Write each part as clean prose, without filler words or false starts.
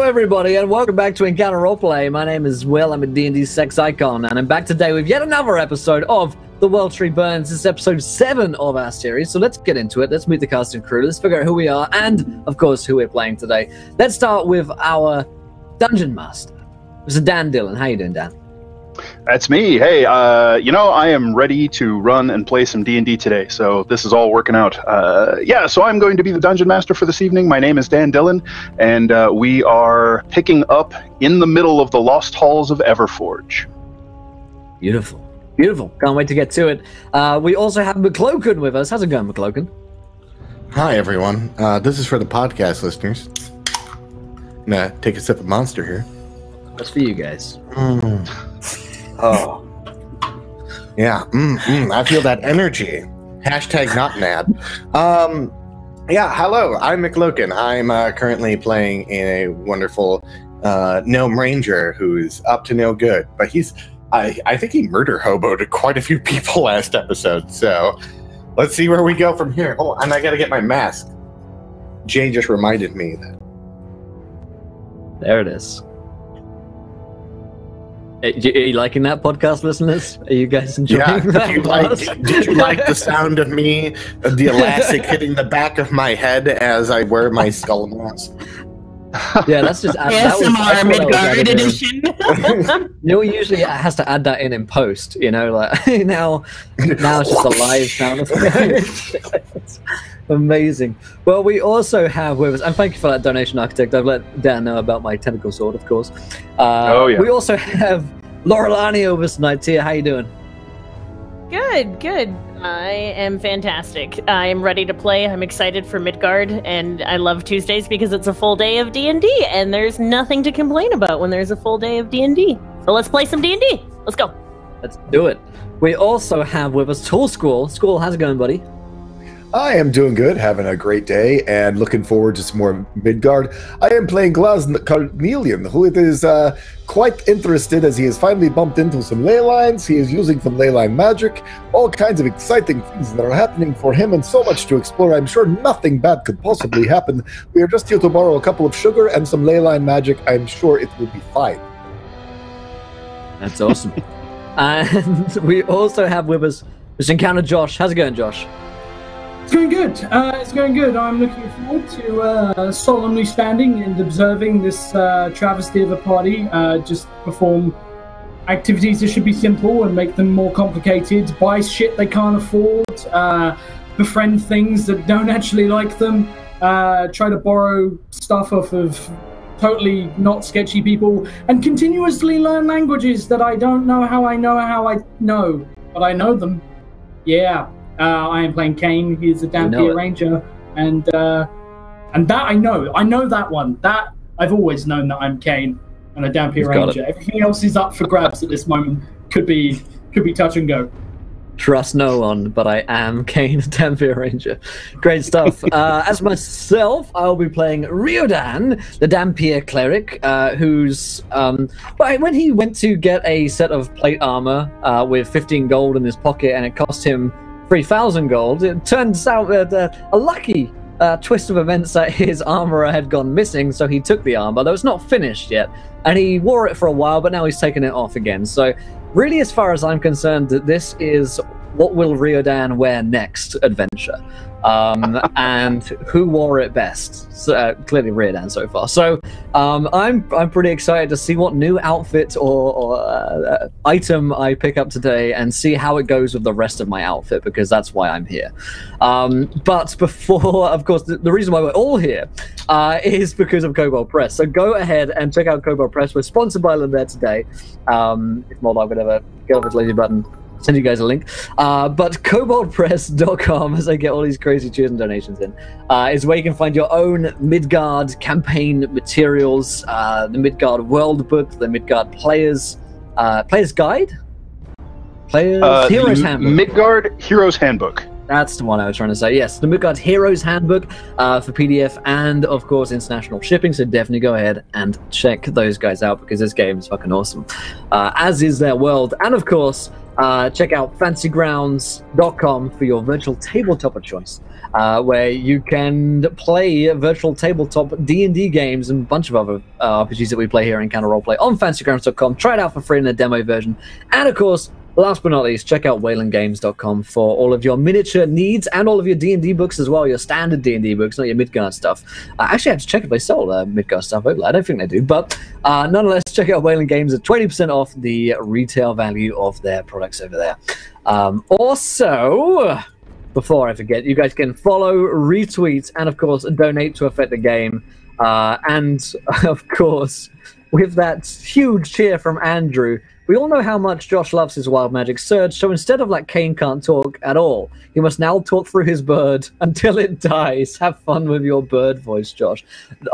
everybody, and welcome back to Encounter Roleplay. My name is Will, I'm a D&D sex icon, and I'm back today with yet another episode of The World Tree Burns. This is episode 7 of our series, so let's get into it. Let's meet the cast and crew, let's figure out who we are, and, of course, who we're playing today. Let's start with our Dungeon Master, Mr. Dan Dillon. How you doing, Dan? That's me. Hey, you know, I am ready to run and play some D&D today, so this is all working out. Yeah, so I'm going to be the Dungeon Master for this evening. My name is Dan Dillon, and we are picking up in the middle of the Lost Halls of Everforge. Beautiful. Beautiful. Can't wait to get to it. We also have McCloken with us. How's it going, McCloken? Hi, everyone. This is for the podcast listeners. I'm going to take a sip of Monster here. That's for you guys. Oh. Yeah, I feel that energy. Hashtag not mad. Yeah, hello, I'm McCloken. I'm currently playing a wonderful gnome ranger who's up to no good. But I think he murder hoboed quite a few people last episode. So let's see where we go from here. Oh, and I gotta get my mask. Jane just reminded me that. There it is. Are you liking that, podcast listeners? Are you guys enjoying that? Did you like the sound of me, the elastic hitting the back of my head as I wear my skull mask? Yeah, that's just ASMR Midgard edition. You know, usually it has to add that in post. You know, like now it's just a live sound effect. Amazing. Well, we also have with us, and thank you for that donation, Architect. I've let Dan know about my tentacle sword, of course. Oh, yeah. We also have Laurelani with us tonight. Tia, how you doing? Good. I am fantastic. I am ready to play. I'm excited for Midgard, and I love Tuesdays because it's a full day of D&D, and there's nothing to complain about when there's a full day of D&D. So let's play some D&D. Let's go. Let's do it. We also have with us Tall Squall. Squall, how's it going, buddy? I am doing good, having a great day, and looking forward to some more Midgard. I am playing Glaz Carnelian, who is quite interested as he has finally bumped into some ley lines. He is using some ley line magic, all kinds of exciting things that are happening for him, and so much to explore. I'm sure nothing bad could possibly happen. We are just here to borrow a couple of sugar and some ley line magic. I'm sure it will be fine. That's awesome. And we also have with us Mr. Encounter Josh. How's it going, Josh? It's going good. It's going good. I'm looking forward to solemnly standing and observing this travesty of a party. Just perform activities that should be simple and make them more complicated. Buy shit they can't afford. Befriend things that don't actually like them. Try to borrow stuff off of totally not sketchy people. And continuously learn languages that I don't know how I know, but I know them. Yeah. I am playing Kane. He's a Dampier Ranger, and that I know that one. That I've always known that I'm Kane and a Dampier Ranger. Everything else is up for grabs at this moment. Could be touch and go. Trust no one, but I am Kane, Dampier Ranger. Great stuff. As myself, I'll be playing Riodan, the Dampier cleric, who's when he went to get a set of plate armor with 15 gold in his pocket, and it cost him 3,000 gold. It turns out that a lucky twist of events that his armor had gone missing, so he took the armor, though it's not finished yet, and he wore it for a while, but now he's taken it off again. So really, as far as I'm concerned, this is what will Riodan wear next adventure, and who wore it best. So, clearly Riodan so far. So I'm pretty excited to see what new outfit or item I pick up today, and see how it goes with the rest of my outfit, because that's why I'm here. But before, of course, the reason why we're all here is because of Kobold Press. So go ahead and check out Kobold Press. We're sponsored by them there today. If not, I would ever get off this lazy button, send you guys a link. But koboldpress.com, as I get all these crazy cheers and donations in, is where you can find your own Midgard campaign materials, the Midgard World Book, the Midgard Player's Guide? Hero's Handbook. Midgard Hero's Handbook. That's the one I was trying to say. Yes, the Midgard Heroes Handbook for PDF, and of course international shipping. So definitely go ahead and check those guys out, because this game is fucking awesome, as is their world. And of course, check out fancygrounds.com for your virtual tabletop of choice, where you can play virtual tabletop D&D games and a bunch of other RPGs that we play here in Encounter Roleplay on fancygrounds.com. Try it out for free in the demo version. And of course, last but not least, check out waylandgames.com for all of your miniature needs and all of your D&D books as well, your standard D&D books, not your Midgard stuff. Actually, I have to check if they sell Midgard stuff. I don't think they do, but nonetheless, check out Wayland Games at 20% off the retail value of their products over there. Also, before I forget, you guys can follow, retweet, and of course, donate to affect the game. And of course, with that huge cheer from Andrew, we all know how much Josh loves his Wild Magic Surge, so instead of like Kane can't talk at all, he must now talk through his bird until it dies. Have fun with your bird voice, Josh.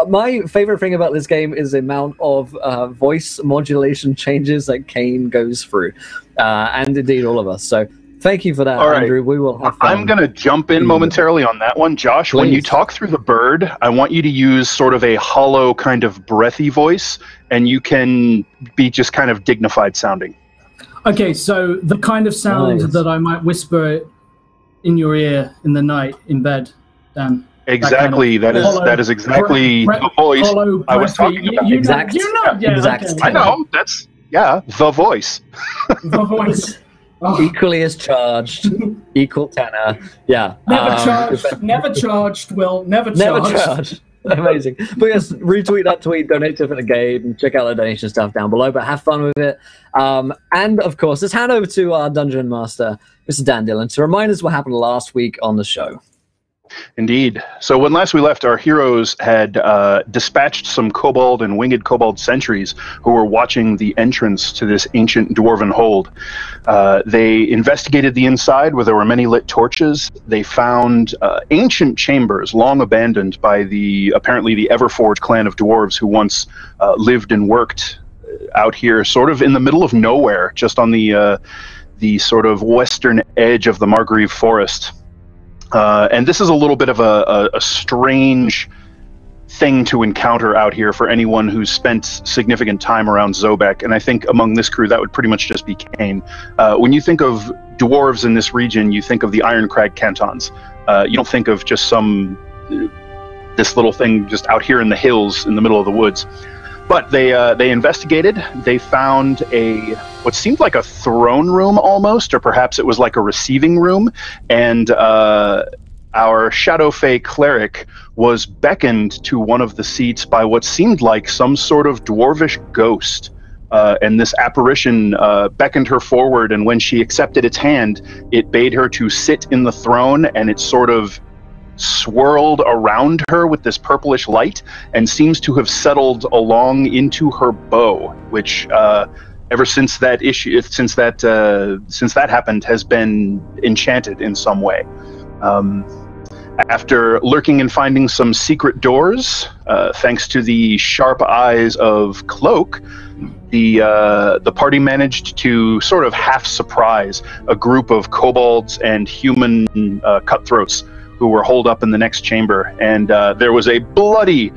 My favorite thing about this game is the amount of voice modulation changes that Kane goes through, and indeed all of us. So thank you for that, Andrew. We will have fun. I'm going to jump in momentarily on that one. Josh, when you talk through the bird, I want you to use sort of a hollow kind of breathy voice, and you can be just kind of dignified sounding. Okay, so the kind of sound that I might whisper in your ear in the night in bed, Dan. Exactly. That is exactly the voice I was talking about. Exact. I know. That's, the voice. The voice. Oh. Equally as charged, equal tenor. Yeah. Never charged, Will. Never charged. Amazing. But yes, retweet that tweet, donate to the game, and check out the donation stuff down below, but have fun with it. And of course, let's hand over to our Dungeon Master, Mr. Dan Dillon, to remind us what happened last week on the show. Indeed. So when last we left, our heroes had dispatched some kobold and winged kobold sentries who were watching the entrance to this ancient dwarven hold. They investigated the inside where there were many lit torches. They found ancient chambers long abandoned by apparently the Everforge clan of dwarves who once lived and worked out here sort of in the middle of nowhere, just on the sort of western edge of the Margrave Forest. And this is a little bit of a strange thing to encounter out here for anyone who's spent significant time around Zobek, and I think among this crew that would pretty much just be Kane. When you think of dwarves in this region, you think of the Ironcrag cantons. You don't think of just this little thing just out here in the hills in the middle of the woods. But they investigated. They found what seemed like a throne room almost, or perhaps it was like a receiving room. And our Shadow Fae cleric was beckoned to one of the seats by what seemed like some sort of dwarvish ghost. And this apparition beckoned her forward, and when she accepted its hand, it bade her to sit in the throne, and it sort of swirled around her with this purplish light and seems to have settled along into her bow, which ever since that happened has been enchanted in some way. After lurking and finding some secret doors, thanks to the sharp eyes of Cloak, the party managed to sort of half surprise a group of kobolds and human cutthroats who were holed up in the next chamber, and there was a bloody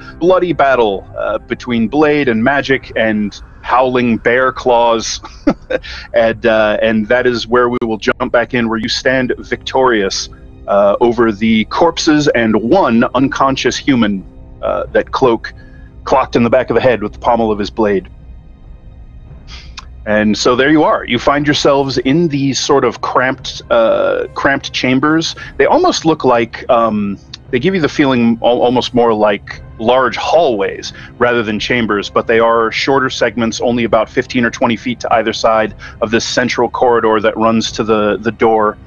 battle between blade and magic and howling bear claws, and that is where we will jump back in, where you stand victorious over the corpses and one unconscious human that Cloak clocked in the back of the head with the pommel of his blade. And so there you are. You find yourselves in these sort of cramped chambers. They almost look like, they give you the feeling almost more like large hallways rather than chambers, but they are shorter segments, only about 15 or 20 feet to either side of this central corridor that runs to the door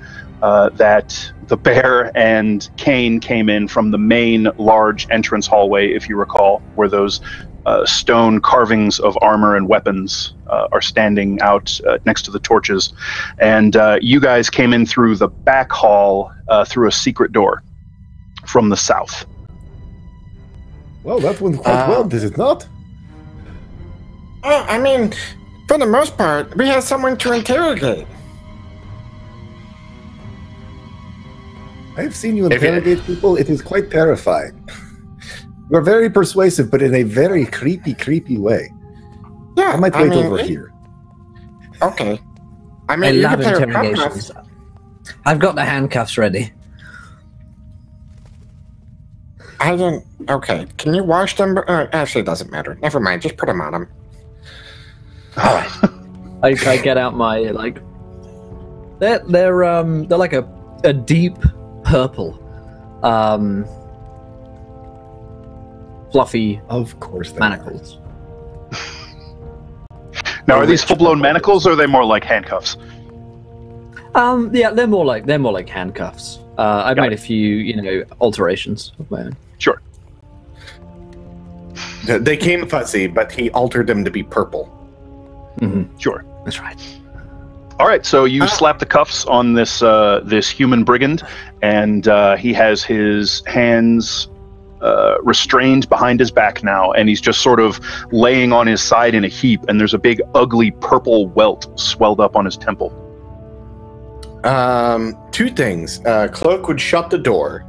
that the bear and Kane came in from the main large entrance hallway, if you recall, where those stone carvings of armor and weapons are standing out next to the torches. And you guys came in through the back hall through a secret door from the south. Well, that went quite well, did it not? I mean, for the most part, we have someone to interrogate. I have seen you interrogate people. It is quite terrifying. You're very persuasive, but in a very creepy way. Yeah, I might wait over here. Okay. I I mean, you love can play with interrogations. handcuffs. I've got the handcuffs ready. I didn't. Okay, can you wash them? Actually, it doesn't matter. Never mind. Just put them on them. All right. I get out my like. They're like a deep purple, fluffy Of course, they manacles. Now, are these full-blown manacles, or are they more like handcuffs? Yeah, they're more like handcuffs. I've Got made it. a few, alterations of my own. Sure. They came fuzzy, but he altered them to be purple. Sure. That's right. All right, so you slap the cuffs on this this human brigand, and he has his hands restrained behind his back now, and he's just sort of laying on his side in a heap, and there's a big, ugly purple welt swelled up on his temple. Two things. Cloak would shut the door,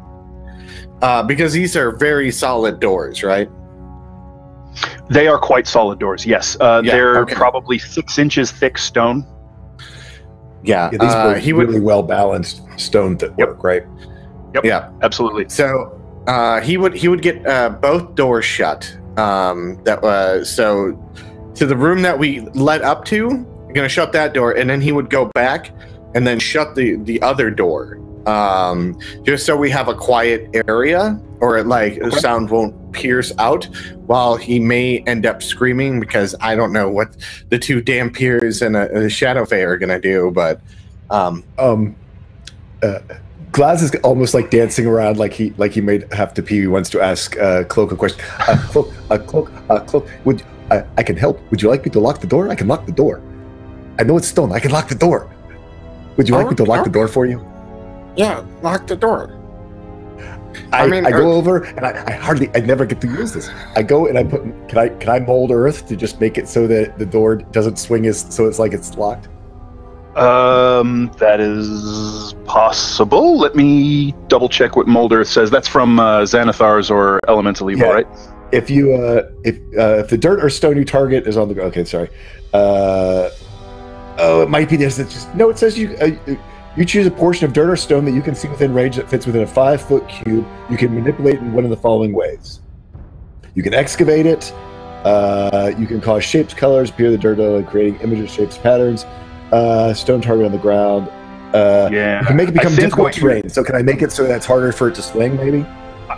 because these are very solid doors, right? They are quite solid doors, yes. They're okay. probably 6 inches thick stone. Yeah, Yeah, these were he would. really well balanced stone work, right? Yep, Yeah. absolutely. So he would get both doors shut. That was so to the room that we led up to. You're gonna shut that door, and then he would go back and then shut the other door, just so we have a quiet area, or sound won't pierce out. While he may end up screaming, because I don't know what the two Dampiers and a Shadow Fae are gonna do, but Glaz is almost like dancing around, like he may have to pee. He wants to ask Cloak a question. Cloak. Would I can help? Would you like me to lock the door? I can lock the door. I know it's stone. I can lock the door. Would you like me to lock the door for you? Yeah, lock the door. I go over and I never get to use this. I go and I put. Can I mold earth to just make it so that the door doesn't swing so it's like it's locked? That is possible. Let me double check what Mold Earth says. That's from Xanathar's or Elemental Evil, right? If you if the dirt or stone you target is on the okay, sorry. It might be this. It's just no. It says you choose a portion of dirt or stone that you can see within range that fits within a 5-foot cube. You can manipulate in one of the following ways. You can excavate it. You can cause shapes, colors, appear the dirt, creating images, shapes, patterns. Stone target on the ground. You can make it become difficult terrain. So can I make it so that's harder for it to swing, maybe?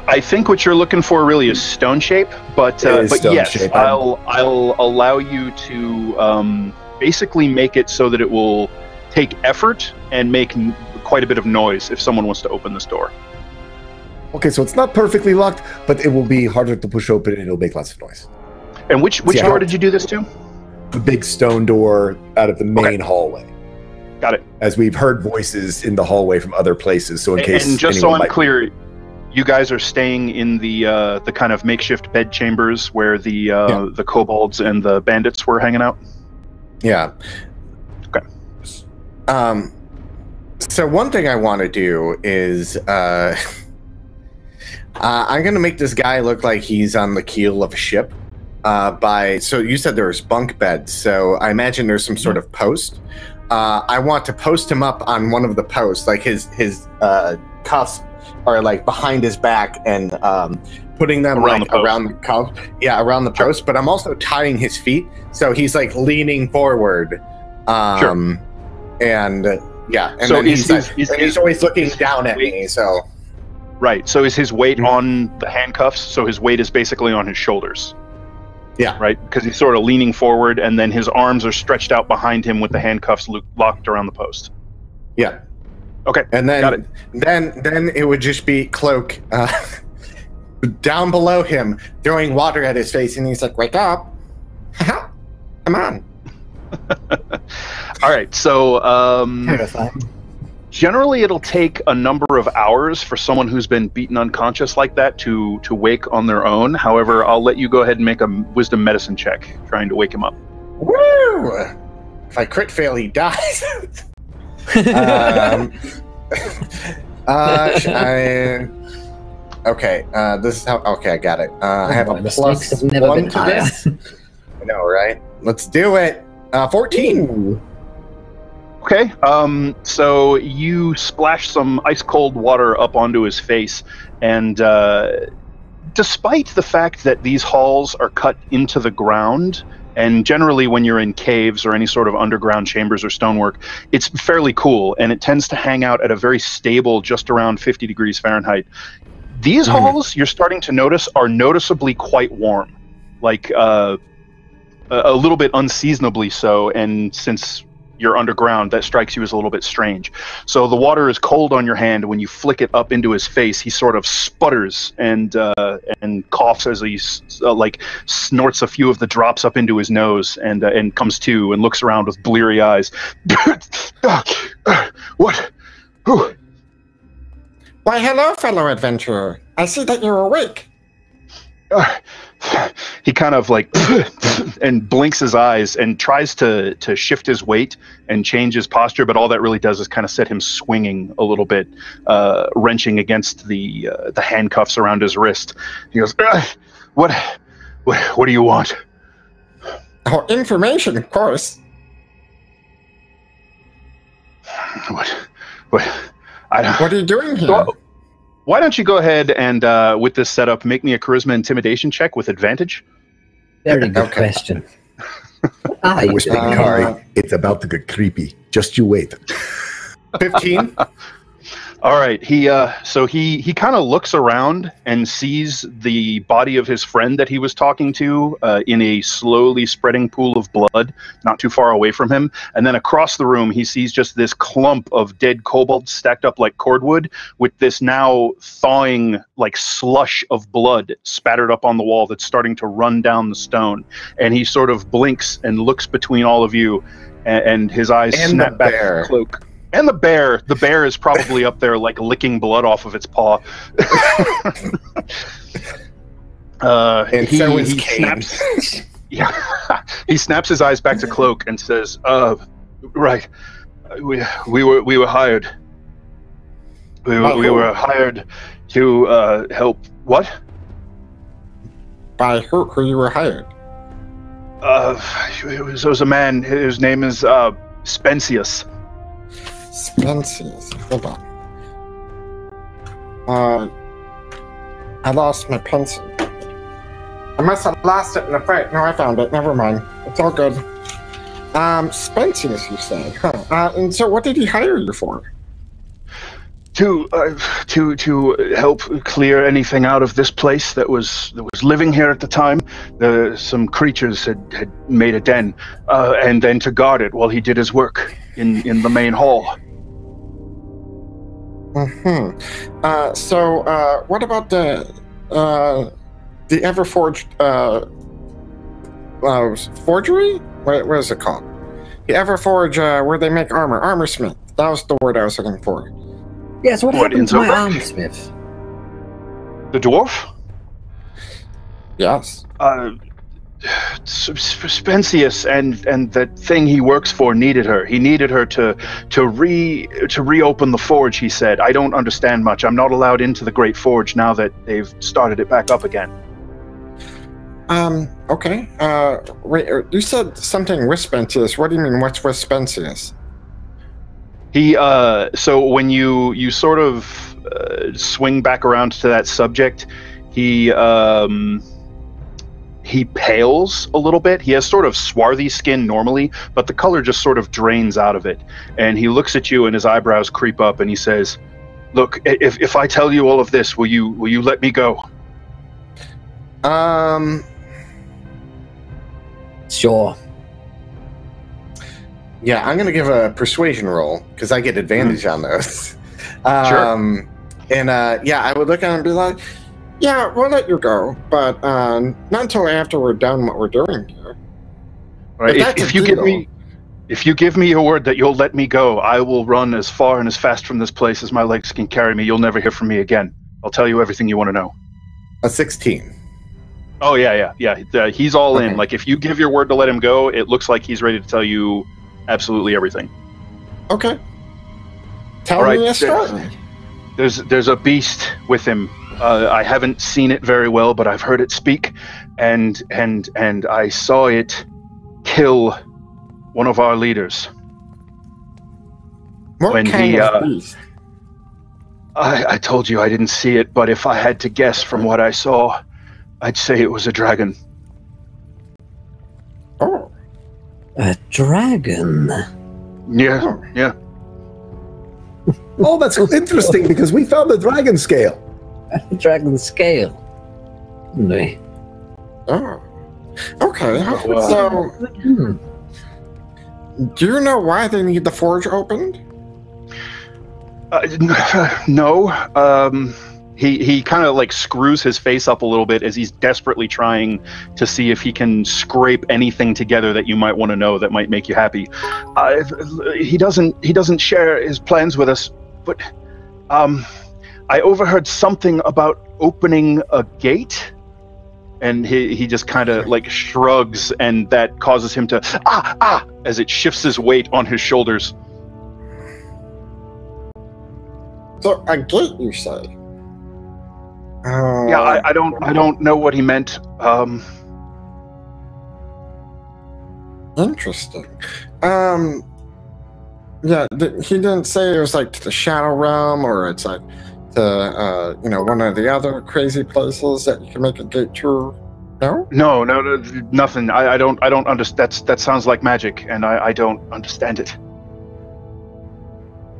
I think what you're looking for really is stone shape, but yes, shape. I'll allow you to basically make it so that it will take effort and make quite a bit of noise if someone wants to open this door. Okay, so it's not perfectly locked, but it will be harder to push open and it'll make lots of noise. And which door did you do this to? The big stone door out of the main hallway. Got it. As we've heard voices in the hallway from other places, so in case. And just so I'm clear, you guys are staying in the kind of makeshift bed chambers where the kobolds and the bandits were hanging out. Yeah. Okay. So one thing I want to do is I'm going to make this guy look like he's on the keel of a ship. So you said there's bunk beds, so I imagine there's some sort of post. I want to post him up on one of the posts, like his cuffs are like behind his back, and putting them around the cuff, around the post. But I'm also tying his feet, so he's like leaning forward, and so then he's always looking down at me. So right. So is his weight on the handcuffs? So his weight is basically on his shoulders. Yeah. Right? Because he's sort of leaning forward, and then his arms are stretched out behind him with the handcuffs locked around the post. Yeah. Okay. And got it. then it would just be Cloak down below him, throwing water at his face, and he's like, "Wake up! Come on!" All right. So generally, it'll take a number of hours for someone who's been beaten unconscious like that to wake on their own. However, I'll let you go ahead and make a wisdom medicine check, trying to wake him up. Woo! If I crit fail, he dies. Okay. This is how. Okay, I got it. I have a plus have never 1 been to higher. this. I know, right? Let's do it. 14. Ooh. Okay. So you splash some ice cold water up onto his face, and despite the fact that these halls are cut into the ground, and generally when you're in caves or any sort of underground chambers or stonework, it's fairly cool, and it tends to hang out at a very stable, just around 50 degrees Fahrenheit. These halls, you're starting to notice, are noticeably quite warm, like a little bit unseasonably so, and since you're underground, that strikes you as a little bit strange. So the water is cold on your hand. When you flick it up into his face, he sort of sputters and coughs as he like snorts a few of the drops up into his nose, and comes to and looks around with bleary eyes. What? Who? Why, hello, fellow adventurer. I see that you're awake. He kind of like and blinks his eyes and tries to shift his weight and change his posture, but all that really does is kind of set him swinging a little bit, wrenching against the handcuffs around his wrist. He goes, What do you want? Oh, information, of course. What are you doing here? Why don't you go ahead and, with this setup, make me a charisma intimidation check with advantage? Very good question. I was being Kari. It's about to get creepy. Just you wait. 15. All right. He kind of looks around and sees the body of his friend that he was talking to in a slowly spreading pool of blood, not too far away from him. And then across the room, he sees just this clump of dead kobolds stacked up like cordwood, with this now thawing like slush of blood spattered up on the wall that's starting to run down the stone. And he sort of blinks and looks between all of you, and his eyes snap back to the cloak. And the bear is probably up there like licking blood off of its paw. And so is Kane. Snaps, yeah, he snaps his eyes back to Cloak and says, right, we were hired. We were hired to help. What? By who you were hired? It was a man. His name is Spencius. Spencius, hold on. I lost my pencil. I must have lost it in the fight. No, I found it. Never mind. It's all good. Spencius, you say? Huh. And so, what did he hire you for? To help clear anything out of this place that was living here at the time. Some creatures had made a den, and then to guard it while he did his work in the main hall. So, what about the Everforged forgery? What is it called? The Everforge, where they make armor. Armorsmith. That was the word I was looking for. Yes, what happened to my armorsmith? The dwarf? Yes. Spencius and the thing he works for needed her. He needed her to reopen the forge, he said. I don't understand much. I'm not allowed into the Great Forge now that they've started it back up again. Okay. Wait, you said something with Spencius. What do you mean, what's with Spencius? He, so when you sort of swing back around to that subject, he pales a little bit. He has sort of swarthy skin normally, but the color just sort of drains out of it. And he looks at you and his eyebrows creep up and he says, "Look, if I tell you all of this, will you let me go?" Sure. Yeah, I'm gonna give a persuasion roll because I get advantage on those. Sure. And I would look at him and be like, "Yeah, we'll let you go, but not until after we're done what we're doing here." Right. If you give me your word that you'll let me go, I will run as far and as fast from this place as my legs can carry me. You'll never hear from me again. I'll tell you everything you want to know. A 16. Oh yeah. He's all Okay. in. Like if you give your word to let him go, it looks like he's ready to tell you absolutely everything. Okay. Tell All right, me a story. There's a beast with him. I haven't seen it very well, but I've heard it speak, and I saw it kill one of our leaders. What kind of beast? I told you I didn't see it, but if I had to guess from what I saw, I'd say it was a dragon. Oh. A dragon? Yeah. Oh, that's interesting because we found the dragon scale. Dragon scale. No. Oh. Okay. So, do you know why they need the forge opened? No. He kind of like screws his face up a little bit as he's desperately trying to see if he can scrape anything together that you might want to know that might make you happy. He doesn't share his plans with us, but I overheard something about opening a gate, and he just kind of like shrugs, and that causes him to as it shifts his weight on his shoulders. So a gate, you say? Yeah, I don't know what he meant. Interesting. Yeah, he didn't say it was like to the Shadow Realm, or it's like to one of the other crazy places that you can make a gate to. No, nothing. I don't understand. That sounds like magic, and I don't understand it.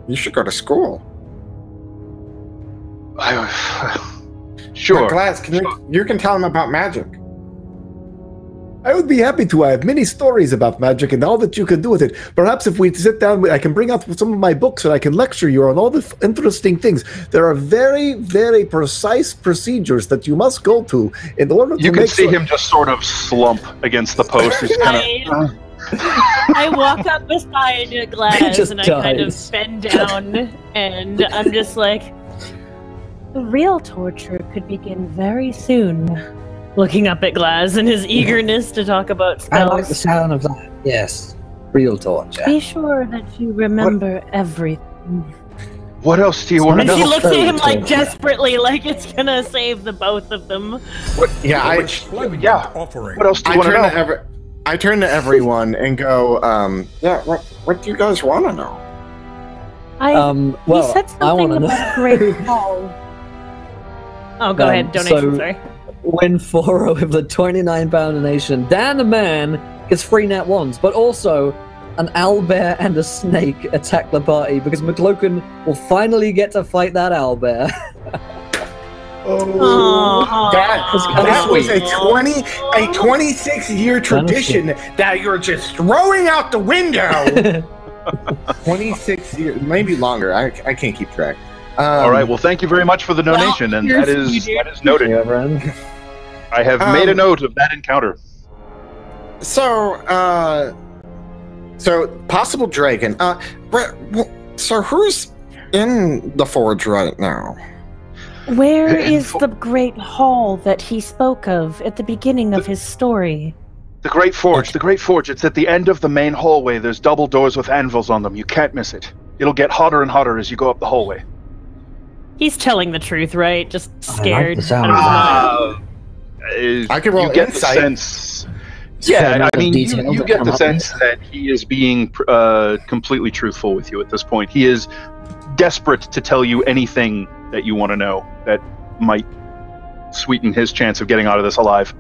You should go to school. Sure. Glass, you can tell him about magic. I would be happy to. I have many stories about magic and all that you can do with it. Perhaps if we sit down, I can bring out some of my books and I can lecture you on all the interesting things. There are very, very precise procedures that you must go to in order to You can make see him just sort of slump against the post. He's kind of... I walk up beside Glass and I kind of bend down and I'm just like, the real torture could begin very soon. Looking up at Glass and his eagerness to talk about spells. I like the sound of that. Yes. Real torture. Be sure that you remember everything. What else do you want to know? And she looks at him like desperately, like it's gonna save the both of them. What else do you want to know? I turn to everyone and go, what do you guys want to know? You said something about Great Hall. Oh, go ahead. Donation, sorry. Win 4 with the 29-pound donation. Dan the man gets 3 nat 1s, but also an owlbear and a snake attack the party because McLoken will finally get to fight that owlbear. That was a 26-year tradition that you're just throwing out the window. 26 years, maybe longer. I can't keep track. All right. Well, thank you very much for the donation, and that is noted. I have made a note of that encounter. So possible dragon. So who's in the forge right now? Where is the Great Hall that he spoke of at the beginning of his story? The Great Forge. The Great Forge. It's at the end of the main hallway. There's double doors with anvils on them. You can't miss it. It'll get hotter and hotter as you go up the hallway. He's telling the truth, right? Just scared. I can roll insight. Sense. Yeah, I mean, you get the sense that he is being completely truthful with you at this point. He is desperate to tell you anything that you want to know that might sweeten his chance of getting out of this alive.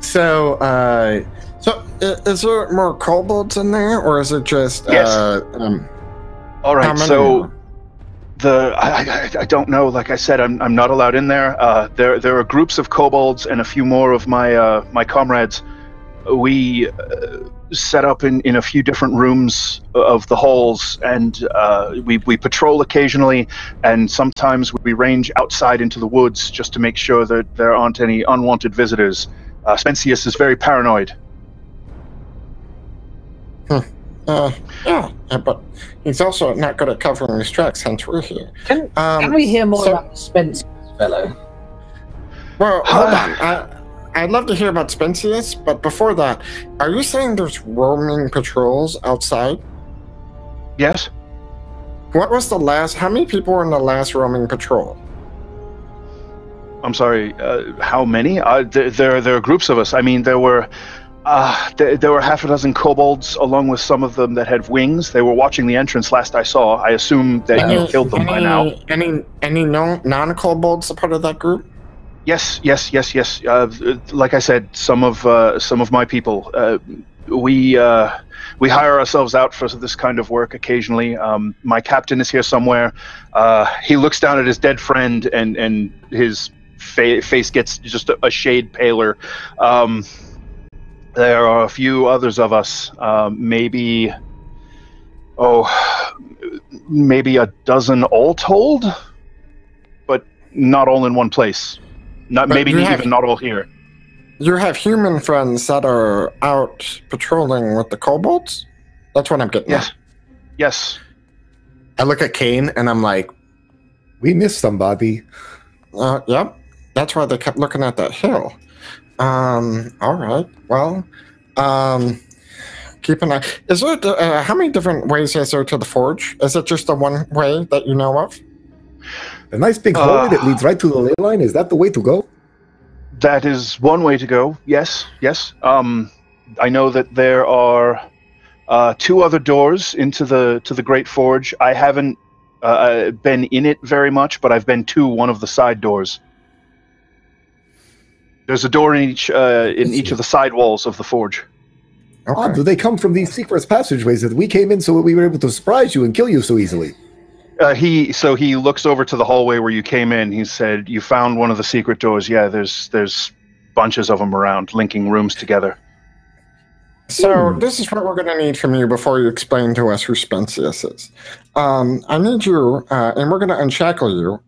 So is there more kobolds in there, or is it just yes. All right, so I don't know. Like I said, I'm not allowed in there. There are groups of kobolds and a few more of my comrades. We set up in a few different rooms of the halls, and we patrol occasionally, and sometimes we range outside into the woods just to make sure that there aren't any unwanted visitors. Spensius is very paranoid. But he's also not good at covering his tracks, hence we're here. Can we hear more about Spensius, fellow? Well, hold on. I'd love to hear about Spensius, but before that, are you saying there's roaming patrols outside? Yes. What was the last? How many people were in the last roaming patrol? I'm sorry. How many? There are groups of us. I mean, there were There were half a dozen kobolds, along with some of them that had wings. They were watching the entrance last I saw. I assume that you killed them by now. Any non-kobolds a part of that group? Yes. Like I said, some of my people. We hire ourselves out for this kind of work occasionally. My captain is here somewhere. He looks down at his dead friend, and his face gets just a shade paler. There are a few others of us, maybe a dozen all told, but not all in one place. Not all here. You have human friends that are out patrolling with the kobolds? That's what I'm getting at. Yes. I look at Kane and I'm like, we missed somebody. Yep. That's why they kept looking at that hill. All right. Well, keep an eye. Is there, how many different ways is there to the forge? Is it just the one way that you know of? A nice big hallway that leads right to the ley line. Is that the way to go? That is one way to go. Yes. I know that there are 2 other doors into the Great Forge. I haven't been in it very much, but I've been to one of the side doors. There's a door in each of the side walls of the forge. Okay. Do they come from these secret passageways that we came in so that we were able to surprise you and kill you so easily? He looks over to the hallway where you came in. He said, "You found one of the secret doors." Yeah, there's bunches of them around, linking rooms together. So this is what we're going to need from you before you explain to us who Spensius is. I need you, and we're going to unshackle you,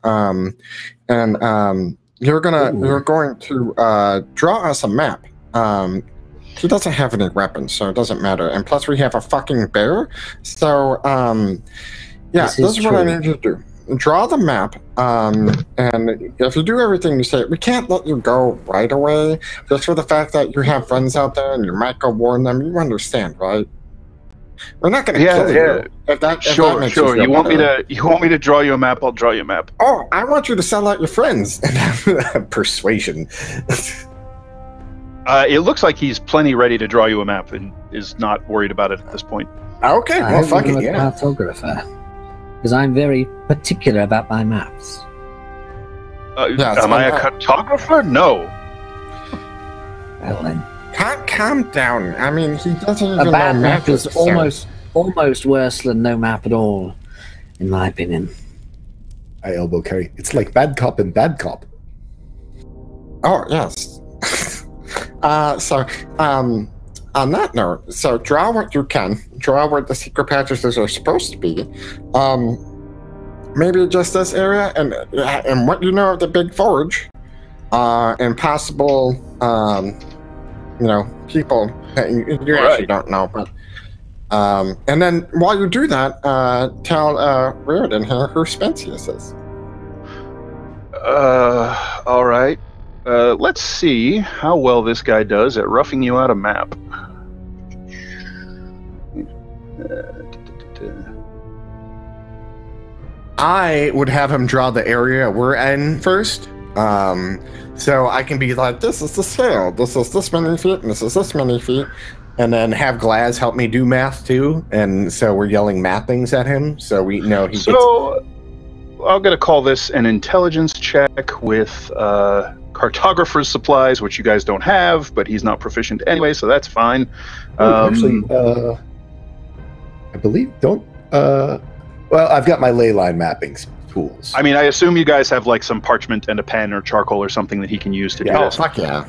and you're going to draw us a map. He doesn't have any weapons, so it doesn't matter. And plus, we have a fucking bear. So, yeah, this is what I need you to do. Draw the map, and if you do everything you say, we can't let you go right away, just for the fact that you have friends out there and you might go warn them. You understand, right? We're not going to kill you. If that makes you feel you want me to draw you a map? I'll draw you a map. Oh, I want you to sell out your friends. Persuasion. It looks like he's plenty ready to draw you a map and is not worried about it at this point. Okay, well, fuck it, yeah. Cartographer, because I'm very particular about my maps. Am I a cartographer? No. Well then. Calm down. I mean, he doesn't even know a bad map is so. almost worse than no map at all, in my opinion. I elbow carry. It's like bad cop and bad cop. Oh yes. On that note, so draw what you can. Draw where the secret passages are supposed to be. Maybe just this area, and what you know of the big forge, and possible, people that you actually don't know. But and then while you do that, tell Riordan here who Spensius is. All right. Let's see how well this guy does at roughing you out a map. I would have him draw the area we're in first. So I can be like, this is the scale, this is this many feet, and this is this many feet. And then have Glaz help me do math too. And so we're yelling math things at him, so we know he gets... I'm going to call this an intelligence check with cartographer's supplies, which you guys don't have, but he's not proficient anyway, so that's fine. Actually, I believe well, I've got my ley line mapping tools. I mean, I assume you guys have like some parchment and a pen or charcoal or something that he can use to do this. Oh, fuck yeah.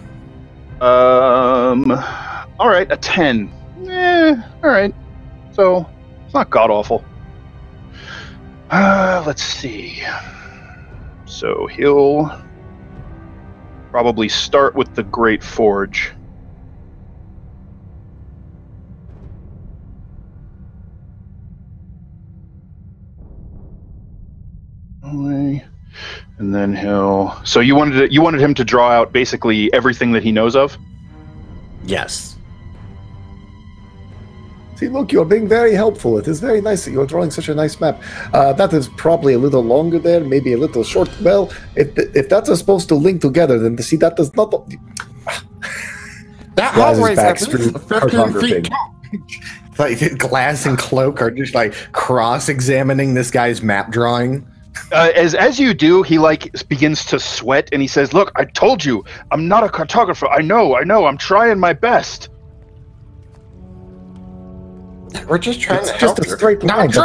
All right, a 10. All right. So, it's not god-awful. Let's see. So, he'll probably start with the Great Forge. And then he'll... So you wanted him to draw out basically everything that he knows of? Yes. See, look, you're being very helpful. It is very nice that you're drawing such a nice map. That is probably a little longer there, maybe a little short. Well, if that is supposed to link together, then see, that does not... That Glaz's hallway's at backstreet least 15 cartography. feet tall. Like Glass and Cloak are just like cross-examining this guy's map drawing. As you do, he like begins to sweat, and he says, "Look, I told you, I'm not a cartographer. I know. I'm trying my best." We're just trying It's to just help a straight you. line. Now That's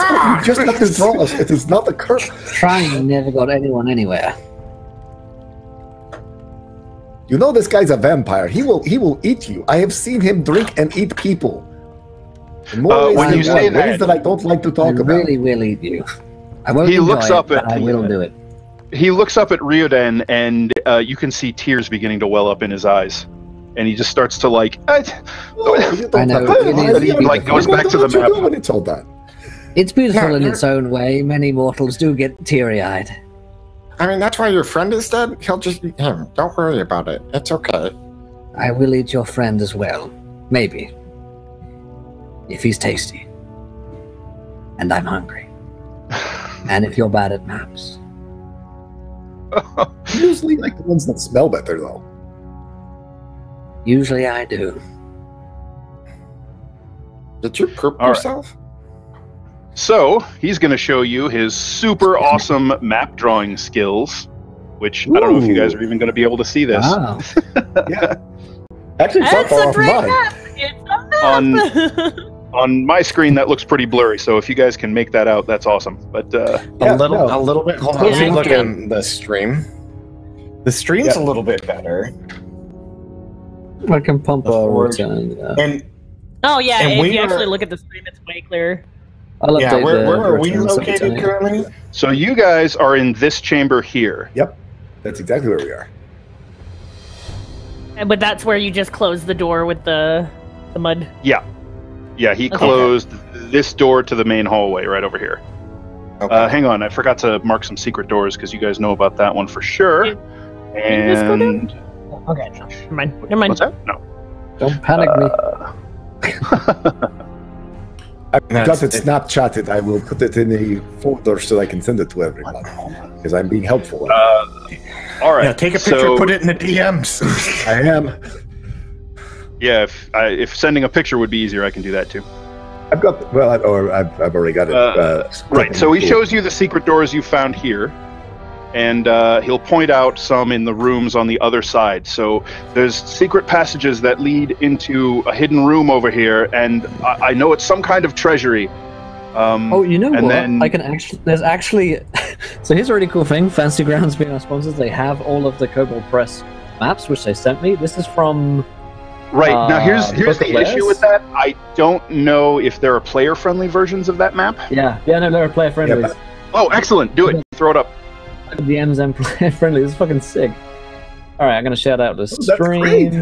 what you just draw! have to draw. It is not a curve. Trying never got anyone anywhere. You know this guy's a vampire. He will eat you. I have seen him drink and eat people. In more ways when than you say one, ways that, that I don't like to talk I about. really will eat you. I won't He enjoy looks it, up but at I will do it. He looks up at Ryodan, and you can see tears beginning to well up in his eyes, and he just starts to like. You don't I know, have to- it is- He, like, goes back to the What you map. do when it's all done? It's beautiful Yeah, in you're- its own way. Many mortals do get teary-eyed. I mean, that's why your friend is dead. He'll just eat him. Don't worry about it. It's okay. I will eat your friend as well. Maybe. If he's tasty. And I'm hungry. And if you're bad at maps. You usually like the ones that smell better, though. Usually I do. Did you poop All right. yourself? So he's going to show you his super awesome map drawing skills, which I don't know if you guys are even going to be able to see this. Wow. Yeah. Actually, it's not That's far a off great mine. map. It's a map. On my screen, that looks pretty blurry. So if you guys can make that out, that's awesome. But Yeah, a little no. bit. Hold on, Closer let me you look can. at the stream. The stream's Yeah. a little bit better, I can pump The our forge. return. and Oh yeah, And if we you are- actually look at the stream, it's way clearer. I'll yeah, update where the are we return located sometime. currently? so you guys are in this chamber here. Yep. That's exactly where we are. But that's where you just close the door with the mud. Yeah, he Okay. closed this door to the main hallway right over here. Okay. Hang on, I forgot to mark some secret doors because you guys know about that one for sure. You just go down? And Okay, no, never mind. Never mind. what's that? No. Don't panic me. I've got That's- it Snapchatted. I will put it in a folder so I can send it to everyone because I'm being helpful. All right. Yeah, take a picture, so, put it in the DMs. I am. Yeah, if sending a picture would be easier, I can do that too. I've got. Well, I've already got it. Right. So he shows you the secret doors you found here, and he'll point out some in the rooms on the other side. So there's secret passages that lead into a hidden room over here, and I know it's some kind of treasury. Oh, you know and what? then- I can actually. There's actually. So here's a really cool thing. Fancy Grounds being our sponsors, they have all of the Kobold Press maps, which they sent me. This is from. Right. Now here's Book of the issue Wares? with that. I don't know if there are player-friendly versions of that map. Yeah, no, they're player friendly. Yeah, Oh, excellent! Do it. Throw it up. The MZM player friendly. This is fucking sick. All right, I'm gonna shout out the Oh, that's stream. great.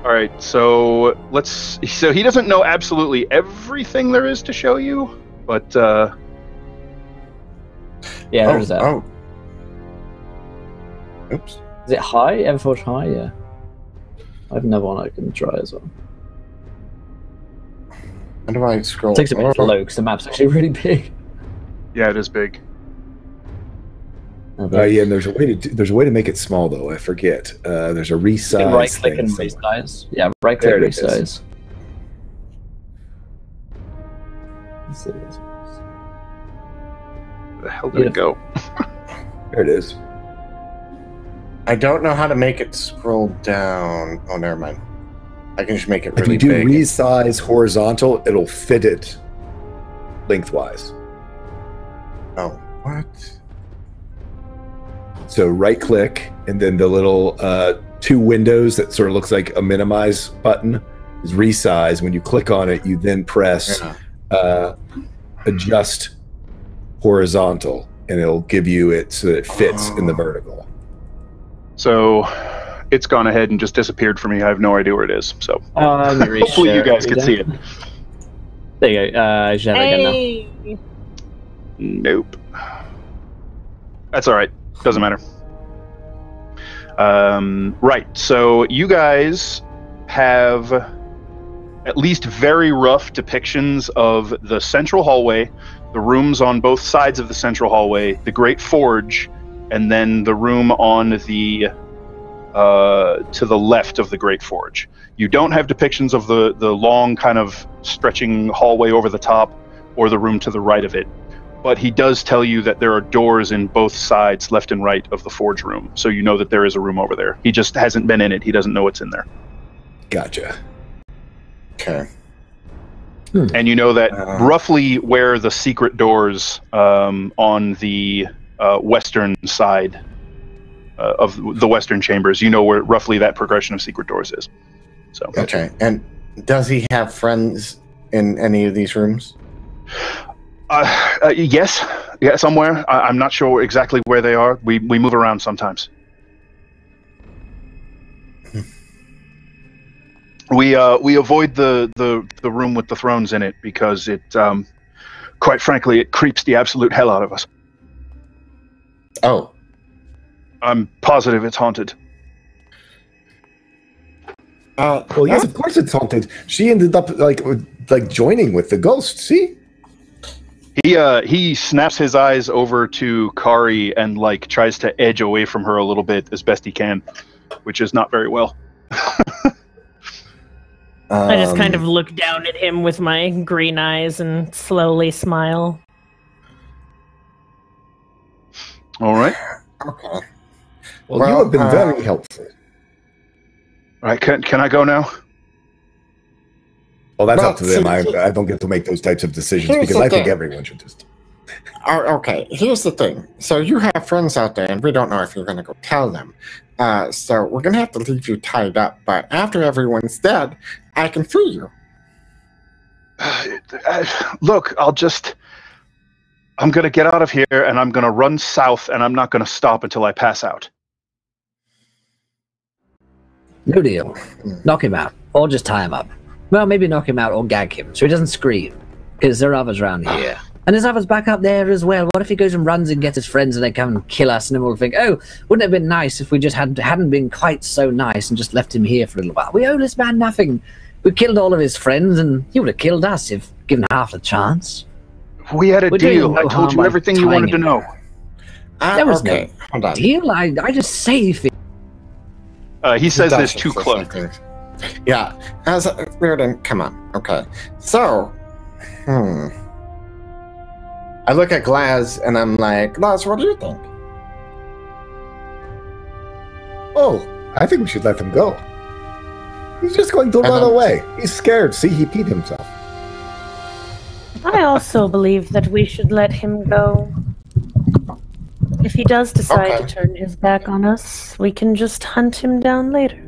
All right. So let's. So he doesn't know absolutely everything there is to show you, but. Yeah, there's that. Oh. Oops. Is it high? Everforge high? Yeah. I have another one I can try as well. How do I scroll? It takes a bit to load because the map's actually really big. Yeah, it is big. Yeah, and there's a way to make it small though. I forget. There's a resize. Right click thing and somewhere. resize. Yeah, right click There it is. resize. Let's see this. Where the hell did it go? There it is. I don't know how to make it scroll down. Oh, never mind. I can just make it If really you do big. resize horizontal, it'll fit it lengthwise. Oh, what? So right click, and then the little two windows that sort of looks like a minimize button is resize. When you click on it, you then press Yeah. adjust horizontal, and it'll give you it so that it fits in the vertical. So it's gone ahead and just disappeared for me. I have no idea where it is. So Let me hopefully you reshare guys it can see it. There you go. Share it again now. Hey. Nope. That's all right. Doesn't matter. Right. So you guys have at least very rough depictions of the central hallway, the rooms on both sides of the central hallway, the Great Forge, and then the room on the to the left of the Great Forge. You don't have depictions of the long kind of stretching hallway over the top or the room to the right of it. But he does tell you that there are doors in both sides, left and right, of the forge room. So you know that there is a room over there. He just hasn't been in it. He doesn't know what's in there. Gotcha. Okay. And you know that roughly where the secret doors on the western side of the western chambers, you know where roughly that progression of secret doors is. So okay. And does he have friends in any of these rooms? Yes, yeah, somewhere. I'm not sure exactly where they are. We move around sometimes. We avoid the room with the thrones in it because it, quite frankly, it creeps the absolute hell out of us. Oh. I'm positive it's haunted. Well, yes, of course it's haunted. She ended up like joining with the ghost. See? He snaps his eyes over to Kari and like tries to edge away from her a little bit as best he can, which is not very well. I just kind of look down at him with my green eyes and slowly smile. All right. Okay. Well, you have been very helpful. All right, can I go now? Well, that's up to them. I don't get to make those types of decisions because I think everyone should just... Okay, here's the thing. So you have friends out there, and we don't know if you're going to go tell them. So we're going to have to leave you tied up. But after everyone's dead, I can free you. Look, I'm going to get out of here, and I'm going to run south, and I'm not going to stop until I pass out. No deal. Knock him out. Or just tie him up. Well, maybe knock him out or gag him so he doesn't scream. Because there are others around here. And there's others back up there as well. What if he goes and runs and gets his friends and they come and kill us and then we'll think, oh, wouldn't it have been nice if we just hadn't been quite so nice and just left him here for a little while? We owe this man nothing. We killed all of his friends and he would have killed us if given half the chance. We had a deal. I told you everything you wanted to know. There was okay, hold on. deal. I just say things. He says this too close. Yeah, as Reardon, come on. Okay, so, I look at Glaz and I'm like, Lars, what do you think? Oh, I think we should let him go. He's just going to run away. He's scared. See, he peed himself. I also believe that we should let him go. If he does decide to turn his back on us, we can just hunt him down later.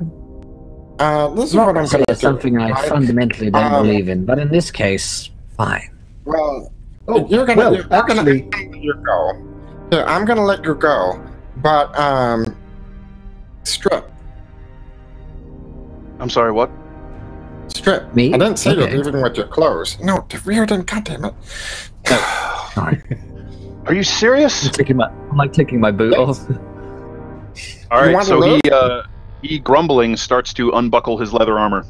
This is what I'm going to do. Something I fundamentally don't believe in, but in this case, fine. Well, you're gonna let you go. Yeah, I'm gonna let you go, but strip. I'm sorry, what? Strip. Me? I didn't say you're leaving with your clothes. No, Reardon, goddammit. Sorry. Are you serious? I'm like taking my boot off. All right, so he grumbling starts to unbuckle his leather armor.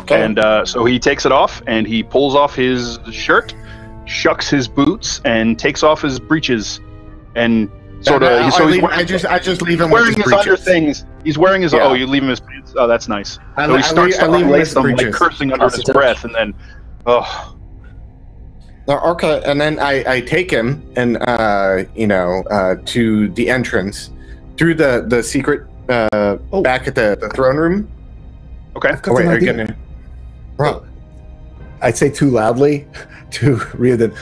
Okay. And so he takes it off and he pulls off his shirt, shucks his boots, and takes off his breeches, and sort of. I just leave him with his breeches. Under things. He's wearing his. Oh, you leave him his pants. Oh, that's nice. So he starts to unlace them, like cursing under his breath, and then, Okay, and then I take him and to the entrance through the secret back at the throne room. Okay. Oh, wait, are you gonna? Well, I'd say too loudly to Reardon.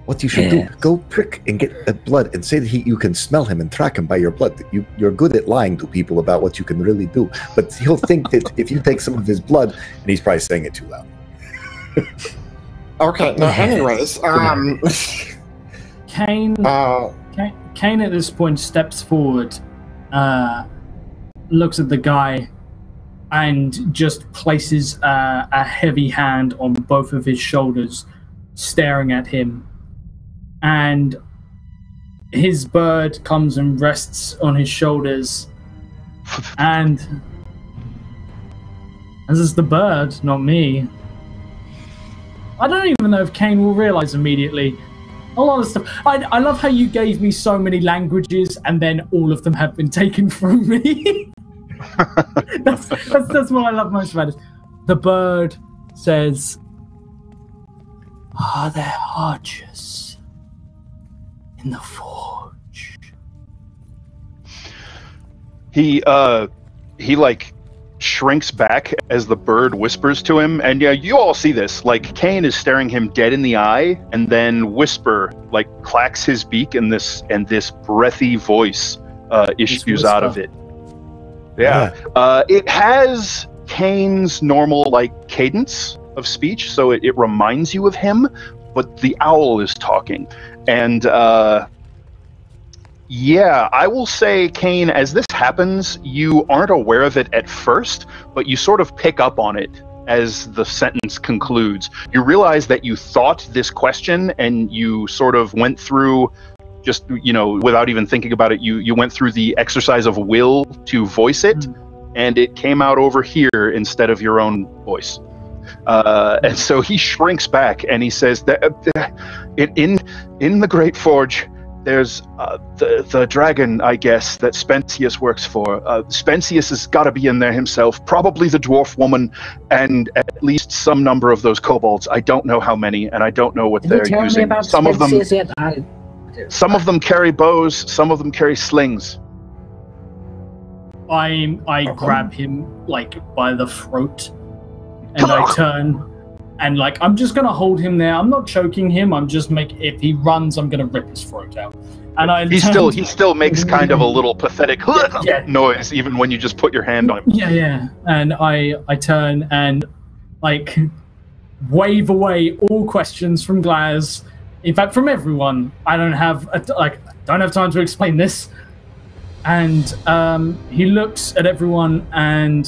What you should do, go prick and get the blood and say that you can smell him and track him by your blood. You're good at lying to people about what you can really do. But he'll think that if you take some of his blood, and he's probably saying it too loud. Okay, now anyways, Kane at this point steps forward, looks at the guy, and just places a heavy hand on both of his shoulders, staring at him. And his bird comes and rests on his shoulders. And this is the bird, not me. I don't even know if Kane will realize immediately. A lot of stuff. I love how you gave me so many languages and then all of them have been taken from me. That's what I love most about it. The bird says, "Are there archers in the forge?" He like shrinks back as the bird whispers to him, and yeah, you all see this. Like Kane is staring him dead in the eye, and then Whisper like clacks his beak, and this breathy voice issues out of it. Yeah. It has Kane's normal like cadence of speech, so it reminds you of him, but the owl is talking. And yeah, I will say, Kane, as this happens, you aren't aware of it at first, but you sort of pick up on it as the sentence concludes. You realize that you thought this question, and you sort of went through, just, you know, without even thinking about it, you went through the exercise of will to voice it, and it came out over here instead of your own voice. And so he shrinks back, and he says that in the Great Forge, there's the dragon, I guess, that Spensius works for. Spensius has got to be in there himself, probably the dwarf woman, and at least some number of those kobolds. I don't know how many, and I don't know what they're using. Some of them carry bows, some of them carry slings. I grab him like by the throat, and I turn. And like, I'm just gonna hold him there. I'm not choking him. I'm just if he runs, I'm gonna rip his throat out. And he still makes kind of a little pathetic noise, even when you just put your hand on him. Yeah. And I turn and like wave away all questions from Glaz. In fact, from everyone. I don't have time to explain this. And he looks at everyone, and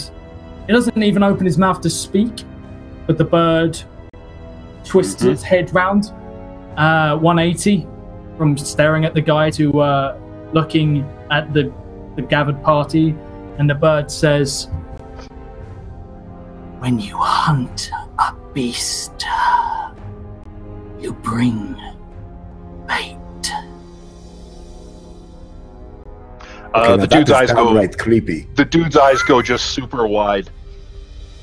he doesn't even open his mouth to speak. But the bird twists its head round 180 from staring at the guy to looking at the gathered party, and the bird says, "When you hunt a beast, you bring bait." The dude's eyes go right creepy. The dude's eyes go just super wide,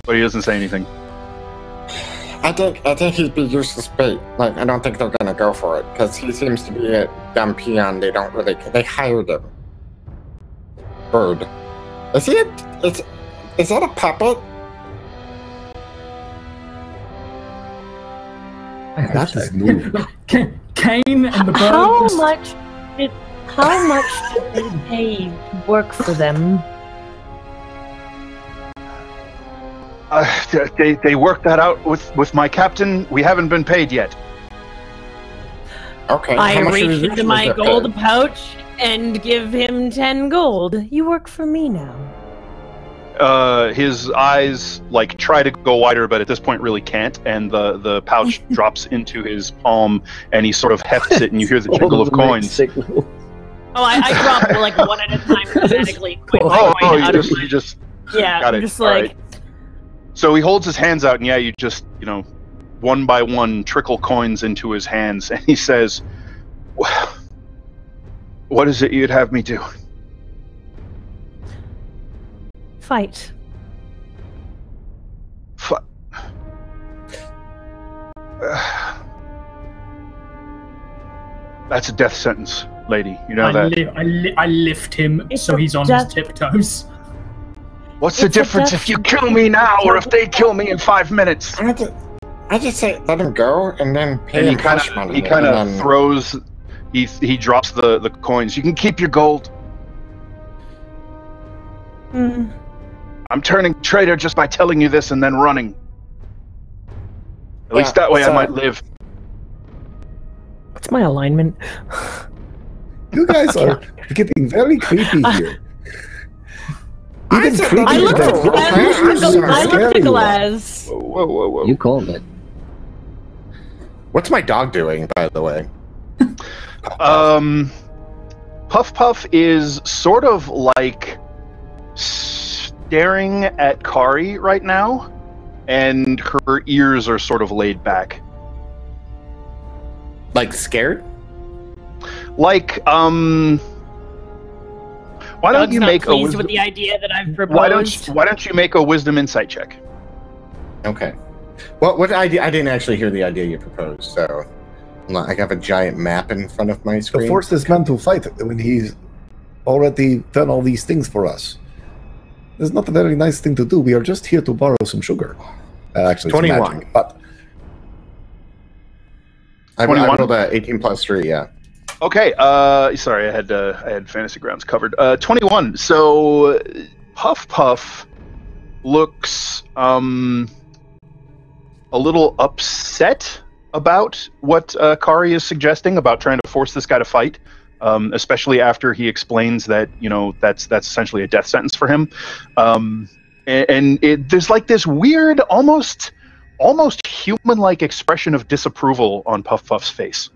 but he doesn't say anything. I think he'd be useless bait. Like, I don't think they're gonna go for it, because he seems to be a dumb peon. They hired him. Bird. Is he is that a puppet? That is new. Kane and the bird. How much did they pay to work for them? They worked that out with my captain. We haven't been paid yet. Okay. I reach into my gold pouch and give him 10 gold. You work for me now. His eyes like try to go wider, but at this point really can't, and the pouch drops into his palm, and he sort of hefts it, and you hear the jingle of coins. Oh, I drop like one at a time phonetically. You just yeah, got I'm it. just like. Right. So he holds his hands out, and yeah, you just, one by one trickle coins into his hands, and he says, "What is it you'd have me do?" Fight. That's a death sentence, lady. You know that. I lift him so he's on his tiptoes. What's the difference if you kill me now or if they kill me in 5 minutes? I just say let him go and then pay him cash money. He kind of throws. He drops the coins. You can keep your gold. I'm turning traitor just by telling you this and then running. At least that way I might live. What's my alignment? You guys are getting very creepy here. I looked at Glass. Whoa. You called it. What's my dog doing, by the way? Puff Puff is sort of like staring at Kari right now, and her ears are sort of laid back. Like scared? Like, Why don't you make a pleased wisdom? with the idea that I've proposed? Why don't you make a wisdom insight check? Okay. What idea? I didn't actually hear the idea you proposed, so I have a giant map in front of my screen. To force this man to fight when he's already done all these things for us. It's not a very nice thing to do. We are just here to borrow some sugar. Actually, 21. Magic, but I rolled a 18 plus 3, yeah. Okay, sorry, I had Fantasy Grounds covered. 21. So Puff looks a little upset about what Kari is suggesting about trying to force this guy to fight, especially after he explains that that's essentially a death sentence for him. And there's like this weird, almost human-like expression of disapproval on Puff's face.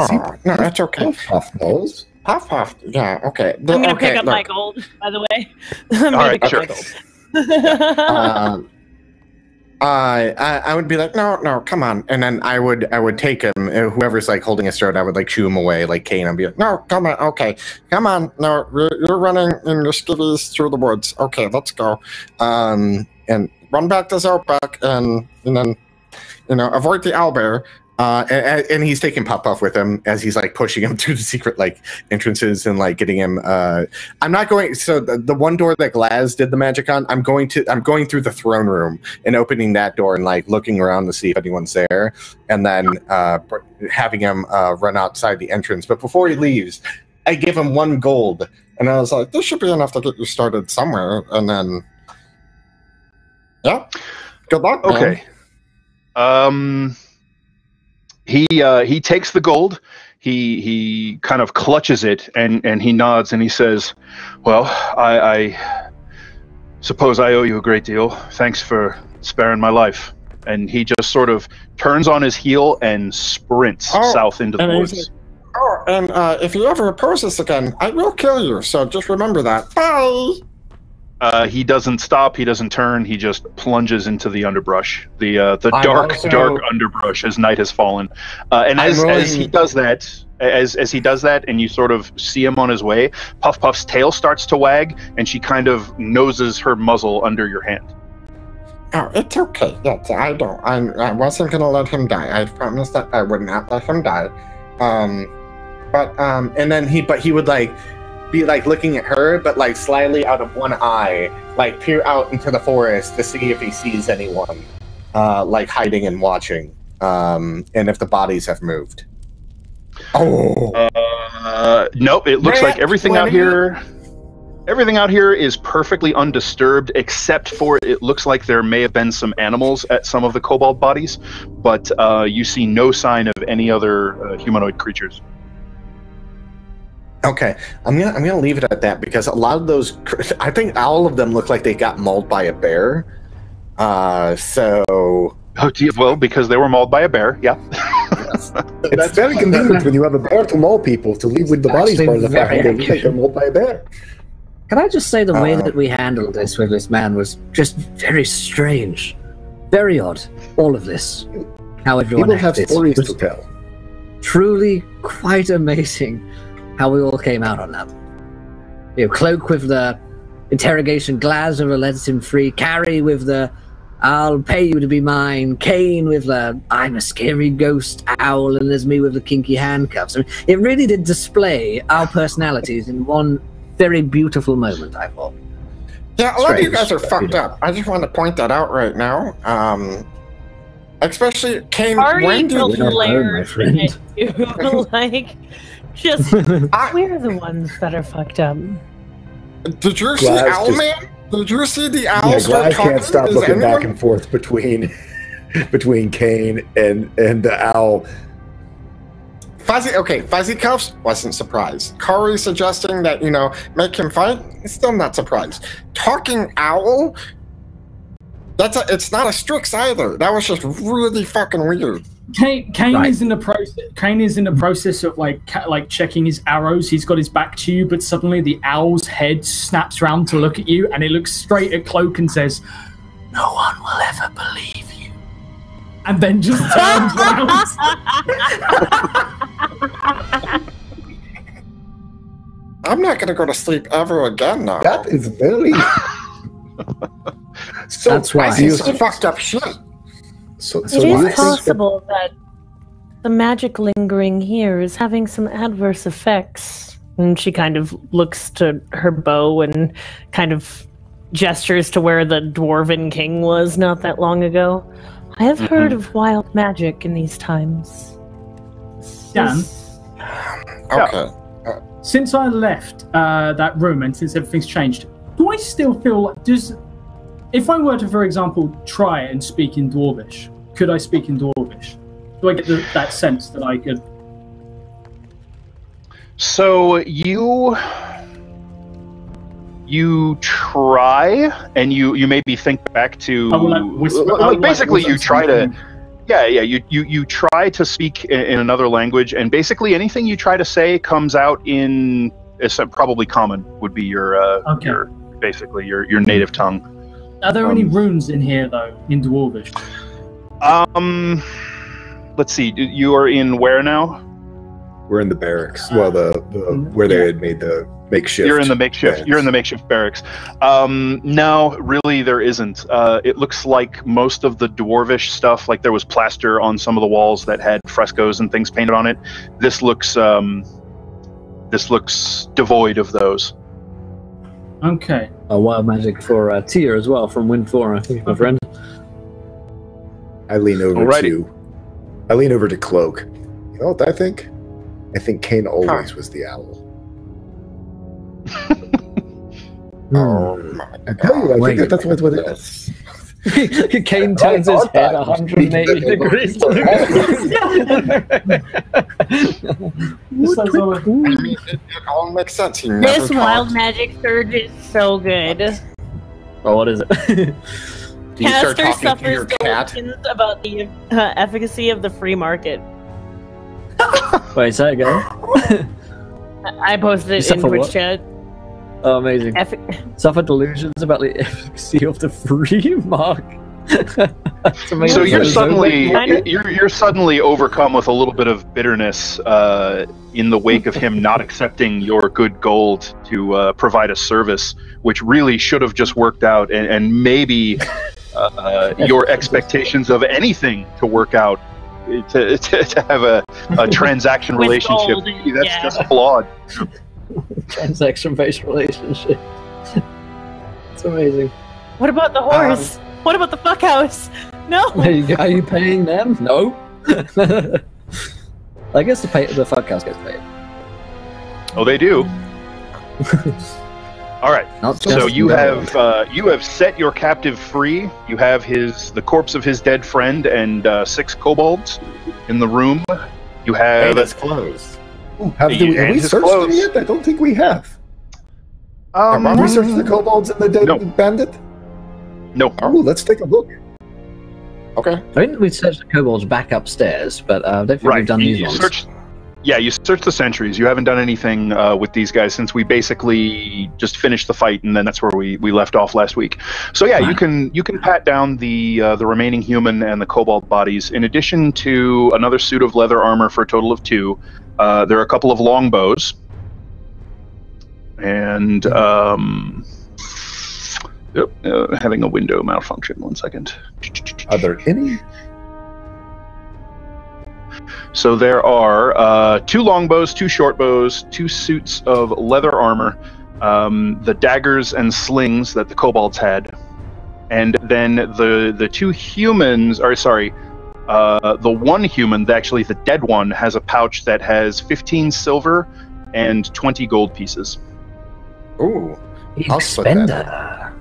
Oh, no, that's okay. Puff knows. Puff, yeah, okay. I'm going to pick up my gold, by the way. All right, sure. I would be like, no, come on, and then I would take him. Whoever's like holding his throat, I would like shoo him away, like Kane. I'd be like, no, come on, okay, come on, no, you're running in your skivvies through the woods. Okay, let's go, and run back to Zopek, and then avoid the owlbear. And he's taking Puff with him as he's like pushing him through the secret like entrances and like getting him. I'm not going. So the one door that Glaz did the magic on, I'm going through the throne room and opening that door and like looking around to see if anyone's there, and then having him run outside the entrance. But before he leaves, I give him 1 gold, and I was like, this should be enough to get you started somewhere. And then, yeah, good luck. Okay. Man. He takes the gold, he kind of clutches it, and he nods and he says, well, I suppose I owe you a great deal. Thanks for sparing my life. And he just sort of turns on his heel and sprints south into the woods. And if you ever oppose us again, I will kill you, so just remember that. Bye! He doesn't stop. He doesn't turn. He just plunges into the underbrush, the dark underbrush as night has fallen. And as he does that, as he does that, and you sort of see him on his way, Puff's tail starts to wag, and she kind of noses her muzzle under your hand. Oh, it's okay. Yes, I don't. I wasn't gonna let him die. I promised that I would not let him die. And then he would like be like looking at her, but like slyly out of one eye, like peer out into the forest to see if he sees anyone, like hiding and watching, and if the bodies have moved. Nope. It looks like everything out here is perfectly undisturbed, except for it looks like there may have been some animals at some of the kobold bodies, but you see no sign of any other humanoid creatures. Okay, I'm gonna leave it at that because a lot of those, I think all of them look like they got mauled by a bear. Well, because they were mauled by a bear, yeah. Yes. It's very convenient when you have a bear to maul people to leave with the bodies part of the fact that they're mauled by a bear. Can I just say the way that we handled this with this man was just very strange, very odd. All of this, how everyone People have acted stories was to tell. truly quite amazing. How we all came out on that. Cloak with the interrogation, Glazer lets him free, Carrie with the I'll pay you to be mine, Kane with the I'm a scary ghost owl, and there's me with the kinky handcuffs. I mean, it really did display our personalities in one very beautiful moment, I thought. Yeah, a lot of you guys are fucked up. I just want to point that out right now. Especially Kane, when did my friend? Like, just we're the ones that are fucked up. Did you see Owlman? Did you see the owl? Yeah, I can't stop looking back and forth between Kane and the owl. Fuzzy Cuffs wasn't surprised. Kari suggesting that, make him fight, still not surprised. Talking owl, it's not a Strix either. That was just really fucking weird. Kane is in the process. Kane is in the process of like checking his arrows. He's got his back to you, but suddenly the owl's head snaps round to look at you, and it looks straight at Cloak and says, "No one will ever believe you," and then just turns around. I'm not going to go to sleep ever again now. That is very. So that's why. I see some fucked up shit. So It is possible that the magic lingering here is having some adverse effects. And she kind of looks to her bow and kind of gestures to where the dwarven king was not that long ago. I have heard of wild magic in these times. Dan? Okay. Since I left that room and since everything's changed, do I still feel like if I were to, for example, try and speak in Dwarvish, could I speak in Dwarvish? Do I get that sense that I could? So you try, and you maybe think back to basically you try to. Yeah. You try to speak in another language, and basically anything you try to say comes out in probably common would be your native tongue. Are there any runes in here though in Dwarvish? Let's see. You are in where now? We're in the barracks. Well, the where they had made the makeshift. You're in the makeshift. Barracks. You're in the makeshift barracks. No, really, there isn't. It looks like most of the dwarvish stuff, like there was plaster on some of the walls that had frescoes and things painted on it. This looks devoid of those. Okay. Wild magic for Tyr as well from Windflora, I think, my friend. I lean over to Cloak. You know what I think? I think Kane always was the owl. I tell you, I think that's what it is. Kane turns his head 180 degrees. I mean, it all makes sense. This wild magic surge is so good. Oh, what is it? Do you start Caster talking to your suffers cat? delusions about the efficacy of the free market. Wait, say it again. I posted it in Twitch chat. Oh, amazing. Suffer delusions about the efficacy of the free market. So you're suddenly overcome with a little bit of bitterness in the wake of him not accepting your good gold to provide a service, which really should have just worked out, and maybe your expectations of anything to work out to have a transaction relationship. Gold, that's just flawed. Transaction-based relationship. It's amazing. What about the horse? What about the fuck house? No. Are you paying them? No. I guess the fuck house gets paid. Oh, they do. All right. So you have set your captive free. You have the corpse of his dead friend and 6 kobolds in the room. You have his clothes. Ooh, have we searched it yet? I don't think we have. Have we searched the kobolds and the dead bandit? No. Oh, let's take a look. Okay. I think we searched the kobolds back upstairs, but I don't think we've done these ones. You searched the sentries. You haven't done anything with these guys since we basically just finished the fight, and then that's where we left off last week. So yeah, you can pat down the remaining human and the kobold bodies. In addition to another suit of leather armor for a total of 2, there are a couple of longbows, and having a window malfunction. 1 second. Are there any? So there are 2 longbows, 2 shortbows, 2 suits of leather armor, the daggers and slings that the kobolds had, and then the 2 humans. Or sorry, the one human, actually the dead one, has a pouch that has 15 silver and 20 gold pieces. Ooh, I'll split that.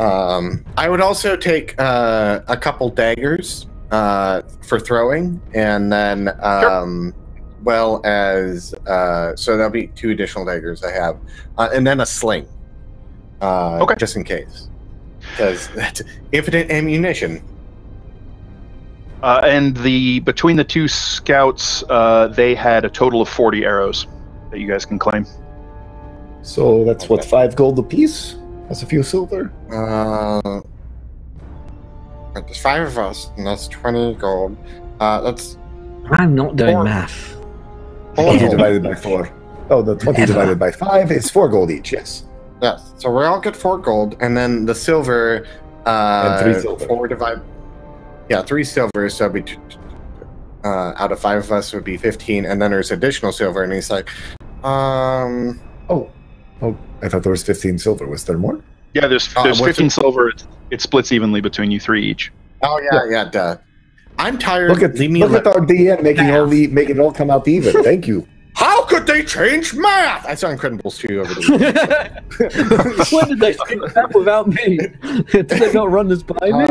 I would also take a couple daggers for throwing, and then well as so that'll be 2 additional daggers I have, and then a sling, just in case, because that's infinite ammunition. And between the 2 scouts, they had a total of 40 arrows that you guys can claim. So that's what, 5 gold apiece? That's a few silver. There's 5 of us, and that's 20 gold. That's. I'm not doing math. 20 divided by 4. Oh, the 20 divided by 5 is 4 gold each, yes. Yes, so we all get 4 gold, and then the silver... and 3 silver. 3 silver, so out of 5 of us would be 15, and then there's additional silver, and he's like, Oh, I thought there was 15 silver. Was there more? Yeah, there's 15 silver. It splits evenly between you 3 each. Oh, yeah, duh. I'm tired. Look at our DM making it all come out even. Thank you. How could they change math? I saw Incredibles 2 over the When did they do that without me? Did they not run this by me?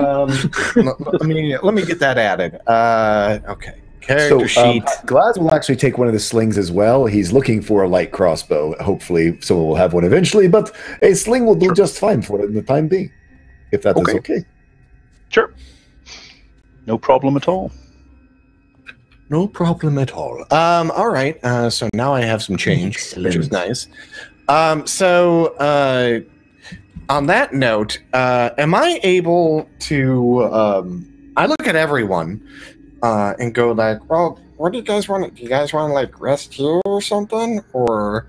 Let me get that added. Okay. Character sheet. Glaz will actually take one of the slings as well. He's looking for a light crossbow. Hopefully, someone will have one eventually, but a sling will do just fine for it in the time being, if that is okay. Sure. No problem at all. No problem at all. All right. So now I have some change, which is nice. So on that note, am I able to? I look at everyone and go like, "Well, what do you guys want? Do you guys want to like rest here or something, or?"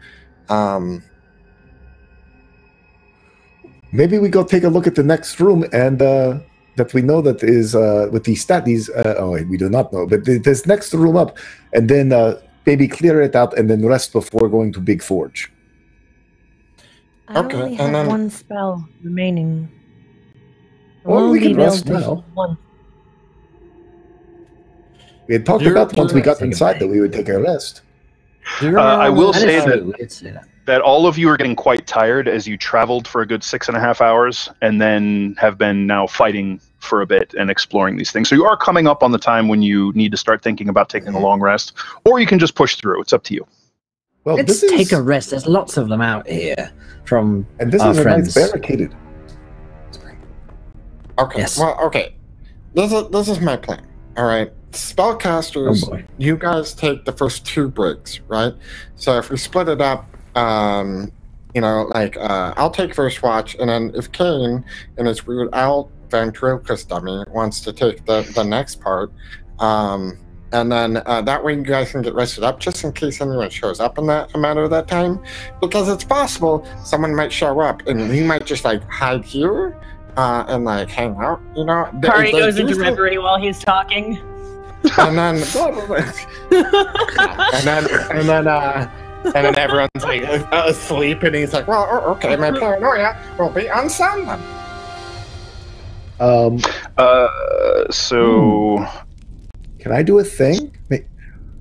Maybe we go take a look at the next room and. That we know that is with these we do not know, but this next room up, and then maybe clear it out and then rest before going to Big Forge. I only have 1 spell remaining. Well, we can rest now. We had talked about once we got inside that we would take a rest. I will say that all of you are getting quite tired as you traveled for a good 6.5 hours and then have been now fighting for a bit and exploring these things. So you are coming up on the time when you need to start thinking about taking a long rest, or you can just push through. It's up to you. Well, let's take a rest. There's lots of them out here from and this our is friends. A nice barricaded. Okay. Yes. Well, okay. This is my plan. All right. Spellcasters, you guys take the first 2 breaks, right? So if we split it up, you know, like I'll take first watch, and then if Kane in his weird owl ventriloquist dummy wants to take the next part, and then that way you guys can get rested up just in case anyone shows up in that a matter of that time, because it's possible someone might show up and he might just like hide here and like hang out, you know. Kari goes into reverie while he's talking. And then and then everyone's like asleep, and he's like, "Well, okay, my paranoia will be on someone." So, can I do a thing?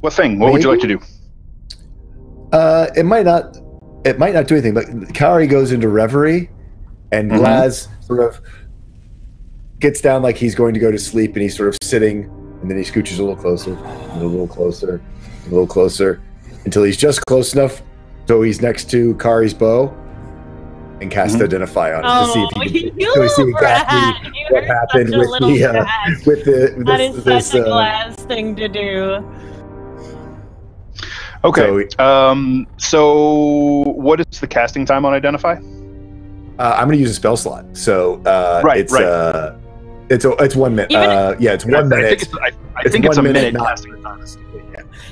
What thing? What would you like to do? It might not do anything. But Kari goes into reverie, and Glaz sort of gets down like he's going to go to sleep, and he's sort of sitting. And then he scooches a little closer, and a little closer, a little closer, until he's just close enough so he's next to Kari's bow, and cast Identify on it to see if he can see exactly what happened with that is such a Glaz thing to do. Okay. So what is the casting time on Identify? I'm going to use a spell slot. So It's 1 minute. It's 1 minute. I think it's a minute casting time.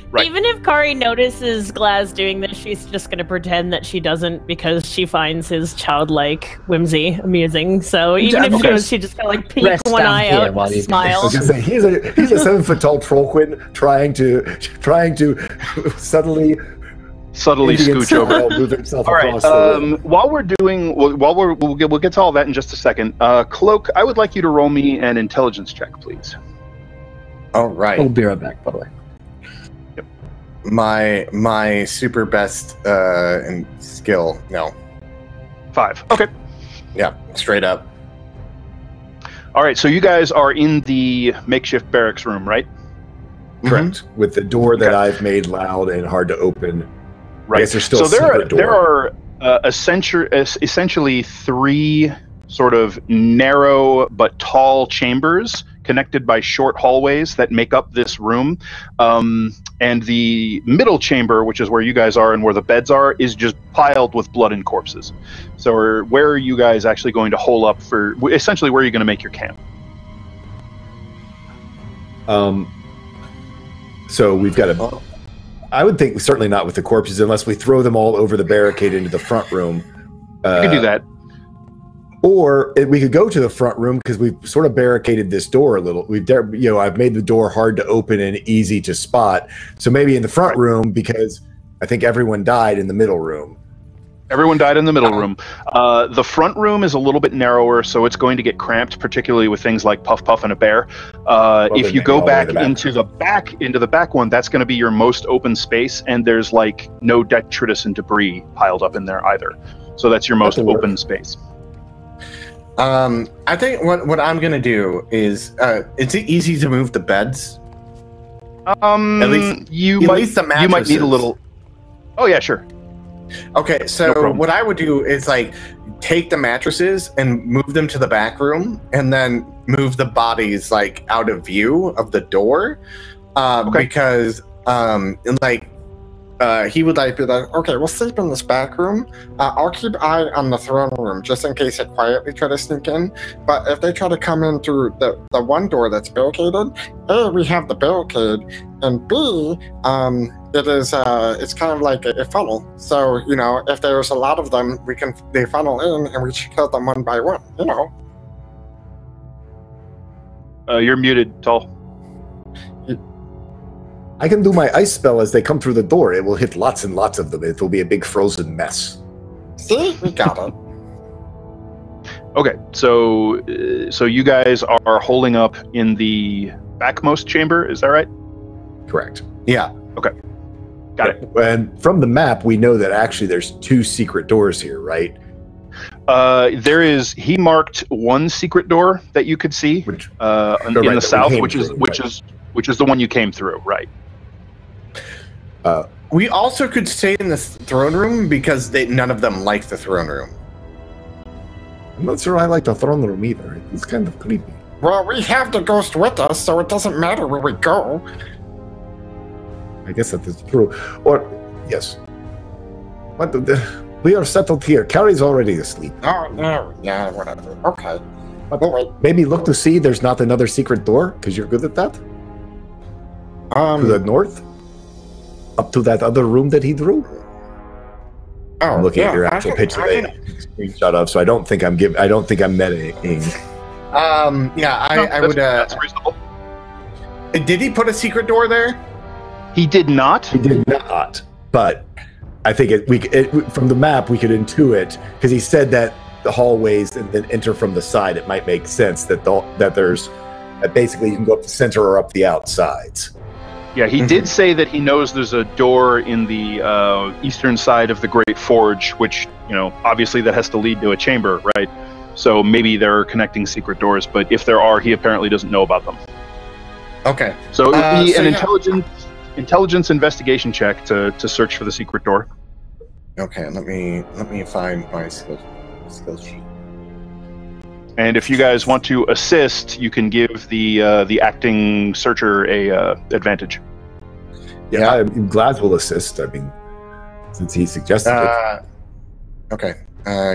Right. Even if Kari notices Glaz doing this, she's just going to pretend that she doesn't because she finds his childlike whimsy amusing. So even if she was, she just kind of like peek one eye out and smile. He's a 7-foot-tall trollquin trying to subtly scooch over, move himself all right. We'll get to all that in just a second. Cloak, I would like you to roll me an intelligence check, please. All right. I'll be right back, by the way. Yep. My super best in skill, no. 5. Okay. Yeah, straight up. All right, so you guys are in the makeshift barracks room, right? Correct. With the door that I've made loud and hard to open. Right. I guess there's still there are essentially 3 sort of narrow but tall chambers connected by short hallways that make up this room. And the middle chamber, which is where you guys are and where the beds are, is just piled with blood and corpses. So where are you guys actually going to hole up for, essentially where are you going to make your camp? So we've got I would think certainly not with the corpses unless we throw them all over the barricade into the front room. You can do that. Or we could go to the front room because we've sort of barricaded this door a little. I've made the door hard to open and easy to spot. So maybe in the front room, because I think everyone died in the middle room. Everyone died in the middle room. The front room is a little bit narrower, so it's going to get cramped, particularly with things like Puff Puff and a bear. If you go back into the back one, that's going to be your most open space, and there's like no detritus and debris piled up in there either. So that's your most open space. I think what I'm gonna do is it's easy to move the beds. At least you might need a little. Oh yeah, sure. Okay, so what I would do is like take the mattresses and move them to the back room, and then move the bodies like out of view of the door, because he would like be like, okay, we'll sleep in this back room. I'll keep eye on the throne room just in case they quietly try to sneak in. But if they try to come in through the one door that's barricaded, A, we have the barricade, and B, it's kind of like a funnel. So, if there's a lot of them, they funnel in and we should kill them one by one, You're muted, Tall. I can do my ice spell as they come through the door. It will hit lots and lots of them. It will be a big frozen mess. See? We got it. Okay, so you guys are holding up in the backmost chamber, is that right? Correct. Yeah. Okay. Got it. And from the map, we know that actually there's 2 secret doors here, right? He marked one secret door that you could see in the south, which is the one you came through, right? We also could stay in the throne room because none of them like the throne room. I'm not sure I like the throne room either. It's kind of creepy. Well, we have the ghost with us, so it doesn't matter where we go. I guess that is true. Or, yes. We are settled here. Carrie's already asleep. Oh, no. Yeah, whatever. Okay. Maybe look to see there's not another secret door, because you're good at that? To the north? Up to that other room that he drew? Oh, I'm looking at your actual picture that screenshot of, so I don't think I'm metaing. I would. That's reasonable. Did he put a secret door there? He did not. He did not. But I think from the map we could intuit, because he said that the hallways and then enter from the side. It might make sense that basically you can go up the center or up the outsides. Yeah, he did say that he knows there's a door in the eastern side of the Great Forge, which, obviously that has to lead to a chamber, right? So maybe there are connecting secret doors, but if there are, he apparently doesn't know about them. Okay. So it would be an intelligence investigation check to search for the secret door. Okay, let me find my skill sheet. And if you guys want to assist, you can give the acting searcher a advantage. Yeah, I'm glad we'll assist. I mean, since he suggested it. Okay,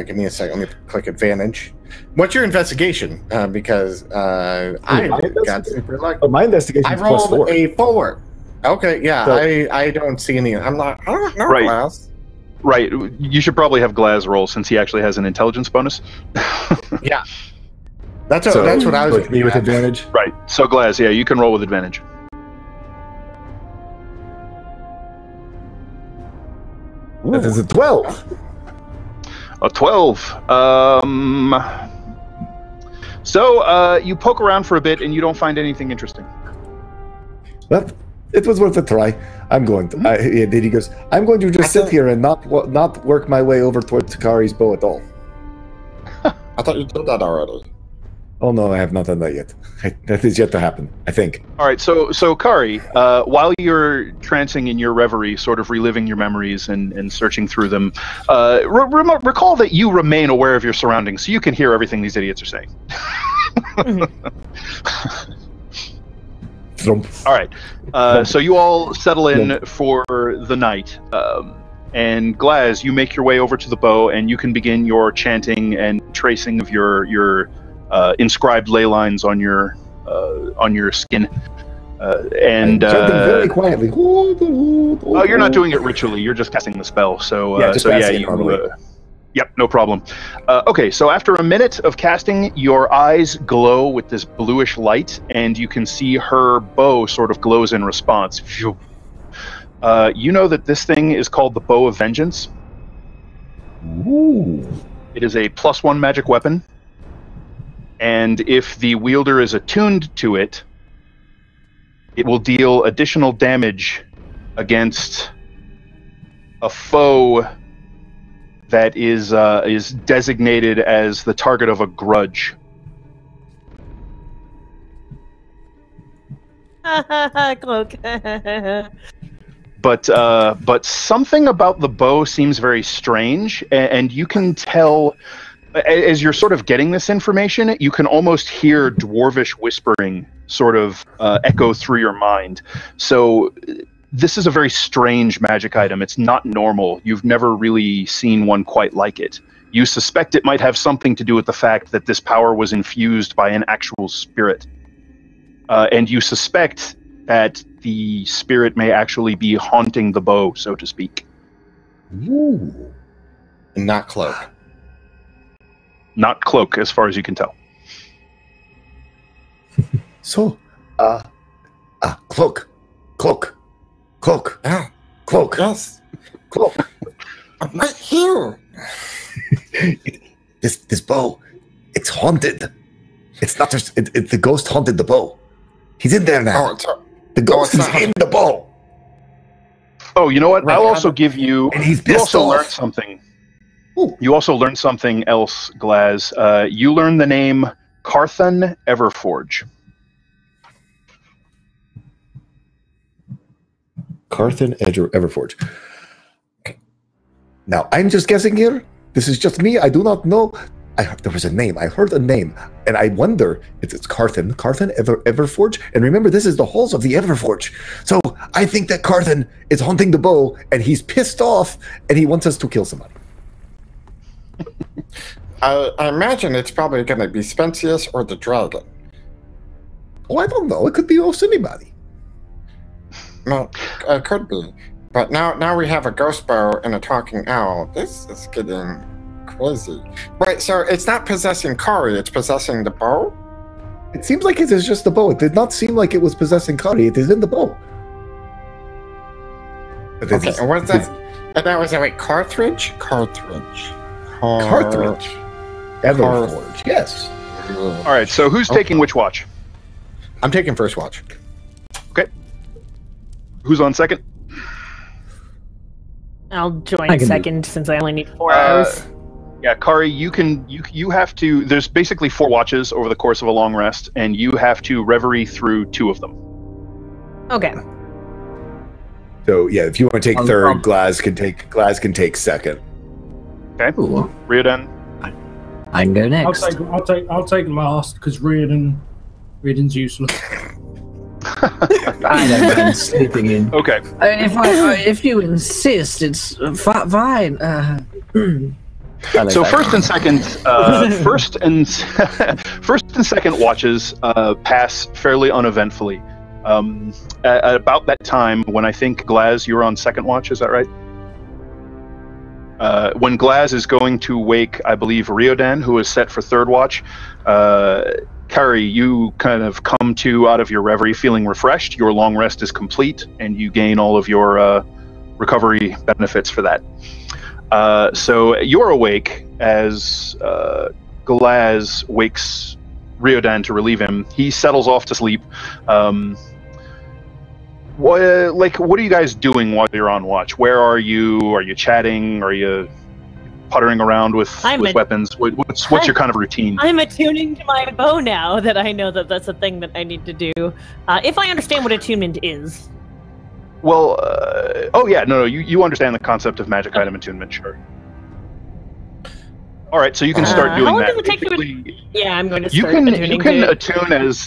give me a second. Let me click advantage. What's your investigation? Because I got super lucky. Oh, my investigation is plus 4. I rolled a 4. Okay, yeah, so, I don't see any. I don't know, right. Glass. Right, you should probably have Glaz roll since he actually has an intelligence bonus. Yeah. That's what I was with me with advantage. Right. So Glaz, yeah, you can roll with advantage. That is a 12. A 12. So you poke around for a bit and you don't find anything interesting. Well, it was worth a try. I'm going to. Then he goes, I'm going to just sit here and not work my way over towards Takari's bow at all. I thought you did that already. Oh no, I have not done that yet. That is yet to happen, I think. All right, so Kari, while you're trancing in your reverie, sort of reliving your memories and searching through them, recall that you remain aware of your surroundings, so you can hear everything these idiots are saying. All right, so you all settle in for the night, and Glaz, you make your way over to the bow, and you can begin your chanting and tracing of your inscribed ley lines on your skin. And chanting very quietly. Oh, you're not doing it ritually. You're just casting the spell. So yep, no problem. Okay, so after a minute of casting, your eyes glow with this bluish light, and you can see her bow sort of glows in response. You know that this thing is called the Bow of Vengeance. Ooh. It is a +1 magic weapon, and if the wielder is attuned to it, it will deal additional damage against a foe that is designated as the target of a grudge. Cloak. But something about the bow seems very strange, and you can tell, as you're sort of getting this information, you can almost hear dwarvish whispering sort of echo through your mind. So this is a very strange magic item. It's not normal. You've never really seen one quite like it. You suspect it might have something to do with the fact that this power was infused by an actual spirit. And you suspect that the spirit may actually be haunting the bow, so to speak. Ooh. Not cloak. Not cloak, as far as you can tell. So, cloak. Yeah. Cloak. Yes. Cloak. I'm right here. This bow, it's haunted. It's not just the ghost haunted the bow. He's in there now. The ghost is in the bow. Oh, you know what? I'll also give you. And he's you also off. learned something. Ooh. You also learned something else, Glaz. You learned the name Carthan Everforge. Carthan Everforge. Now, I'm just guessing here. This is just me. I do not know. There was a name. I heard a name. And I wonder if it's Carthan. Carthan Everforge. And remember, this is the halls of the Everforge. So I think that Carthan is haunting the bow, and he's pissed off, and he wants us to kill somebody. I imagine it's probably going to be Spensius or the dragon. Oh, I don't know. It could be almost anybody. No, it could be. But now we have a ghost bow and a talking owl. This is getting crazy. Wait, so it's not possessing Kari, it's possessing the bow? It seems like it is just the bow. It did not seem like it was possessing Kari. It is in the bow. Okay, and what's that? And that was wait, Cartridge? Cartridge. Everforge, yes. All right, so who's taking which watch? I'm taking first watch. Okay. Who's on second? I'll join second since I only need 4 hours. Yeah, Kari, you have to. There's basically 4 watches over the course of a long rest, and you have to reverie through 2 of them. Okay. So yeah, if you want to take third, Glaz can take second. Okay. Riodan. I can go next. I'll take last because Riordan's useless. I don't mind sleeping in. Okay. If you insist, it's fine. So first and second, first and second watches pass fairly uneventfully. At about that time, when I think Glaz, you're on second watch, is that right? When Glaz is going to wake, I believe, Riodan, who is set for third watch, Kari, you kind of come to out of your reverie feeling refreshed. Your long rest is complete, and you gain all of your recovery benefits for that. So you're awake as Glaz wakes Riodan to relieve him. He settles off to sleep. What are you guys doing while you're on watch? Where are you? Are you chatting? Are you puttering around with weapons? What's your kind of routine? I'm attuning to my bow now that I know that that's a thing that I need to do. If I understand what attunement is. Well, oh yeah, no, you understand the concept of magic item attunement, sure. All right, so you can start doing that. Yeah, I'm going to start attuning.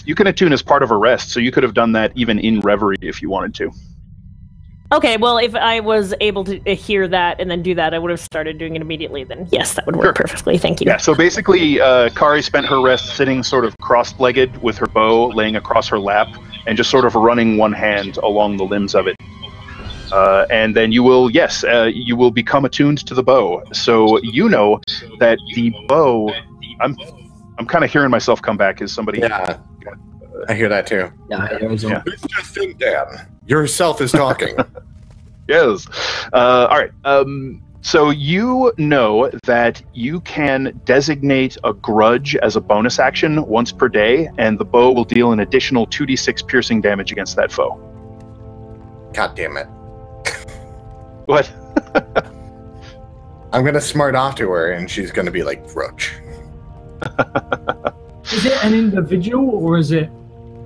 You can attune as part of a rest, so you could have done that even in reverie if you wanted to. Okay, well, if I was able to hear that and then do that, I would have started doing it immediately. Then yes, that would work perfectly. Thank you. Yeah. So basically, Kari spent her rest sitting sort of cross-legged with her bow laying across her lap, and just sort of running one hand along the limbs of it. And then you will, you will become attuned to the bow. So you know that the bow. I'm kind of hearing myself come back as somebody. Yeah, I hear that too. Yeah, I hear as well. It's just in Dan. Yourself is talking. Yes. All right. So you know that you can designate a grudge as a bonus action once per day, and the bow will deal an additional 2d6 piercing damage against that foe. God damn it. What? I'm going to smart off to her, and she's going to be like, grudge. Is it an individual, or is it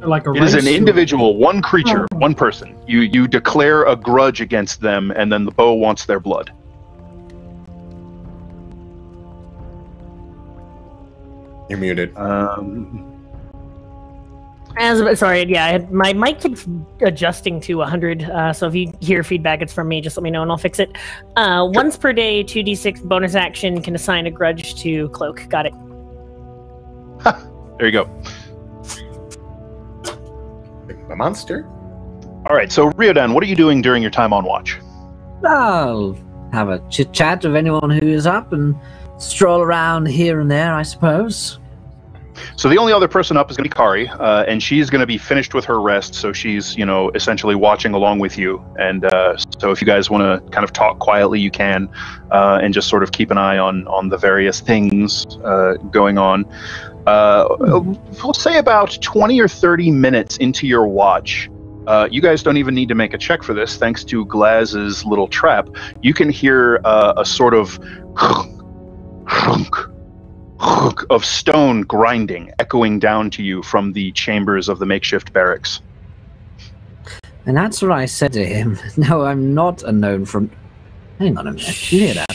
like a race? It is an individual, one creature, one person. You declare a grudge against them, and then the bow wants their blood. You're muted. Sorry, yeah, my mic keeps adjusting to 100, so if you hear feedback, it's from me. Just let me know and I'll fix it. Sure. Once per day, 2d6 bonus action can assign a grudge to Cloak. Got it. There you go. A monster? All right, so Riodan, what are you doing during your time on watch? I'll have a chit-chat with anyone who is up and stroll around here and there, I suppose. So the only other person up is going to be Kari, and she's going to be finished with her rest, so she's, essentially watching along with you. And so if you guys want to kind of talk quietly, you can, and just sort of keep an eye on the various things going on. We'll say about 20 or 30 minutes into your watch, you guys don't even need to make a check for this, thanks to Glaz's little trap. You can hear a sort of of stone grinding echoing down to you from the chambers of the makeshift barracks. And that's what I said to him. No, I'm not a known from... Hang on a minute. You hear that?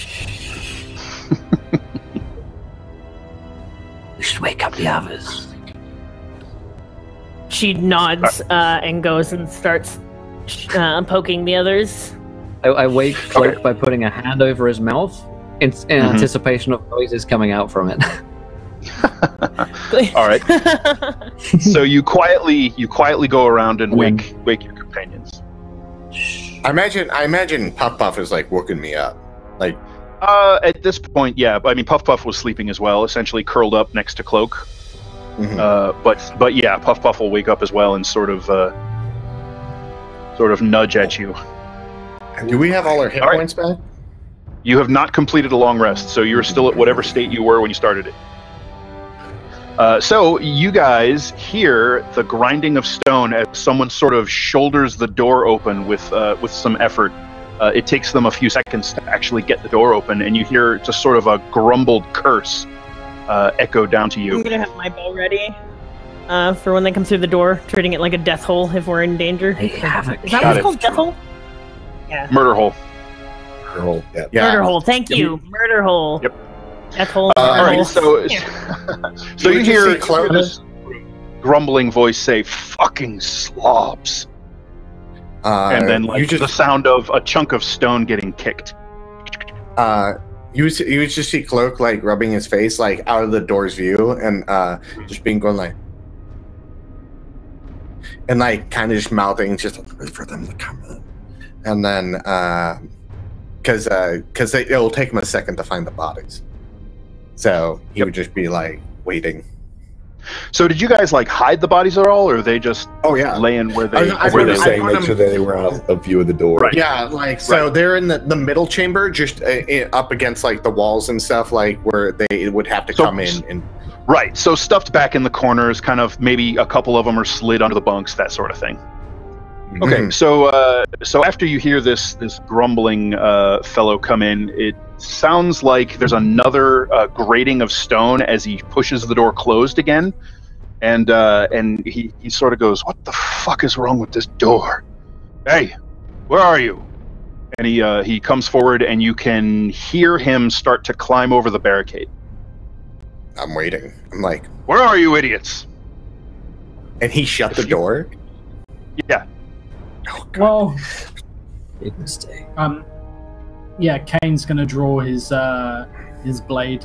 We should wake up the others. She nods and goes and starts poking the others. I wake Cloak by putting a hand over his mouth in anticipation of noises coming out from it. All right. So you quietly go around and wake your companions. I imagine Puff Puff is like woken me up. Like at this point, yeah. I mean, Puff Puff was sleeping as well, essentially curled up next to Cloak. But yeah, Puff Puff will wake up as well and sort of nudge at you. Do we have all our hit points back? You have not completed a long rest, so you're still at whatever state you were when you started it. So you guys hear the grinding of stone as someone sort of shoulders the door open with some effort. It takes them a few seconds to actually get the door open, and you hear just sort of a grumbled curse echo down to you. I'm gonna have my bow ready for when they come through the door, treating it like a death hole if we're in danger. They have a Is that what it's called? Death hole? Yeah. Murder hole. Hole. Yeah. Murder hole. Thank you. Murder hole. Yep. Death hole. All right. Hole. So you hear this grumbling voice say, "Fucking slobs," and then the sound of a chunk of stone getting kicked. You would just see Cloak like rubbing his face like out of the door's view and just being going like, and like kind of just mouthing, just wait for them to come in, and then because it'll take him a second to find the bodies, so he would just be like waiting. So did you guys like hide the bodies at all, or are they just laying where they? Make sure that they were out of view of the door. Right. Yeah, like so they're in the middle chamber, just up against like the walls and stuff, like where they would have to come in and. Right. So stuffed back in the corners, kind of maybe a couple of them are slid under the bunks, that sort of thing. Okay. So after you hear this grumbling fellow come in, it sounds like there's another grating of stone as he pushes the door closed again, and he sort of goes, "What the fuck is wrong with this door? Hey, where are you?" And he comes forward, and you can hear him start to climb over the barricade. I'm waiting. I'm like, "Where are you, idiots?" And he shut the door. Yeah. Oh, God. Well, Big mistake. Yeah, Kane's gonna draw his blade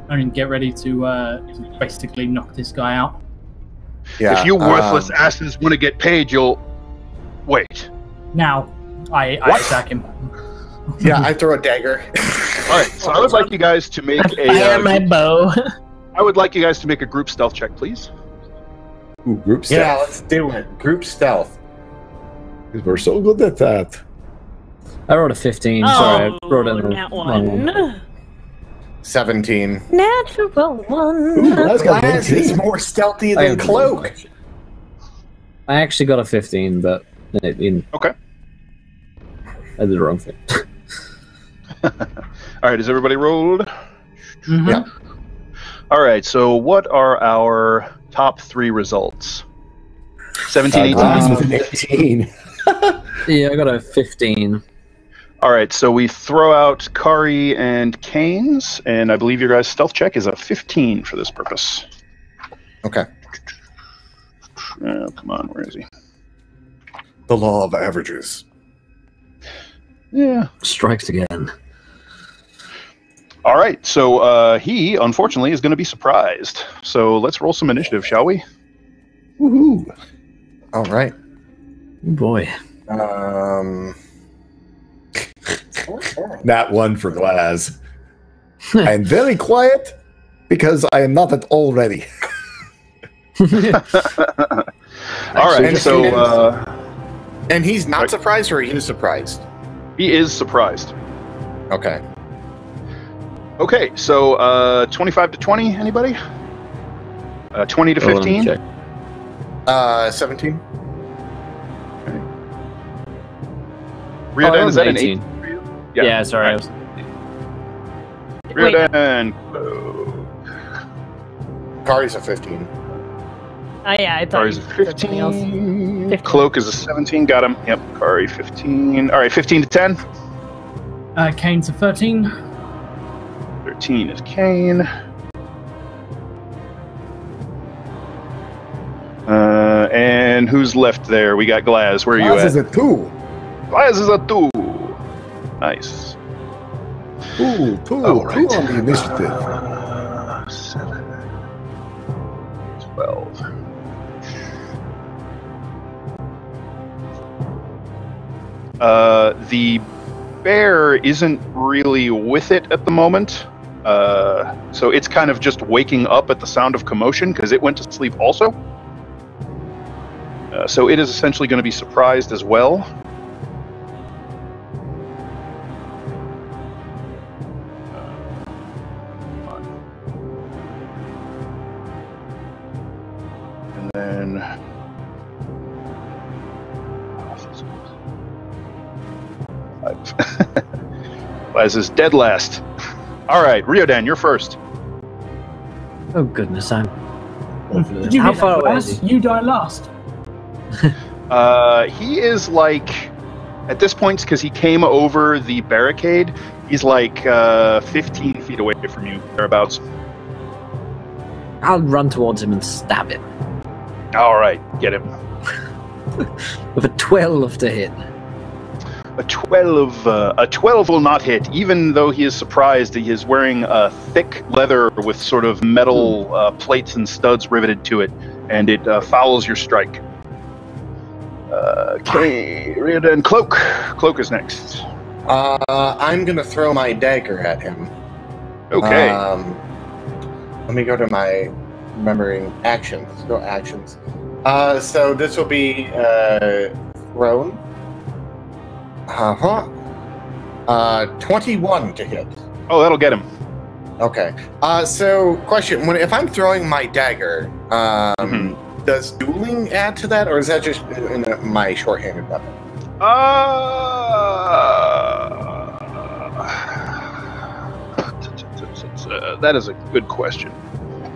and get ready to basically knock this guy out. Yeah, if you worthless asses want to get paid, you'll wait. Now, I attack him. Yeah, I throw a dagger. All right, so I would like you guys to make Fire my bow. I would like you guys to make a group stealth check, please. Ooh, group stealth. Yeah, let's do it. Group stealth. Because we're so good at that. I rolled a 15. Oh, Sorry, I wrote in the nat wrong one. 17. Natural one. Ooh, that's got Glass 19. is more stealthy I than got Cloak. I actually got a 15, but Okay. I did the wrong thing. All right, is everybody rolled? Mhm. Yeah. All right, so what are our top 3 results? 17, 18? Glass with an 18. Yeah, I got a 15. All right, so we throw out Kari and Kane's, and I believe your guys' stealth check is a 15 for this purpose. Okay. Oh, come on, where is he? The law of averages. Yeah. Strikes again. All right, so he, unfortunately, is going to be surprised. So let's roll some initiative, shall we? Woohoo! All right. Oh boy. Nat 1 for Glass. I am very quiet because I am not at all ready. All right, so And he's not surprised, or he is surprised? he is surprised. Okay. Okay, so 25 to 20, anybody? 20 to 15? 17. Riodan, is that an 8? 18. Yeah, sorry. I was... Riodan. Kari's a 15. Yeah, I thought Kari's a you said something else. 15. 15. Cloak is a 17. Got him. Yep. Kari 15. All right, 15 to 10. Kane's a 13. 13 is Kane. And who's left there? We got Glaz. Where are you Glass at? is a 2. Glaz is a 2. Nice. Ooh, 2. All right. 2 on the initiative. 7, 12. The bear isn't really with it at the moment. So it's kind of just waking up at the sound of commotion because it went to sleep also. So it is essentially going to be surprised as well. And then... Laz is dead last. All right, Riodan, you're first. Oh goodness, I'm. Did you How get far that, away Glass? is he? You die last. He is like, at this point, because he came over the barricade, he's like 15 feet away from you, thereabouts. I'll run towards him and stab him All right, get him. with a 12 to hit. A 12 will not hit, even though he is surprised. He is wearing thick leather with sort of metal plates and studs riveted to it, and it fouls your strike. Okay, Riodan, Cloak. Cloak is next. I'm going to throw my dagger at him. Okay. Let me go to my remembering actions. Let's go actions. So this will be thrown. 21 to hit. Oh, that'll get him. Okay. So question: if I'm throwing my dagger, does dueling add to that, or is that just my shorthanded weapon? That is a good question.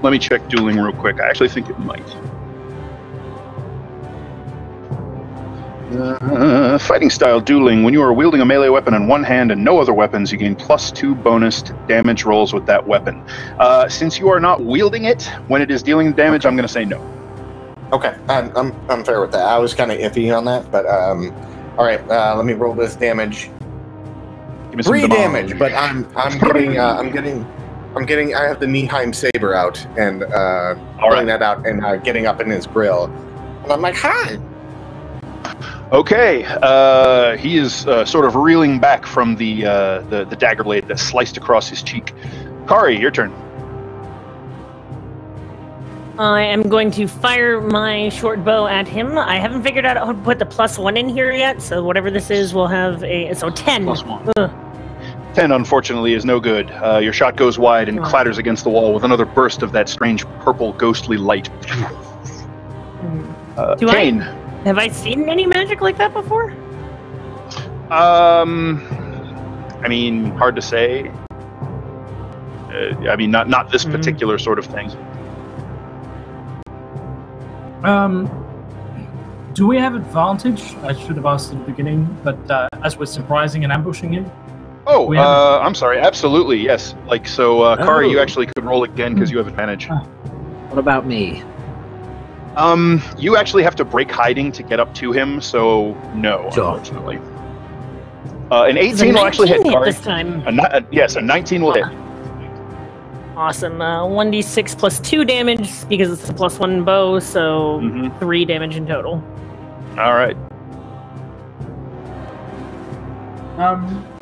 Let me check dueling real quick. I actually think it might. Fighting style dueling. When you are wielding a melee weapon in one hand and no other weapons, you gain +2 bonus to damage rolls with that weapon. Since you are not wielding it when it is dealing damage, I'm going to say no. Okay, I'm fair with that. I was kind of iffy on that, but all right. Let me roll this damage. Give me some 3 damage. damage, but I'm getting I have the Nihheim saber out and pulling that out and getting up in his grill. And I'm like, hi. Okay, he is sort of reeling back from the dagger blade that sliced across his cheek. Kari, your turn. I am going to fire my short bow at him. I haven't figured out how to put the +1 in here yet, so whatever this is will have a... So 10. +1. 10, unfortunately, is no good. Your shot goes wide and clatters against the wall with another burst of that strange purple ghostly light. Kane. Have I seen any magic like that before? I mean, hard to say. I mean, not this particular sort of thing. Do we have advantage? I should have asked at the beginning, but as we're surprising and ambushing him? Oh, I'm sorry. Absolutely, yes. Like, so, Kari, you actually could roll again because you have advantage. What about me? You actually have to break hiding to get up to him, so no, unfortunately. An 18 will actually hit Kari. This time. Yes, a 19 will hit. Awesome. 1d6 plus 2 damage because it's a +1 bow, so 3 damage in total. All right.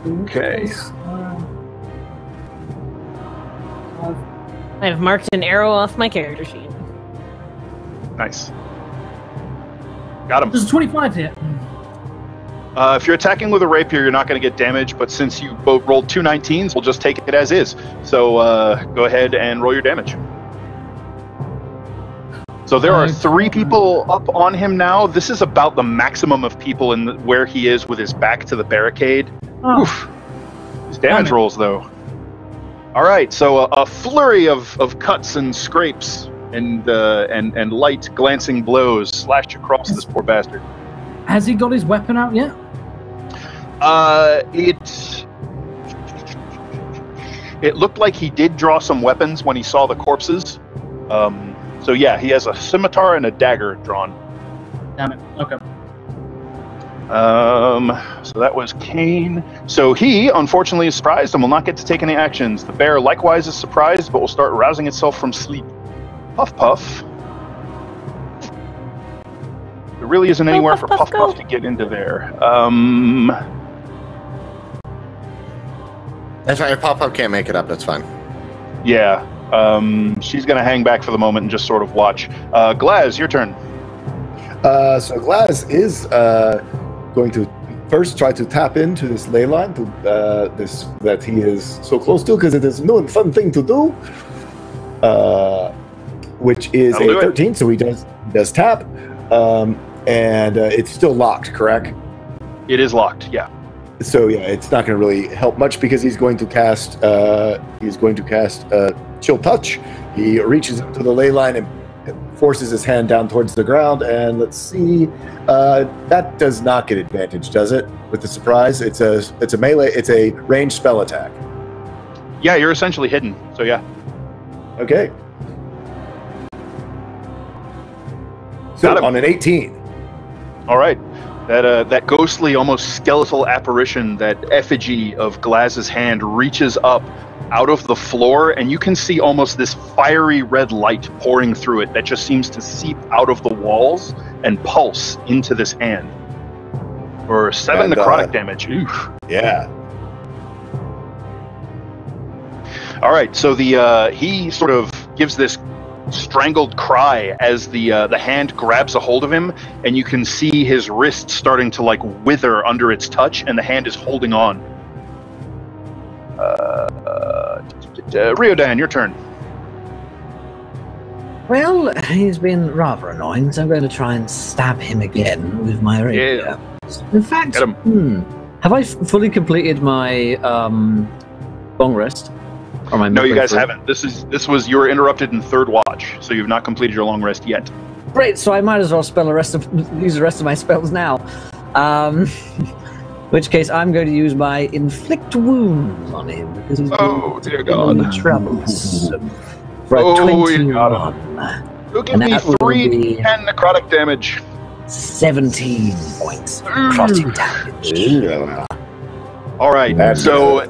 Okay. I have marked an arrow off my character sheet. Nice. Got him. Does a 25 hit? If you're attacking with a rapier, you're not going to get damage, but since you both rolled 2 19s, we'll just take it as is. So go ahead and roll your damage. So there are 3 people up on him now. This is about the maximum of people in where he is with his back to the barricade. Oof. His damage rolls, though. All right, so a flurry of cuts and scrapes and light glancing blows slash across this poor bastard. Has he got his weapon out yet? It looked like he did draw some weapons when he saw the corpses. So yeah, he has a scimitar and a dagger drawn. Damn it. Okay. So that was Kane. So he, unfortunately, is surprised and will not get to take any actions. The bear likewise is surprised, but will start rousing itself from sleep. Puff Puff. There really isn't anywhere for Puff Puff to get into there. That's fine. If Puff Puff can't make it up, that's fine. Yeah. She's going to hang back for the moment and just sort of watch. Glaz, your turn. So Glaz is going to first try to tap into this ley line to this that he is so close to, because it is a new and fun thing to do. Which is a 13, so he does tap, and it's still locked, correct? It is locked, yeah. So yeah, it's not going to really help much because he's going to cast Chill Touch. He reaches into the ley line and forces his hand down towards the ground, and let's see, that does not get advantage, does it? With the surprise, it's a melee, it's a ranged spell attack. Yeah, you're essentially hidden, so yeah. Okay. So on an 18. All right. That ghostly, almost skeletal apparition, that effigy of Glaz's hand reaches up out of the floor, and you can see almost this fiery red light pouring through it that just seems to seep out of the walls and pulse into this hand. For 7 necrotic damage. Oof. Yeah. All right, so he sort of gives this strangled cry as the hand grabs a hold of him, and you can see his wrist starting to like wither under its touch, and the hand is holding on. Riodan, your turn. Well, he's been rather annoying, so I'm going to try and stab him again with my rapier. Yeah. In fact, have I fully completed my long rest? No, you guys haven't. This was you were interrupted in 3rd watch, so you've not completed your long rest yet. Great, so I might as well use the rest of my spells now. In which case, I'm going to use my inflict wounds on him because he's dear God, troubles. Oh, you got him. You'll give me 3d10 necrotic damage. 17 points necrotic damage. All right, so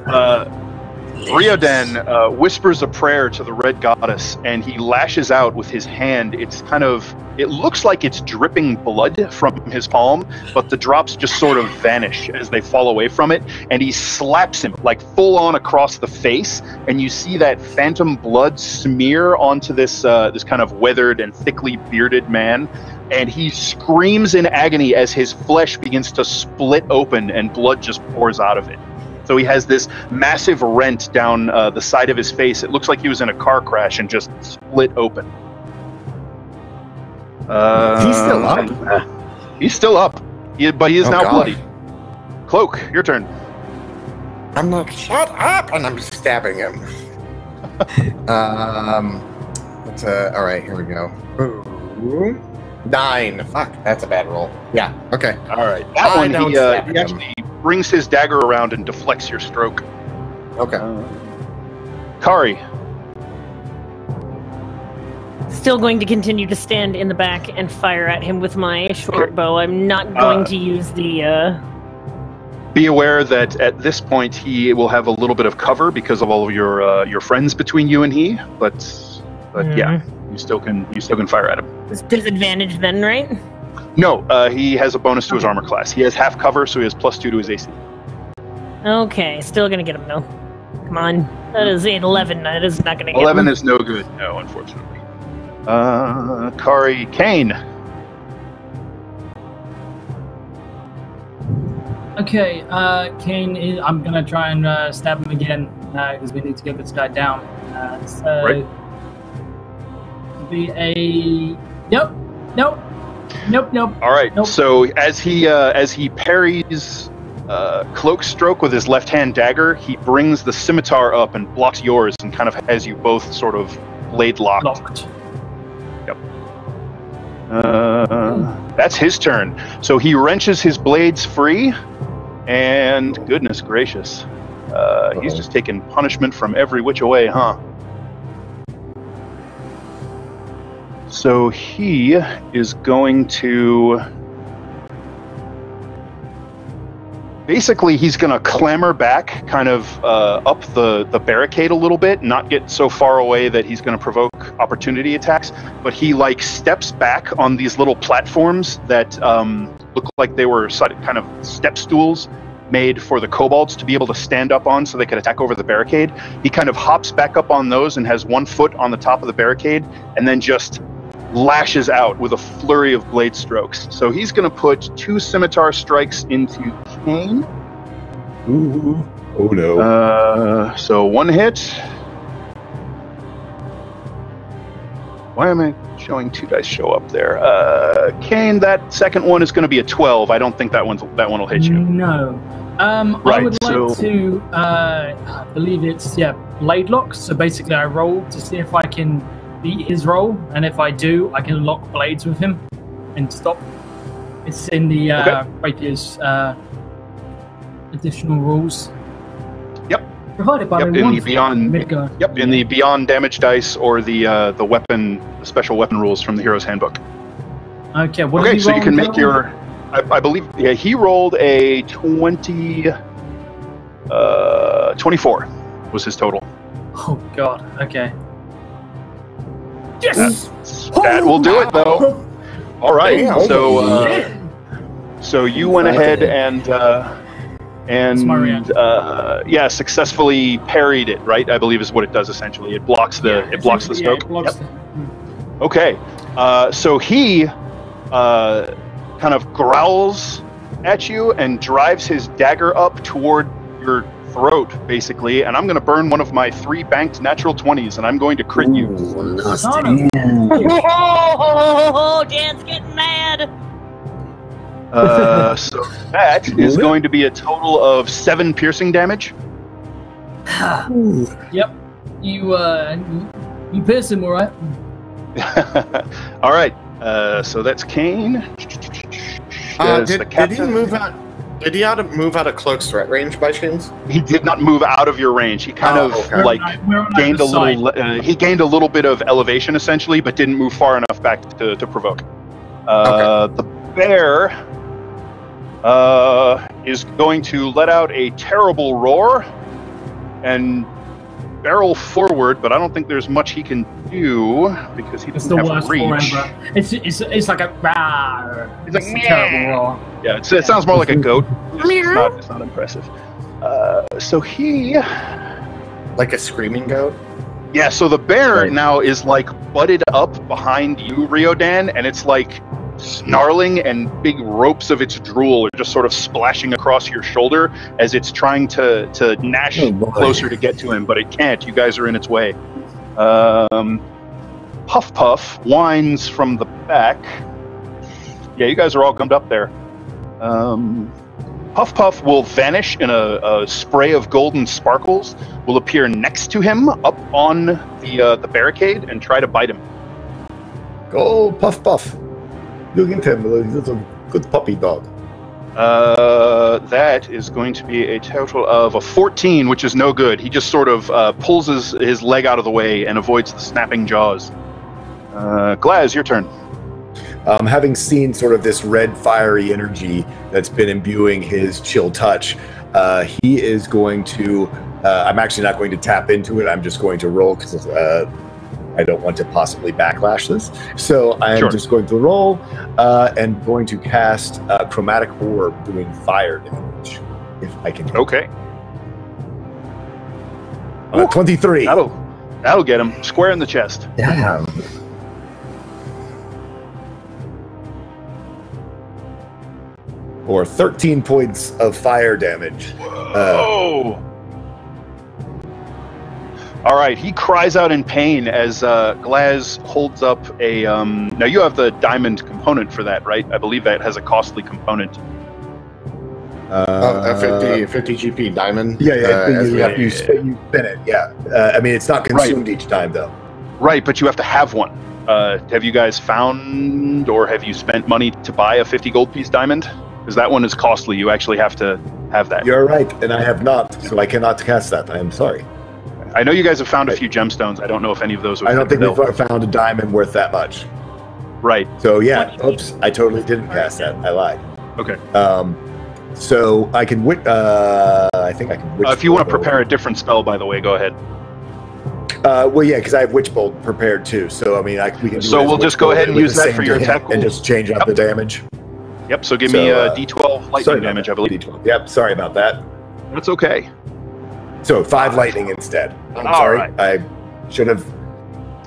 Riodan whispers a prayer to the red goddess, and he lashes out with his hand. It looks like it's dripping blood from his palm, but the drops just sort of vanish as they fall away from it, and he slaps him like full on across the face, and you see that phantom blood smear onto this kind of weathered and thickly bearded man, and he screams in agony as his flesh begins to split open and blood just pours out of it. So he has this massive rent down the side of his face. It looks like he was in a car crash and just split open. He's still up? He's still up, but he is now God. bloody. Cloak, your turn. I'm like, shut up! And I'm stabbing him. All right, here we go. Ooh. 9. Fuck, that's a bad roll. Yeah, okay. All right. That one, he actually brings his dagger around and deflects your stroke. Okay. Kari. Still going to continue to stand in the back and fire at him with my short bow. I'm not going to use the... Be aware that at this point he will have a little bit of cover because of all of your friends between you and he, but yeah, you still can fire at him. It's disadvantage then, right? No, he has a bonus to his armor class. He has half cover, so he has +2 to his AC. Okay, still gonna get him though. Come on, that is an 11. That is not gonna get 11 him. is no good. No, unfortunately. Kari, Kane. Okay, Kane, I'm gonna try and stab him again because we need to get this guy down. Right. Be a nope. All right. Nope. So as he parries Cloak stroke with his left-hand dagger, he brings the scimitar up and blocks yours, and kind of has you both sort of blade locked. Yep. That's his turn. So he wrenches his blades free, and goodness gracious, he's just taking punishment from every which way, huh? So he is going to... Basically, he's going to clamber back, kind of up the barricade a little bit, not get so far away that he's going to provoke opportunity attacks, but he, like, steps back on these little platforms that look like they were kind of step stools made for the kobolds to be able to stand up on so they could attack over the barricade. He kind of hops back up on those and has one foot on the top of the barricade, and then just lashes out with a flurry of blade strokes. So he's going to put 2 scimitar strikes into Kane. Ooh. Oh no. So 1 hit. Why am I showing 2 dice show up there? Kane, that second one is going to be a 12. I don't think that one will hit you. No. Right, I would like to, I believe it's, blade lock. So basically I roll to see if I can beat his roll, and if I do, I can lock blades with him and stop. It's in the Rapier's additional rules. Yep. Provided by in the beyond Midgard. Yep, in the beyond damage dice or the special weapon rules from the Hero's Handbook. Okay. Okay, so you can make your. I believe he rolled a 24 was his total. Oh God. Okay. Yes. That will do it, though. All right. So you went ahead and successfully parried it. Right, I believe is what it does essentially. It blocks the stroke. Okay. So he kind of growls at you and drives his dagger up toward your throat, basically, and I'm going to burn one of my 3 banked natural 20s, and I'm going to crit you. Oh, Dan's getting mad. So that is going to be a total of 7 piercing damage. Yep. You pierce him, all right? All right. So that's Kane. Did he move out? Did he move out of Cloak's threat range by chance? He did not move out of your range. He kind of gained a little. He gained a little bit of elevation essentially, but didn't move far enough back to provoke. The bear is going to let out a terrible roar and barrel forward, but I don't think there's much he can do because he doesn't have reach. It's like a It's like a terrible roar. Yeah, it sounds more like a goat. It's not impressive. So he, like a screaming goat. Yeah. So the bear now is like butted up behind you, Riodan, and it's like snarling, and big ropes of its drool are just sort of splashing across your shoulder as it's trying to gnash closer to get to him, but it can't. You guys are in its way. Puff Puff whines from the back. Yeah, you guys are all gummed up there. Puff Puff will vanish in a spray of golden sparkles, will appear next to him up on the barricade and try to bite him. Go, Puff Puff. Look at him, he's a good puppy dog. That is going to be a total of a 14, which is no good. He just sort of pulls his leg out of the way and avoids the snapping jaws. Glaz, your turn. Having seen sort of this red fiery energy that's been imbuing his chill touch, he is going to... I'm actually not going to tap into it. I'm just going to roll because I don't want to possibly backlash this. So I am just going to roll and going to cast Chromatic Orb doing fire damage, if I can. Okay. 23. That'll get him square in the chest. Damn. Or 13 points of fire damage. Whoa! All right, he cries out in pain as Glaz holds up a... now, you have the diamond component for that, right? I believe that has a costly component. A 50 GP diamond? Yeah, you spin it, yeah. I mean, it's not consumed each time, though. Right, but you have to have one. Have you guys found or have you spent money to buy a 50 gold piece diamond? Because that one is costly. You actually have to have that. You're right, and I have not, so I cannot cast that. I am sorry. I know you guys have found a few gemstones. I don't know if any of those would I don't think we've found a diamond worth that much. Right. So, yeah. Oops. I totally didn't cast that. I lied. Okay. So, I can... I think I can... if you want to prepare a different spell, by the way, go ahead. Well, yeah, because I have Witch Bolt prepared, too. So, I mean, we can do So, we'll just go ahead and use that for your attack. And just change up the damage. Yep, so give me a D12 lightning damage, I believe. D12. Yep, sorry about that. That's okay. So 5 lightning instead. I'm sorry. Right. I should have.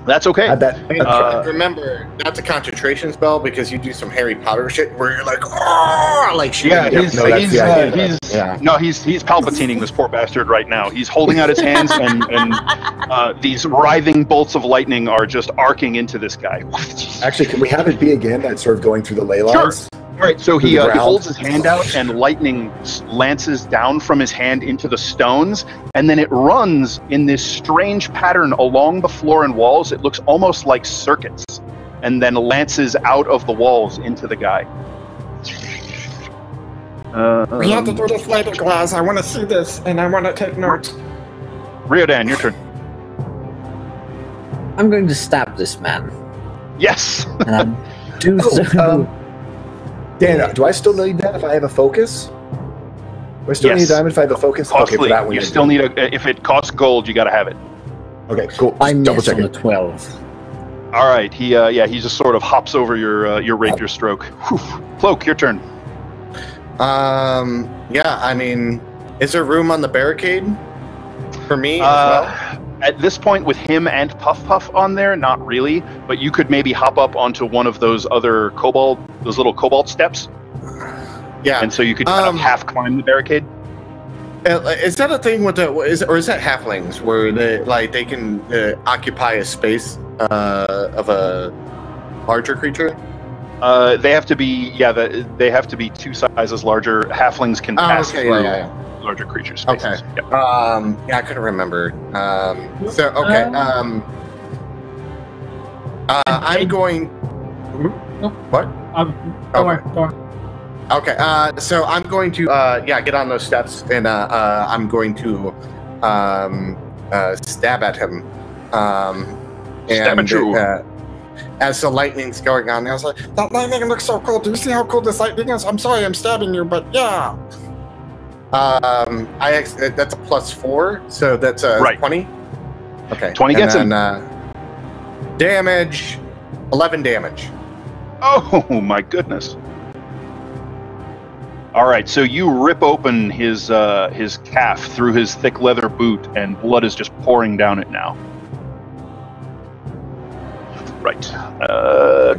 That's okay. Had that. Remember, that's a concentration spell because you do some Harry Potter shit where you're like, oh, like shit. Yeah, he's palpatining this poor bastard right now. He's holding out his hands, and these writhing bolts of lightning are just arcing into this guy. Actually, can we have it be again that sort of going through the ley lines? Sure. All right, so he holds his hand out, and lightning lances down from his hand into the stones, and then it runs in this strange pattern along the floor and walls. It looks almost like circuits, and then lances out of the walls into the guy. We have to do this later, Glaz. I want to see this, and I want to take notes. Riodan, your turn. I'm going to stab this man. Yes! And I do so... Dan, do I still need that if I have a focus? Do I still need a diamond if I have a focus? Costly. Okay, for that one. You still need a... If it costs gold, you got to have it. Okay, cool. I missed on a 12. All right, he just sort of hops over your rapier stroke. Whew. Cloak, your turn. Yeah, I mean, is there room on the barricade for me as well? At this point, with him and Puff Puff on there, not really. But you could maybe hop up onto one of those other those little cobalt steps. Yeah. And so you could kind of half climb the barricade. Is that a thing with or is that halflings where they can occupy a space of a larger creature? They have to be they have to be 2 sizes larger. Halflings can pass through larger creature spaces. Okay. Yep. Yeah, I couldn't remember. So okay. I'm going. What? Don't worry. Okay. So I'm going to get on those steps and I'm going to stab at him. Stab at you. As the lightning's going on, I was like, "That lightning looks so cool. Do you see how cool this lightning is? I'm sorry, I'm stabbing you, but yeah." That's a +4, so that's a 20. Okay. 20 gets him. Damage, 11 damage. Oh my goodness. All right, so you rip open his calf through his thick leather boot, and blood is just pouring down it now. Right.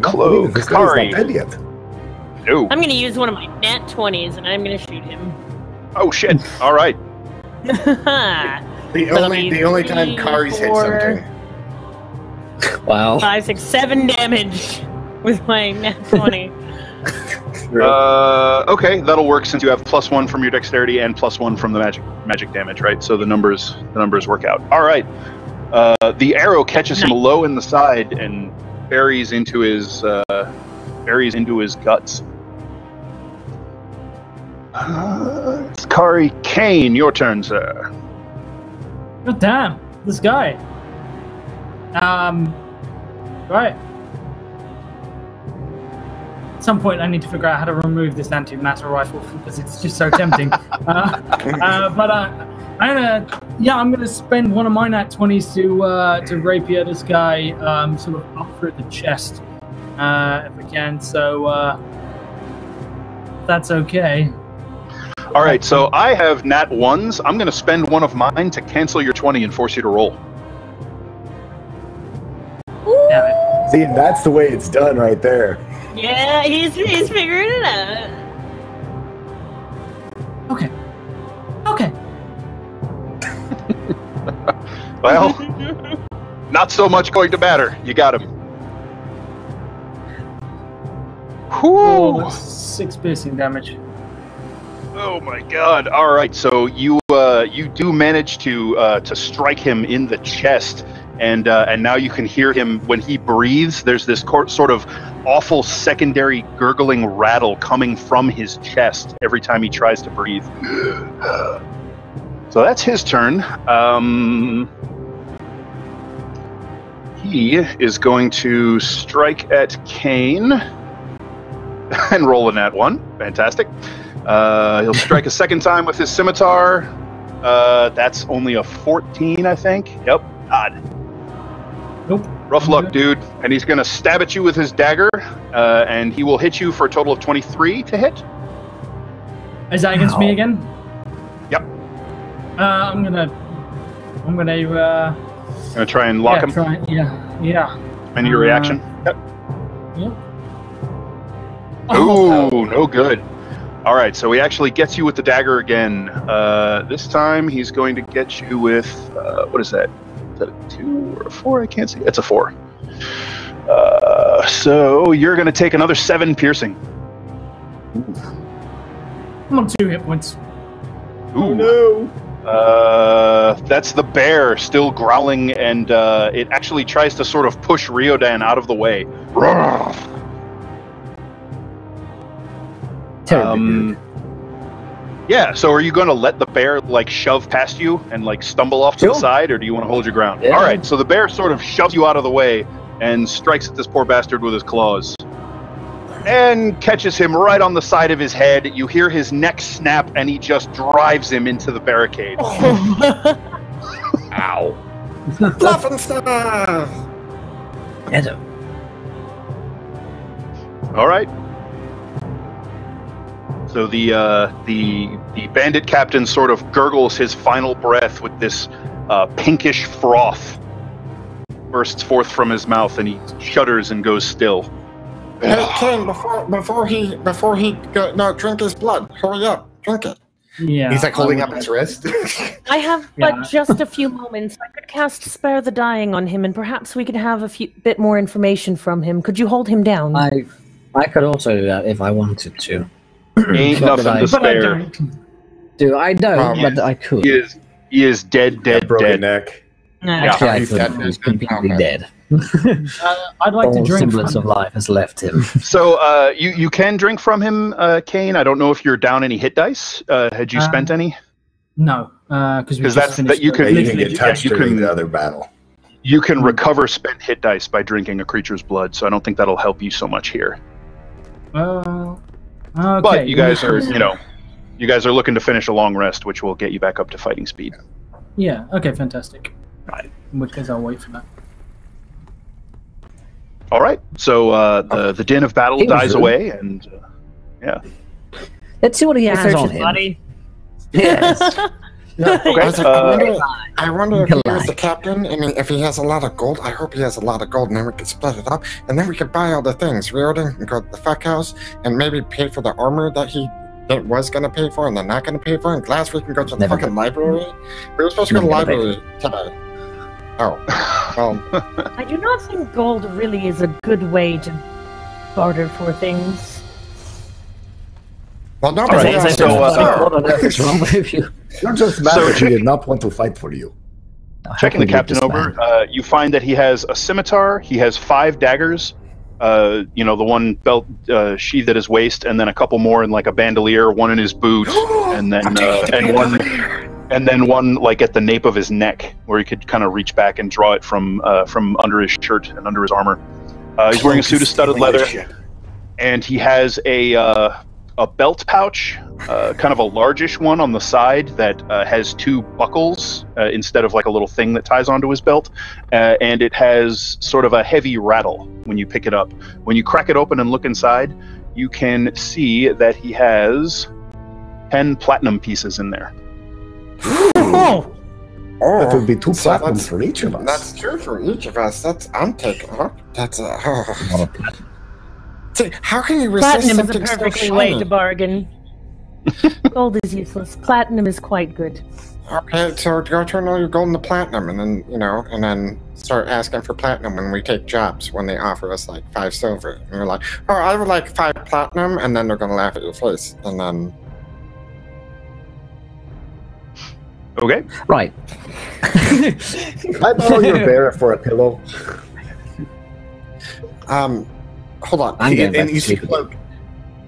Cloak. Kari. Not dead yet. No. I'm gonna use one of my nat 20s and I'm gonna shoot him. Oh shit! All right. The only time Kari's hit something. Wow. 5, 6, 7 damage with my nat 20. Okay, that'll work since you have +1 from your dexterity and +1 from the magic damage, right? So the numbers work out. All right. The arrow catches him low in the side and buries into his guts. It's Kari Kane, your turn, sir. God damn, this guy. Right. At some point, I need to figure out how to remove this antimatter rifle because it's just so tempting. I'm gonna spend one of my nat 20s to rapier this guy, sort of up through the chest, if I can. So that's okay. All right, so I have nat 1s. I'm going to spend one of mine to cancel your 20 and force you to roll. Damn it. See, that's the way it's done right there. Yeah, he's figuring it out. Okay. Okay. Well, not so much going to matter. You got him. Oh, Whew. that's 6 piercing damage. Oh my god! All right, so you do manage to strike him in the chest, and now you can hear him when he breathes. There's this sort of awful secondary gurgling rattle coming from his chest every time he tries to breathe. So that's his turn. He is going to strike at Kane and roll a nat 1. Fantastic. He'll strike a second time with his scimitar. That's only a 14, I think. Yep. Odd. Nope. Rough luck, dude. And he's going to stab at you with his dagger, and he will hit you for a total of 23 to hit. Is that against me again? Yep. I'm gonna Try and lock him. Yeah. And your reaction. Yep. Yep. Ooh, no good. All right, so he actually gets you with the dagger again. This time he's going to get you with, what is that? Is that a 2 or a 4? I can't see. It's a 4. So you're going to take another 7 piercing. I'm on 2 hit points. Ooh. No. That's the bear still growling, and it actually tries to sort of push Ryodan out of the way. Yeah, so are you going to let the bear like shove past you and like stumble off to the side, or do you want to hold your ground? Yeah. All right, so the bear sort of shoves you out of the way and strikes at this poor bastard with his claws and catches him right on the side of his head. You hear his neck snap, and he just drives him into the barricade. Ow. Fluff and stuff! Get him. All right. So the bandit captain sort of gurgles his final breath with this pinkish froth bursts forth from his mouth, and he shudders and goes still. Hey, King, before he drink his blood. Hurry up, drink it. Yeah. He's like holding up his wrist. I have but just a few moments. I could cast Spare the Dying on him, and perhaps we could have a bit more information from him. Could you hold him down? I could also do that if I wanted to. Ain't nothing to spare. Do I know, but I could. He is dead, Broken dead. neck. Actually, I He's could. dead. He's completely dead. I'd like to All drink semblance from of life has left him. So you can drink from him, Kane. I don't know if you're down any hit dice. Had you spent any? No, because that's that you can. You can get touched during the other battle. You can recover spent hit dice by drinking a creature's blood. So I don't think that'll help you so much here. Okay. But you guys are, you guys are looking to finish a long rest, which will get you back up to fighting speed. Yeah. Okay. Fantastic. Right. In which case, I'll wait for that. All right. So the din of battle dies away, and yeah. Let's see what he has on him. Buddy. Yes. Okay. I wonder if he was the captain, and if he has a lot of gold. I hope he has a lot of gold, and then we can split it up, and then we can buy all the things. Riordan can go to the fuck house, and maybe pay for the armor that he was going to pay for, and then not going to pay for. And Glass, we can go to the fucking library. We were supposed to go to the library today. Oh, well. I do not think gold really is a good way to barter for things. Well, no, right, what on earth is wrong with you? You're just mad that he did not want to fight for you. Checking the captain over, you find that he has a scimitar, he has 5 daggers, the one belt sheathed at his waist, and then a couple more in like a bandolier, one in his boot, and then one like at the nape of his neck, where he could kind of reach back and draw it from under his shirt and under his armor. He's wearing a suit of studded leather, and he has a belt pouch, kind of a largish one on the side that has 2 buckles instead of like a little thing that ties onto his belt, and it has sort of a heavy rattle when you pick it up. When you crack it open and look inside, you can see that he has 10 platinum pieces in there. That would be 2 platinums for each of us. That's true for each of us. I'm taking. That's See, how can you resist Platinum is a something so perfectly shiny? way to bargain. Gold is useless. Platinum is quite good. Okay, so go turn all your gold into platinum, and then and then start asking for platinum when we take jobs. When they offer us like 5 silver, and you're like, "Oh, I would like 5 platinum," and then they're gonna laugh at your face, and then. Okay. Right. I borrow your bear for a pillow. Hold on. And you see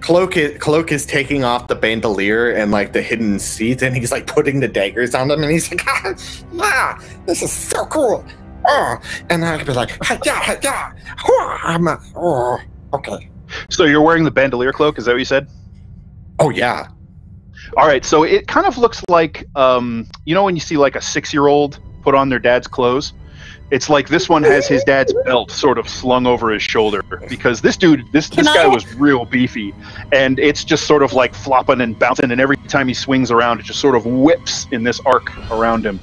Cloak is taking off the bandolier and like the hidden seats, and he's like putting the daggers on them, and he's like, "Yeah, this is so cool." Oh, and I could be like, yeah. I'm okay. So you're wearing the bandolier cloak, is that what you said? "Oh yeah." All right, so it kind of looks like, when you see like a 6-year-old put on their dad's clothes? It's like this one has his dad's belt sort of slung over his shoulder, because this guy was real beefy, and it's just sort of like flopping and bouncing, and every time he swings around, it just sort of whips in this arc around him.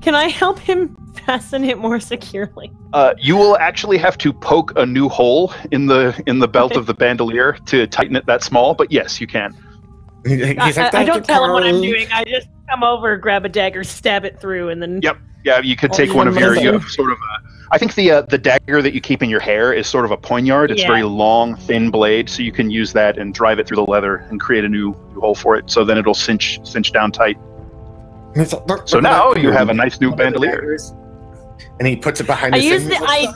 Can I help him fasten it more securely? You will actually have to poke a new hole in the belt of the bandolier to tighten it that small, but yes, you can. I don't tell him what I'm doing. I just come over, grab a dagger, stab it through, and then... Yep. Yeah, you could take one of you have sort of I think the dagger that you keep in your hair is sort of a poignard. It's very long, thin blade, so you can use that and drive it through the leather and create a new hole for it. So then it'll cinch down tight. So now you have a nice new bandolier. And he puts it behind his thing. I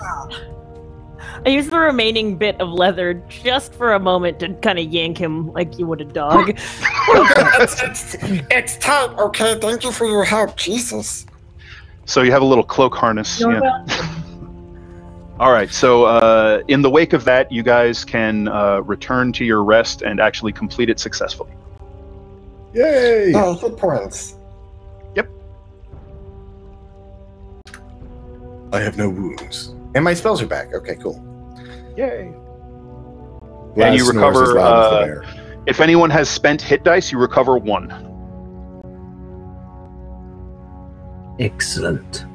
use the remaining bit of leather just for a moment to kind of yank him like you would a dog. It's tight, okay? Thank you for your help, Jesus. So you have a little cloak harness. All right, so in the wake of that, you guys can return to your rest and actually complete it successfully. Yay! Oh, hit points. Yep. I have no wounds. And my spells are back. Okay, cool. Yay. And you recover, if anyone has spent hit dice, you recover 1. Excellent.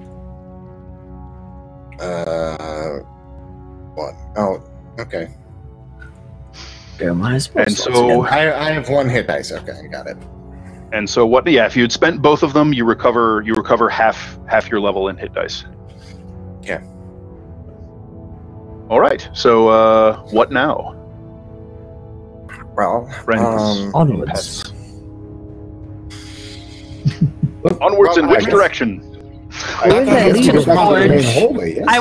1. Oh, okay. Go my and so I have 1 hit dice. Okay, I got it. And so what? Yeah, if you'd spent both of them, you recover half your level in hit dice. Okay. All right. So what now? Well, friends, onwards. Onwards in which direction? I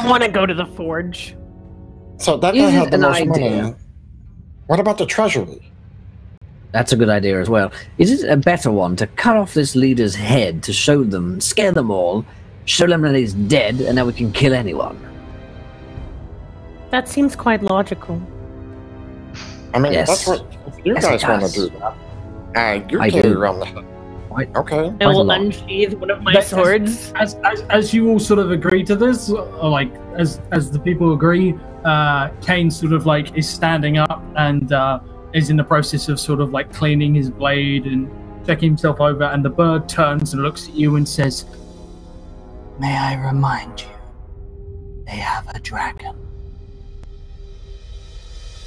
want to go to the forge. So that guy had the most money. What about the treasury? That's a good idea as well. Is it a better one to cut off this leader's head to show them, scare them all, show them that he's dead, and then we can kill anyone? That seems quite logical. I mean, that's what you guys want to do. You carry around the head. Okay. I will unsheath one of my swords. As you all sort of agree to this, or like as the people agree, Kane sort of like is standing up and is in the process of sort of like cleaning his blade and checking himself over, and the bird turns and looks at you and says, "May I remind you, they have a dragon."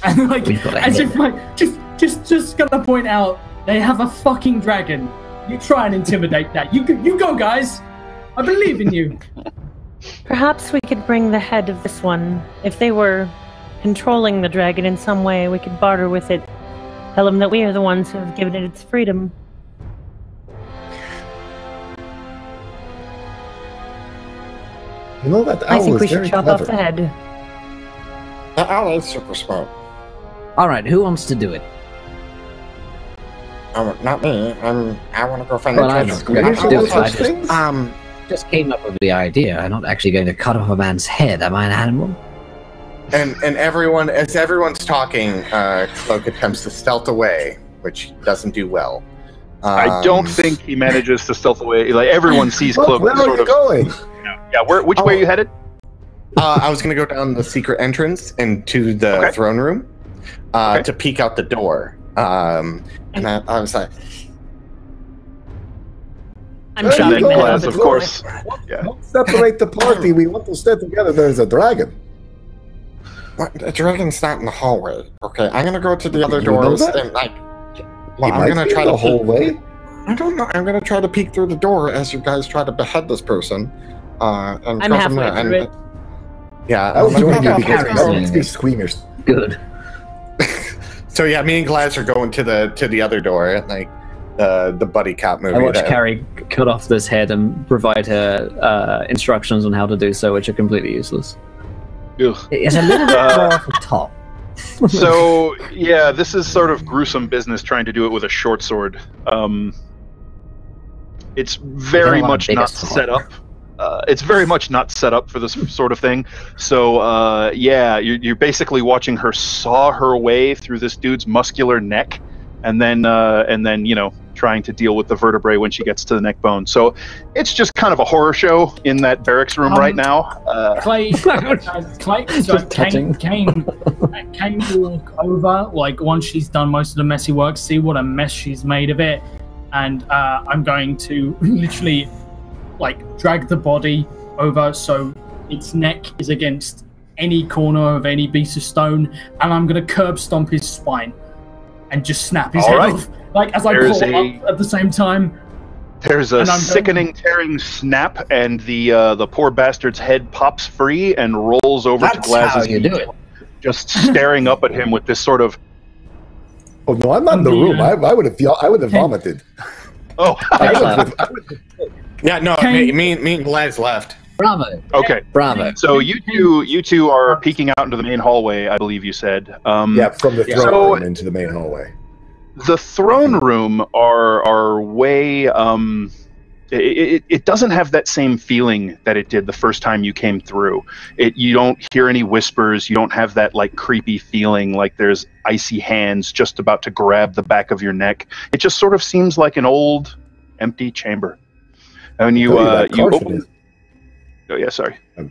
And like, as if like, just gonna point out, they have a fucking dragon. You try and intimidate that. You go, guys. I believe in you. Perhaps we could bring the head of this one. If they were controlling the dragon in some way, we could barter with it. Tell them that we are the ones who have given it its freedom. You know that owl I think we is should very chop clever. off the head. The owl is super smart. All right, who wants to do it? Not me. I want to go find Well, the I'm treasure. going to do it. I Things? just came up with the idea. I'm not actually going to cut off a man's head. Am I an animal? And everyone, as everyone's talking, Cloak attempts to stealth away, which doesn't do well. I don't think he manages to stealth away. Like everyone sees Look, Cloak. where are sort you of, going? Yeah, which way are you headed? I was going to go down the secret entrance into the throne room to peek out the door. And I was like, I'm There you chopping go. the head Class, off. of course. Yeah. Don't separate the party. We want to stay together. There's a dragon. what? The dragon's not in the hallway. Okay, I'm gonna go to the other You know doors that? and like. He Well, I'm might gonna be try the to whole peek. way. I don't know. I'm gonna try to peek through the door as you guys try to behead this person. And I'm go from halfway there. through it. yeah. I was I'm joining you not because carrying I don't it. be squeamers. Good. So yeah, me and Glass are going to the other door, like the buddy cop movie. I watched that- Carrie cut off this head and provide her instructions on how to do so, which are completely useless. Ugh. It's a little bit more off the top. So yeah, this is sort of gruesome business trying to do it with a short sword. It's very want a much bigger not sword. set up. It's very much not set up for this sort of thing. So yeah, you're basically watching her saw her way through this dude's muscular neck, and then you know, trying to deal with the vertebrae when she gets to the neck bone. So it's just kind of a horror show in that barracks room right now. Clay, Just touching. Kane will walk over, like, once she's done most of the messy work, see what a mess she's made of it, and I'm going to literally, like, drag the body over so its neck is against any corner of any piece of stone, and I'm going to curb stomp his spine and just snap his All head right. off, like, as I There's pull up at the same time. There's a And I'm sickening, tearing snap, and the poor bastard's head pops free and rolls over to That's Glaz's how you feet, do it. just staring up at him with this sort of, Oh no, I'm not in the room. I would have vomited. oh, Yeah, no, Kane- me and Glass left. Bravo. okay. Bravo. So you two are peeking out into the main hallway, I believe you said. Yeah, from the throne So- room into the main hallway. The throne room are way. It doesn't have that same feeling that it did the first time you came through. You don't hear any whispers. You don't have that like creepy feeling like there's icy hands just about to grab the back of your neck. It just sort of seems like an old, empty chamber. And you I tell you that Carthen open. is- Oh yeah, sorry. I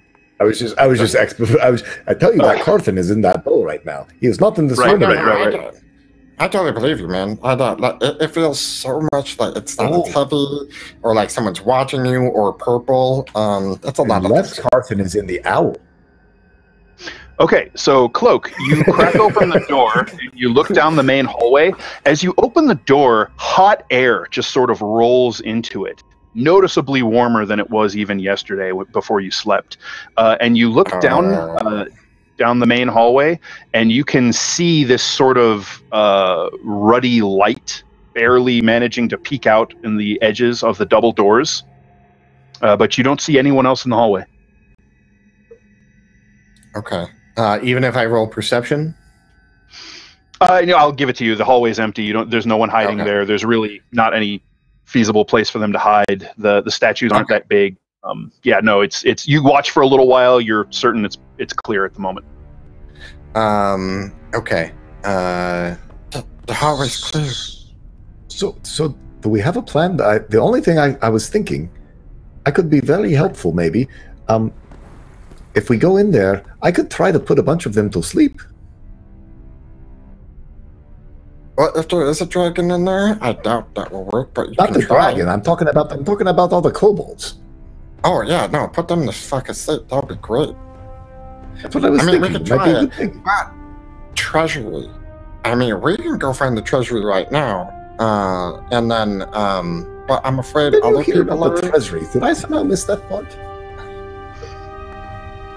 tell you that Carthen is in that bowl right now. He is not in this Right, room right, anymore. right. I totally believe you, man. I don't, like, it feels so much like it's not as heavy, or like someone's watching you, or purple. That's a lot of Unless things. Carthen is in the owl. Okay, so Cloak, you crack open the door, you look down the main hallway. As you open the door, hot air just sort of rolls into it, noticeably warmer than it was even yesterday before you slept. And you look down the main hallway, and you can see this sort of ruddy light barely managing to peek out in the edges of the double doors. But you don't see anyone else in the hallway. Okay. Even if I roll perception. I'll give it to you. The hallway's empty. There's no one hiding there. There's really not any feasible place for them to hide. The statues aren't that big. Yeah, no, it's you watch for a little while. You're certain it's clear at the moment. Okay. The hallway's clear. So do we have a plan? The only thing I was thinking, I could be very helpful maybe. If we go in there, I could try to put a bunch of them to sleep. Well, if there is a dragon in there, I doubt that will work. But you Not can the try. dragon. I'm talking about all the kobolds. Oh yeah, no, put them to fucking sleep. That would be great. That's what I was I mean, thinking. we could Might be a try good it. thing. But treasury. I mean, we can go find the treasury right now, and then. But I'm afraid Did you other hear people about the are. treasury? Did I somehow miss that part?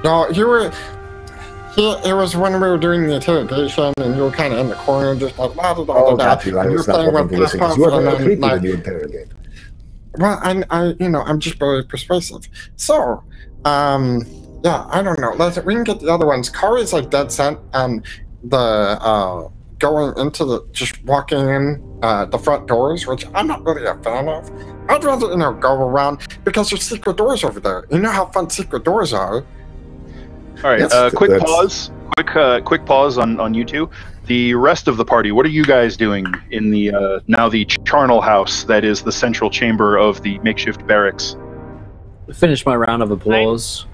No, you were. It was when we were doing the interrogation, and you were kind of in the corner, just like blah blah blah. Oh, blah. got you. I And you were was not playing wanting with to listen because Puff you were Puff, very and creepy then, when you interrogate. well, I'm just very persuasive. So, yeah, I don't know. We can get the other ones. Kari's like dead set on the going into the just walking in the front doors, which I'm not really a fan of. I'd rather go around because there's secret doors over there. You know how fun secret doors are. All right, Yes, quick that's- pause. Quick pause on you two. The rest of the party, what are you guys doing in the now the charnel house that is the central chamber of the makeshift barracks? Finish my round of applause.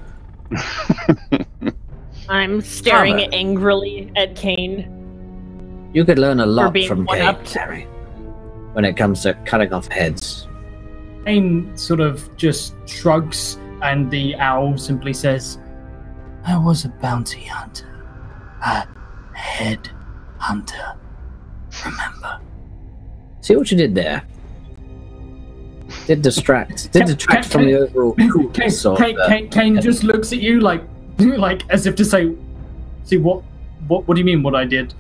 I'm staring Hammer. angrily at Kane. You could learn a lot being from Kane, one-upped. Terry, when it comes to cutting off heads. Kane sort of just shrugs, and the owl simply says, "I was a bounty hunter, a head hunter. Remember?" See what you did there? Did distract from the overall coolness of Kane just looks at you like as if to say, "See what do you mean what I did?"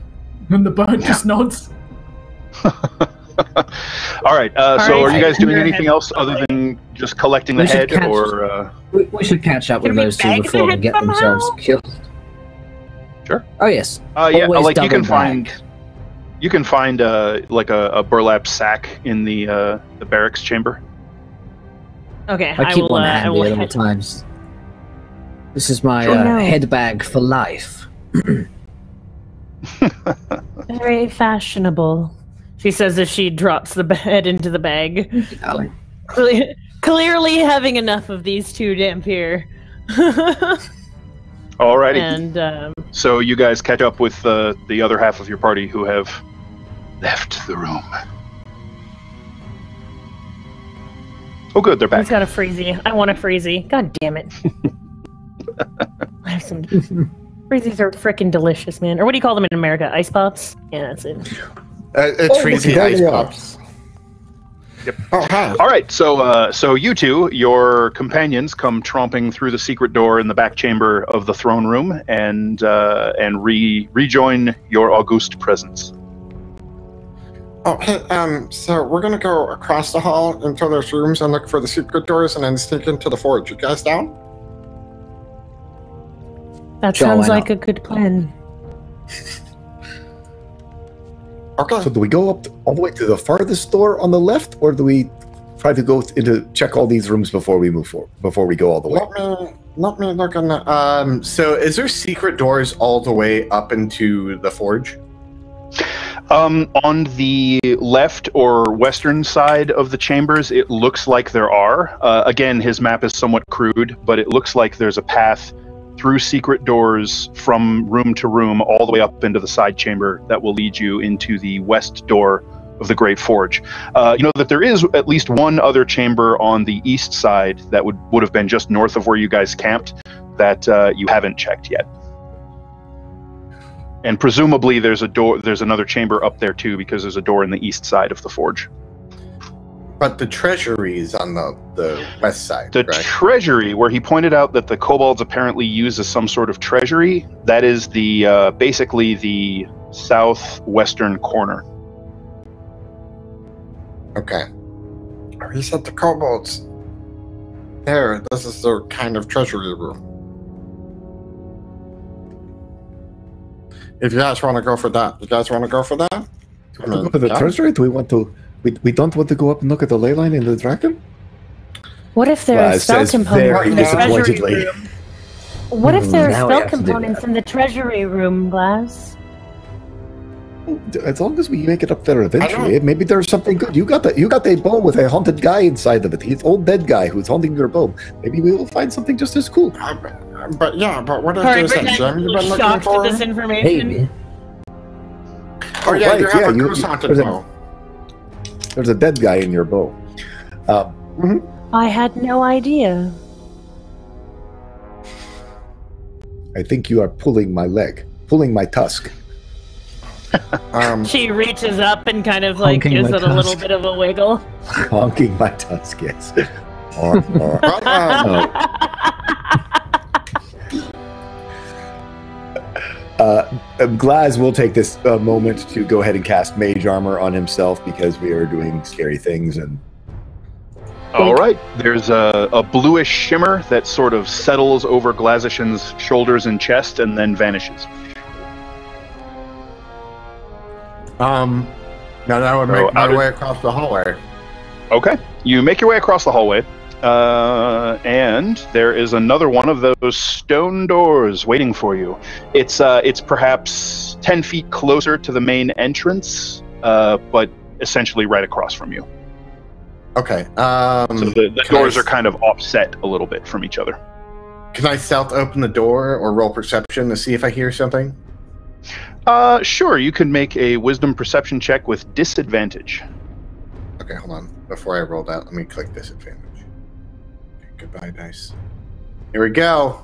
And the bird just nods. All right, so right, are you guys doing your anything head. else other than just collecting the We should head, catch- or? We should catch up Can with we those two bag before the they head get somehow? themselves killed. Sure. Oh yes. Yeah, Always like you can double find. bag. You can find like a burlap sack in the barracks chamber. Okay, I keep will. one I handy will at all head. times. This is my Oh, no. head bag for life. Very fashionable. She says as she drops the head into the bag. Darling. Clearly having enough of these two Dampier. Alrighty. And So you guys catch up with the other half of your party who have left the room. Oh, good, they're back. he's got a freezy. I want a freezy. God damn it. I have some. Freezies are freaking delicious, man. Or what do you call them in America? Ice pops? Yeah, that's it. It's freezy there ice they are. pops. Yep. Oh, hi. All right, so you two, your companions, come tromping through the secret door in the back chamber of the throne room and rejoin your august presence. Oh, hey, so we're gonna go across the hall into those rooms and look for the secret doors and then sneak into the forge. You guys down? That Sure, sounds why like a good plan. Okay. So do we go up all the way to the farthest door on the left, or do we try to go into check all these rooms before we move forward, before we go all the way? Let me look in the, So is there secret doors all the way up into the forge? On the left or western side of the chambers, it looks like there are. Again, his map is somewhat crude, but it looks like there's a path through secret doors from room to room all the way up into the side chamber that will lead you into the west door of the Great Forge. You know that there is at least one other chamber on the east side that would have been just north of where you guys camped that you haven't checked yet. And presumably there's another chamber up there too, because there's a door in the east side of the forge. But the treasury is on the west side, The right? treasury, where he pointed out that the kobolds apparently use as some sort of treasury, that is the basically the southwestern corner. okay. He said the kobolds. There, this is their kind of treasury room. If you guys want to go for that, Do we go to the treasury? Do we want to? We don't want to go up and look at the ley line in the dragon? What if there are It spell says components very in the treasury disappointedly. room? What if there are Now we spell have to do components that. in the treasury room, Glass? as long as we make it up there eventually, maybe there's something good. You got a bow with a haunted guy inside of it. He's an old dead guy who's haunting your bow. Maybe we will find something just as cool. But what is this, Jim? You've been looking for this information. Hey. Oh yeah, right, you have a ghost haunted bow. There's a dead guy in your bow. I had no idea. I think you are pulling my leg, pulling my tusk. She reaches up and kind of like gives it a little bit of a wiggle. Honking my tusk, yes. Glaz will take this moment to go ahead and cast Mage Armor on himself because we are doing scary things. And all right, there's a bluish shimmer that sort of settles over Glazishan's shoulders and chest and then vanishes. Now I would make my way across the hallway. Okay, you make your way across the hallway, and there is another one of those stone doors waiting for you. It's perhaps 10 feet closer to the main entrance, but essentially right across from you. Okay. So the doors are kind of offset a little bit from each other. Can I stealth open the door or roll perception to see if I hear something? Sure, you can make a wisdom perception check with disadvantage. Okay, hold on. Before I roll that, let me click disadvantage. Okay, goodbye, dice. Here we go.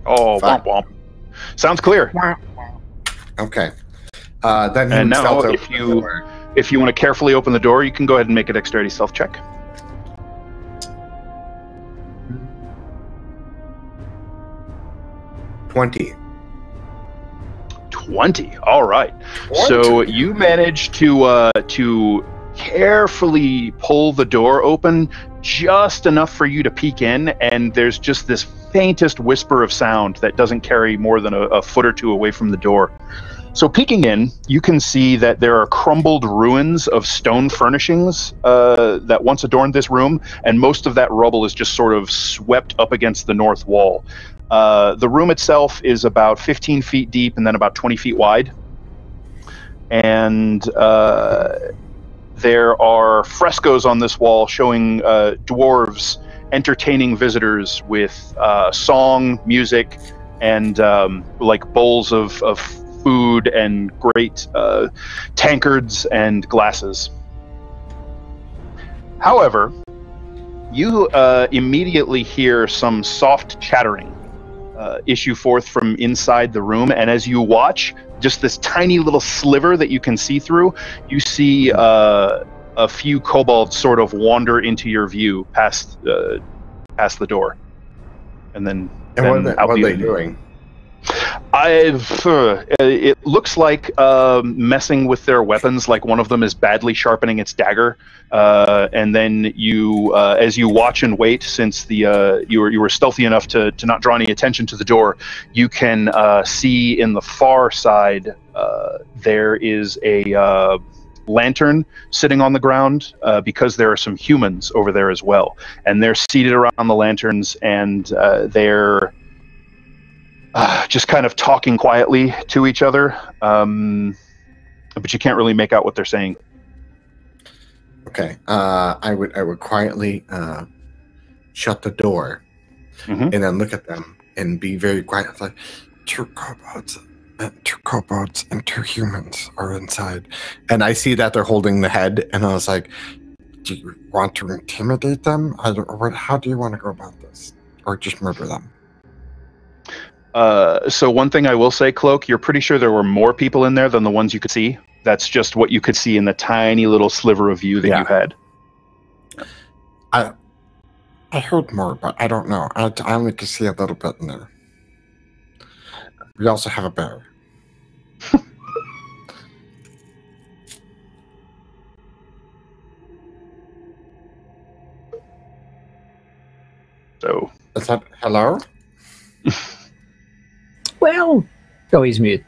Oh, womp womp. Sounds clear. Okay. Then and now, if you want to carefully open the door, you can go ahead and make a dexterity stealth check. $20. 20. All right. 20. So you manage to carefully pull the door open just enough for you to peek in, and there's just this faintest whisper of sound that doesn't carry more than a foot or two away from the door. So peeking in, you can see that there are crumbled ruins of stone furnishings that once adorned this room, and most of that rubble is just sort of swept up against the north wall. The room itself is about 15 feet deep and then about 20 feet wide. And there are frescoes on this wall showing dwarves entertaining visitors with song, music, and like bowls of food and great tankards and glasses. However, you immediately hear some soft chattering issue forth from inside the room, and as you watch, just this tiny little sliver that you can see through, you see a few kobolds sort of wander into your view past the door, and then what are they doing? It looks like messing with their weapons. Like one of them is badly sharpening its dagger, and then you, as you watch and wait, since you were stealthy enough to not draw any attention to the door, you can see in the far side there is a lantern sitting on the ground, because there are some humans over there as well, and they're seated around the lanterns, and they're just kind of talking quietly to each other, but you can't really make out what they're saying. Okay, I would quietly shut the door, and then look at them and be very quiet, like, two kobolds and two humans are inside, and I see that they're holding the head, and I was like, do you want to intimidate them? How do you want to go about this, or just murder them? So one thing I will say, Cloak, you're pretty sure there were more people in there than the ones you could see. That's just what you could see in the tiny little sliver of view that you had. I heard more, but I don't know. I only could see a little bit in there. We also have a bear. So is that hello? Well, oh, he's mute.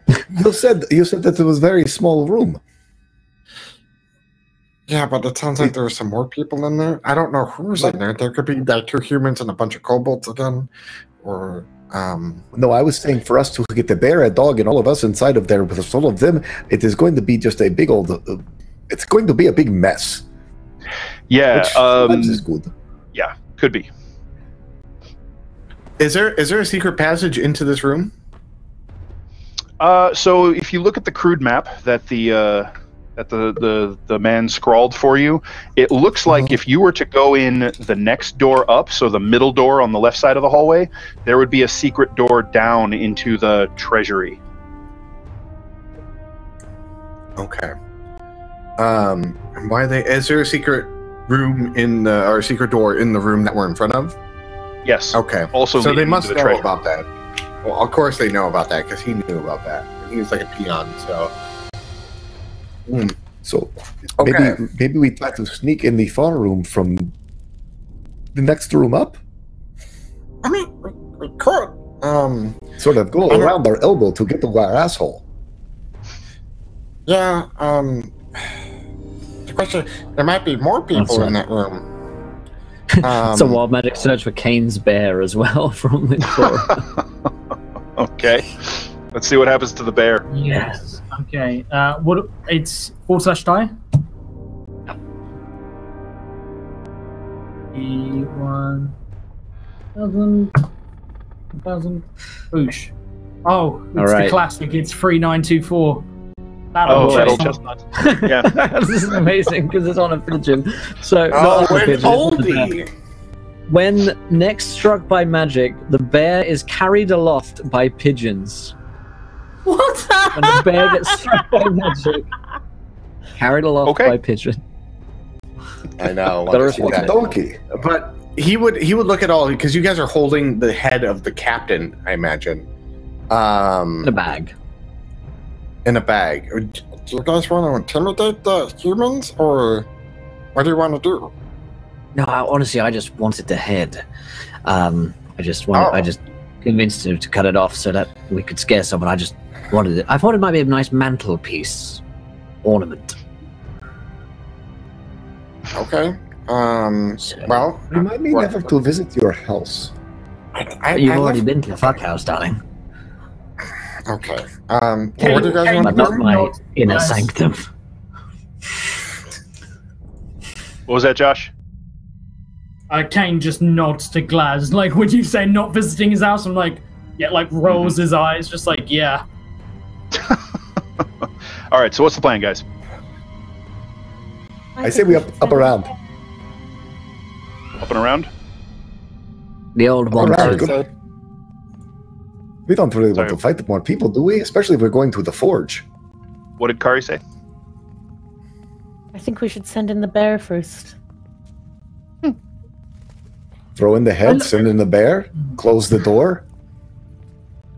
You said that it was a very small room. Yeah, but it sounds like there are some more people in there. I don't know who's in there. There could be like two humans and a bunch of kobolds again, or No, I was saying for us to get the bear, a dog, and all of us inside of there with all of them, it is going to be just a big old. It's going to be a big mess. Yeah, which is good. Yeah, could be. Is there a secret passage into this room? So if you look at the crude map that the man scrawled for you, it looks like if you were to go in the next door up, so the middle door on the left side of the hallway, there would be a secret door down into the treasury. Okay. Is there a secret room or secret door in the room that we're in front of? Yes. Okay. Also, so they must know treasury. about that. Well, of course they know about that because he knew about that. He was like a peon, so. So Okay. maybe we try to sneak in the far room from the next room up. I mean, we could. Sort of go around our elbow to get to our asshole. Yeah. The question: there might be more people in that room. It's a wild magic search for Kane's bear as well from the floor. Okay. Let's see what happens to the bear. Yes. Okay. What? It's /die. E1 1,000. Boosh. Oh, it's the classic. It's 3924. That'll chestnut. Yeah. This is amazing because it's on a pigeon. So oldie. when next struck by magic, the bear is carried aloft by pigeons. What? When the bear gets struck by magic, carried aloft by pigeon. I know. Like a donkey. But he would look at all because you guys are holding the head of the captain, I imagine. In a bag. In a bag. Do you guys want to intimidate the humans, or what do you want to do? No, honestly, I just wanted the head. I just convinced him to cut it off so that we could scare someone. I just wanted it. I thought it might be a nice mantelpiece ornament. Okay. Well, remind me never to visit your house. You've already been to the fuck house, darling. Okay. What do you guys want to But not my inner sanctum. What was that, Josh? Kane just nods to Glaz. Like, when you say not visiting his house, I'm like, yeah, like rolls his eyes, just like, yeah. All right, so what's the plan, guys? I say we up around. Up and around? The old one. We don't really want to fight more people, do we? Especially if we're going to the forge. What did Kari say? I think we should send in the bear first. Throw in the head, send in the bear, close the door.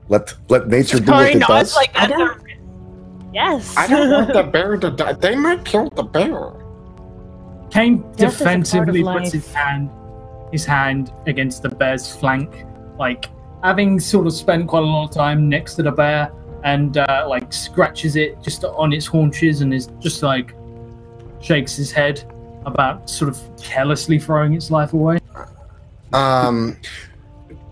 Let nature do what it does. Like that. Yes. I don't want the bear to die. They might kill the bear. Kane defensively puts his hand against the bear's flank, like having sort of spent quite a lot of time next to the bear, and like scratches it just on its haunches, and is just like shakes his head about sort of carelessly throwing its life away.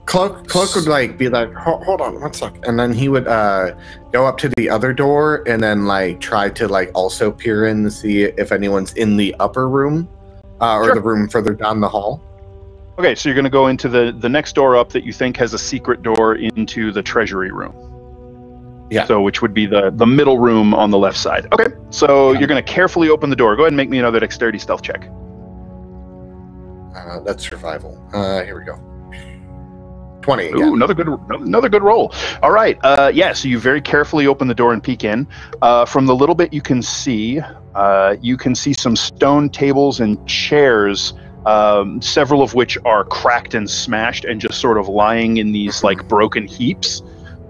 Cloak would like be like, hold on 1 sec, and then he would go up to the other door and then like try to like also peer in to see if anyone's in the upper room or the room further down the hall. Okay, so you're going to go into the next door up that you think has a secret door into the treasury room. Yeah. So which would be the middle room on the left side. Okay, so you're going to carefully open the door. Go ahead and make me another dexterity stealth check. That's survival. Here we go. 20 again. Ooh, another good roll. All right. So you very carefully open the door and peek in. From the little bit you can see some stone tables and chairs, several of which are cracked and smashed and just sort of lying in these like broken heaps.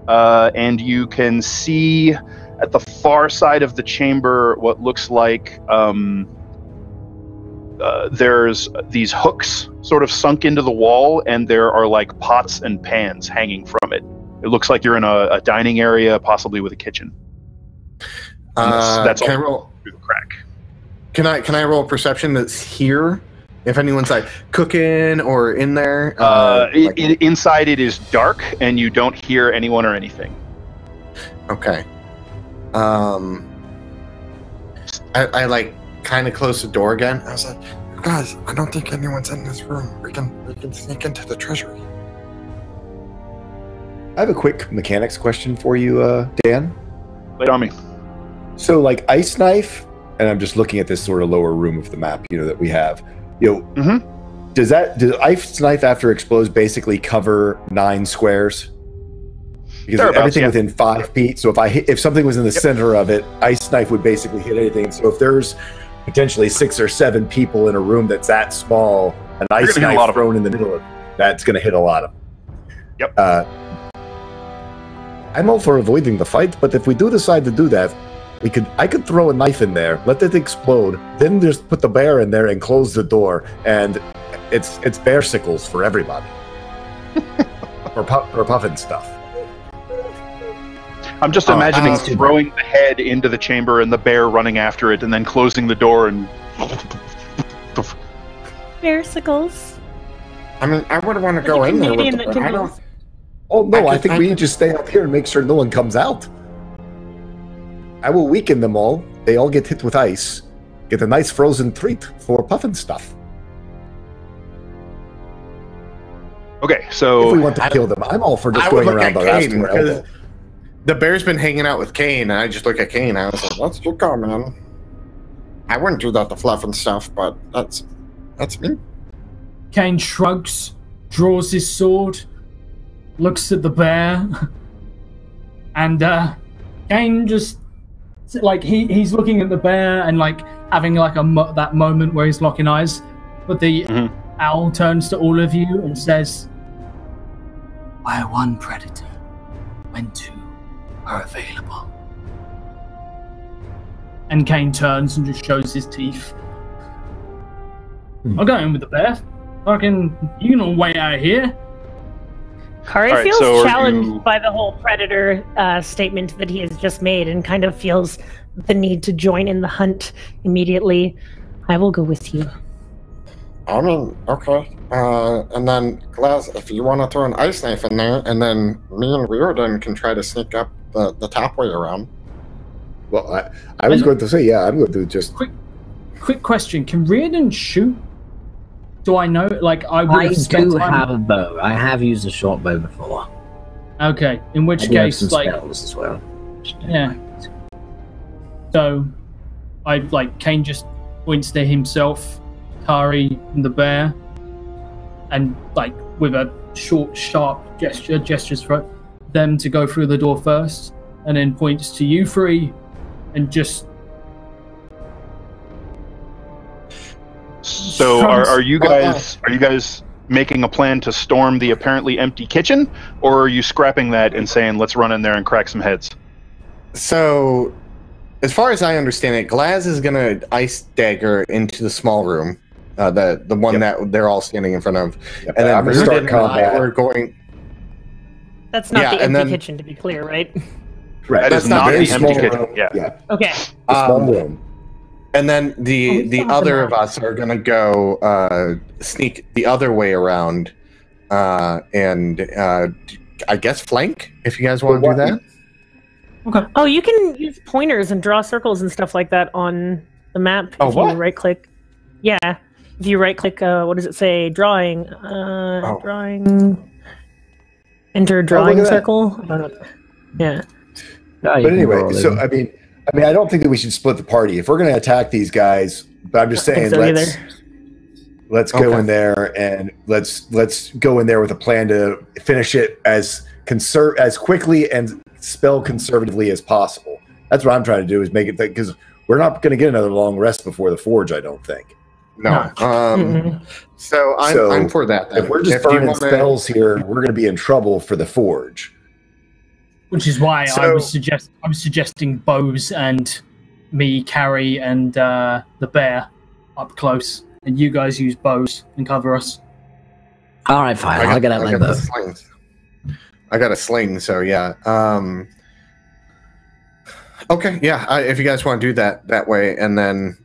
And you can see at the far side of the chamber what looks like there's these hooks sort of sunk into the wall, and there are like pots and pans hanging from it. It looks like you're in a dining area, possibly with a kitchen. That's all through the crack. Can I roll perception that's here If anyone's like cooking or in there. Inside it is dark, and you don't hear anyone or anything. Okay. I like kind of closed the door again. I was like, guys, I don't think anyone's in this room. We can sneak into the treasury. I have a quick mechanics question for you, Dan. Lay it on me. So, like, ice knife, and I'm just looking at this sort of lower room of the map, that we have. Does ice knife after explodes basically cover 9 squares? Because everything within 5 feet. So if something was in the center of it, ice knife would basically hit anything. So if there's potentially 6 or 7 people in a room that's that small, an ice knife thrown in the middle of it, that's going to hit a lot of them. Yep. I'm all for avoiding the fight, but if we do decide to do that, I could throw a knife in there, let it explode, then just put the bear in there and close the door, and it's bear sickles for everybody. or puffin stuff. I'm just imagining throwing the head into the chamber and the bear running after it, and then closing the door and. Bear sickles. I mean, I wouldn't want to go in there with the bear. Oh no, I think we need to stay up here and make sure no one comes out. I will weaken them all. They all get hit with ice. Get a nice frozen treat for puffin stuff. Okay, so if we want to kill them, I'm all for just going around the last elbow. The bear's been hanging out with Kane, and I just look at Kane. I was like, "That's your call, man." I wouldn't do that to fluff and stuff, but that's me. Kane shrugs, draws his sword, looks at the bear, and Kane just like he's looking at the bear and like having like that moment where he's locking eyes, but the owl turns to all of you and says, "Why one predator when 2 are available?" And Kane turns and just shows his teeth. I'll go in with the bear. Fucking, you can all wait out here. Kari feels challenged by the whole predator statement that he has just made and kind of feels the need to join in the hunt immediately. I will go with you. I mean, okay. And then, Glaz, if you want to throw an ice knife in there, and then me and Riordan can try to sneak up the top way around. Well, I was going to say, yeah, I'm going to just... Quick question. Can Riordan shoot? Do I know? Like, I do have a bow. I have used a short bow before. Okay, in which case, some like... spells as well. Yeah. So, Kane just points to himself, Kari, and the bear, and, like, with a short, sharp gestures for them to go through the door first, and then points to you three, and just... So are you guys making a plan to storm the apparently empty kitchen, or are you scrapping that and saying let's run in there and crack some heads? So, as far as I understand it, Glaz is gonna ice dagger into the small room, the one that they're all standing in front of, and then I'm gonna start combat. We're going. That's not the empty kitchen, to be clear, right? Right. That is not the empty kitchen. Yeah. Okay. Small room. And then the other of us are gonna go sneak the other way around, and I guess flank if you guys want to do that. Okay. Oh, you can use pointers and draw circles and stuff like that on the map. If you right-click. Yeah. If you right-click, what does it say? Drawing. Drawing. Enter drawing circle. I don't know. Yeah. But anyway, so I mean, I don't think that we should split the party. If we're going to attack these guys, but I'm just saying, let's go in there and let's go in there with a plan to finish it as quickly and spell conservatively as possible. That's what I'm trying to do, is make it, because we're not going to get another long rest before the forge, I don't think. No. So I'm for that. Then. If we're just burning spells here, we're going to be in trouble for the forge. Which is why I was suggesting bows and me, Carrie, and the bear up close, and you guys use bows and cover us. All right, fine. I'll get out my bow. I got a sling, so yeah. Okay, yeah. If you guys want to do that way, and then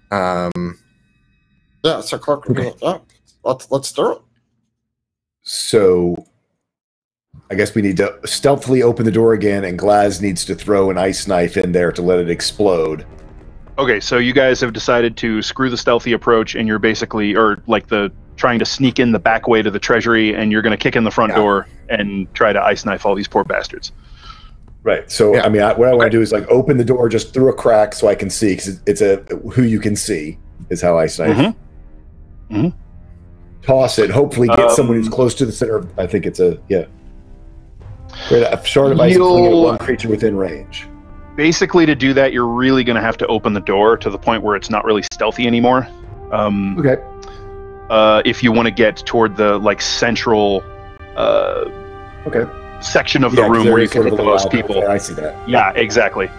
Yeah, so Clark would be like, yeah, let's do it. So I guess we need to stealthily open the door again, and Glaz needs to throw an ice knife in there to let it explode. Okay, so you guys have decided to screw the stealthy approach, and you're basically, or like trying to sneak in the back way to the treasury, and you're going to kick in the front door and try to ice knife all these poor bastards. Right. So, I mean, what I want to do is like open the door just through a crack so I can see, because it's who you can see is how ice knife. Toss it. Hopefully, get someone who's close to the center. I think it's a short of ice at one creature within range. Basically, to do that, you're really going to have to open the door to the point where it's not really stealthy anymore. Okay. If you want to get toward the central section of the room where you can hit the most people. I see that. Yeah, exactly.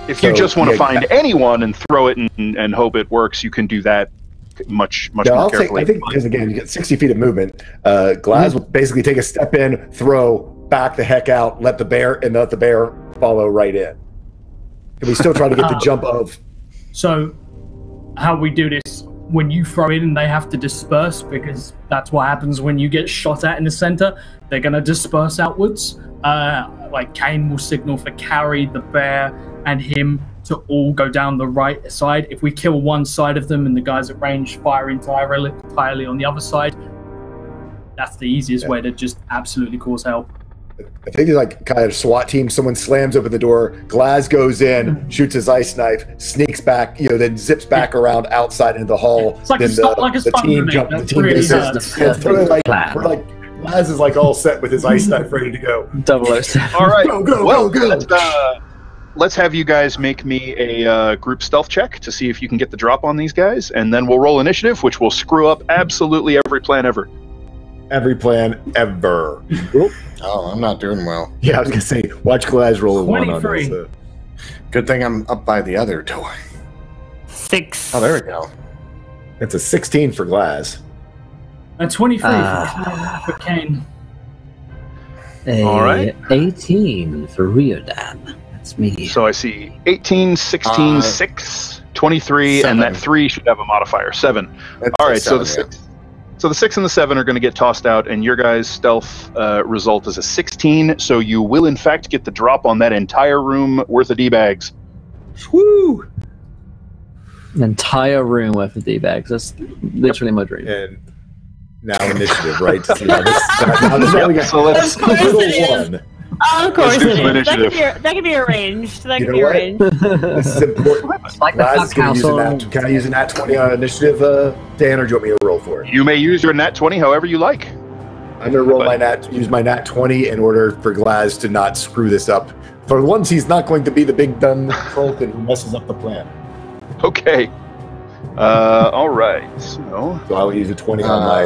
If you just want to find anyone and throw it and hope it works, you can do that much more carefully. I think because again, you get 60 feet of movement. Glaz will basically take a step in, throw, back the heck out, let the bear follow right in. Can we still try to get the jump of? So, how we do this? When you throw in, they have to disperse, because that's what happens when you get shot at in the center. They're gonna disperse outwards. Like Kane will signal for Carrie, the bear, and him to all go down the right side. If we kill one side of them and the guys at range fire entirely on the other side, that's the easiest way to just absolutely cause hell. I think it's like kind of SWAT team. Someone slams open the door. Glaz goes in, shoots his ice knife, sneaks back, then zips back around outside into the hall. It's like then the team jump. The team Glaz is like all set with his ice knife ready to go. 007. All right. Go. Let's have you guys make me a group stealth check to see if you can get the drop on these guys, and then we'll roll initiative, which will screw up absolutely every plan ever. Every plan ever. Oh, I'm not doing well. Yeah, I was gonna say, watch Glaz roll a 1 on this. Good thing I'm up by the other door. 6. Oh, there we go. It's a 16 for Glaz. A 23 for Kane. All right. 18 for Riodan. That's me. So I see 18, 16, 6, 23, 7. and that 3 should have a modifier, 7. All right, so the 6. So the 6 and the 7 are going to get tossed out, and your guys' stealth result is a 16. So you will, in fact, get the drop on that entire room worth of D-bags. Woo! An entire room worth of D-bags. That's literally my dream. And now initiative, right? To see how this, now we got so let's one. Of course Let's do some it is. initiative. That can be arranged. That You can know be what? arranged. This is important. Like the Glaz fuck is gonna use household. a nat. Can I use a nat 20 on initiative, Dan, or do you want me to roll for it? You may use your nat 20 however you like. I'm gonna roll use my nat 20 in order for Glaz to not screw this up. For once, he's not going to be the big dumb Fulton who messes up the plan. Okay. All right. So I'll use a 20 on my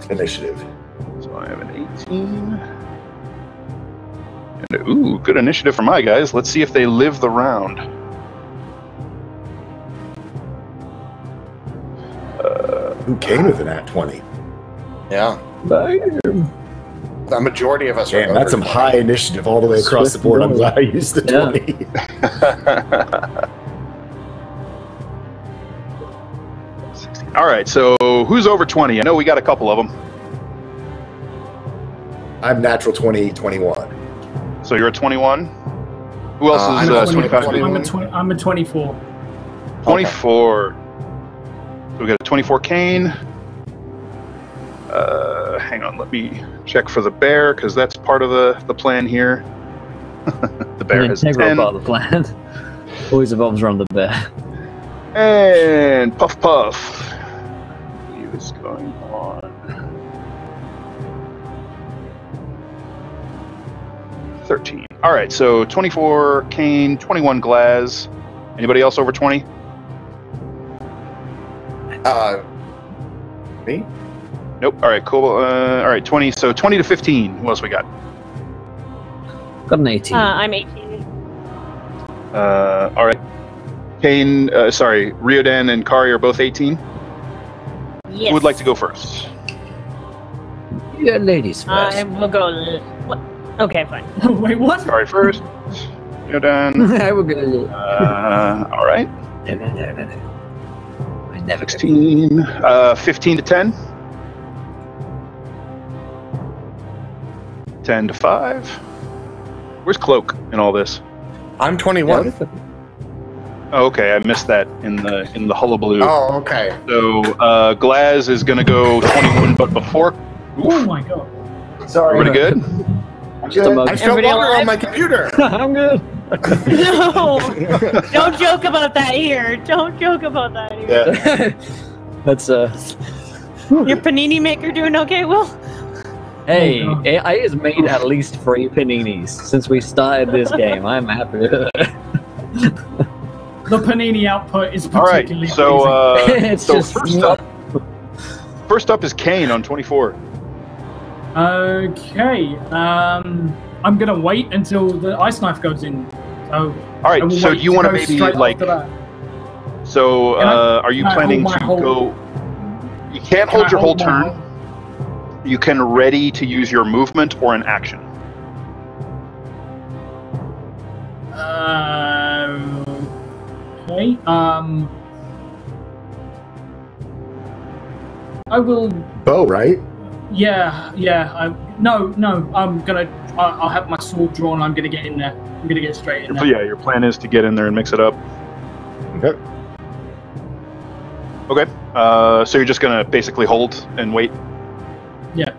initiative. So I have an 18. And ooh, good initiative for my guys. Let's see if they live the round. Who came with a nat 20? Yeah. The majority of us are Damn, that's some high initiative all the way across the board. I'm glad I used the 20. All right, so who's over 20? I know we got a couple of them. I'm natural 20, 21. So you're a 21? Who else is 25? I'm a 24. 24. Okay. So we got a 24 Kane. Hang on, let me check for the bear, because that's part of the plan here. The bear has 10. Part of the plan. Always evolves around the bear. And Puff Puff. What is going on? 13. All right, so 24 Kane, 21 Glaz. Anybody else over 20? Me? Nope. All right, cool. All right, 20. So 20 to 15. Who else we got? Got an 18. I'm 18. All right. Kane, Riodan and Kari are both 18. Yes. Who would like to go first? Yeah, ladies first. I will go. What? Okay, fine. Wait, what? Kari first. Riodan. I will go. All right. No. I Never 16, 15 to 10. 10 to 5. Where's Cloak in all this? I'm 21. Oh, okay, I missed that in the hullabaloo. Oh, okay. So Glaz is going to go 21, but before. Oh my god. Sorry. Pretty good. I'm good. I spelled Everybody water alive? on my computer. I'm good. No! Don't joke about that here. Don't joke about that here. Yeah. That's Your panini maker doing okay, Will? Hey, AI has made at least 3 paninis since we started this game. I'm happy with it. The panini output is All right, particularly so It's just first up is Kane on 24. Okay. I'm gonna wait until the ice knife goes in. So All right, so do you want to maybe like? So are you planning to go? You can't hold your whole turn. You can ready to use your movement or an action. Okay. I will. Bow, right? Yeah. No. I'll have my sword drawn. I'm gonna get in there. I'm gonna get straight in there. Yeah, your plan is to get in there and mix it up. Okay. Okay. So you're just gonna basically hold and wait. Yeah.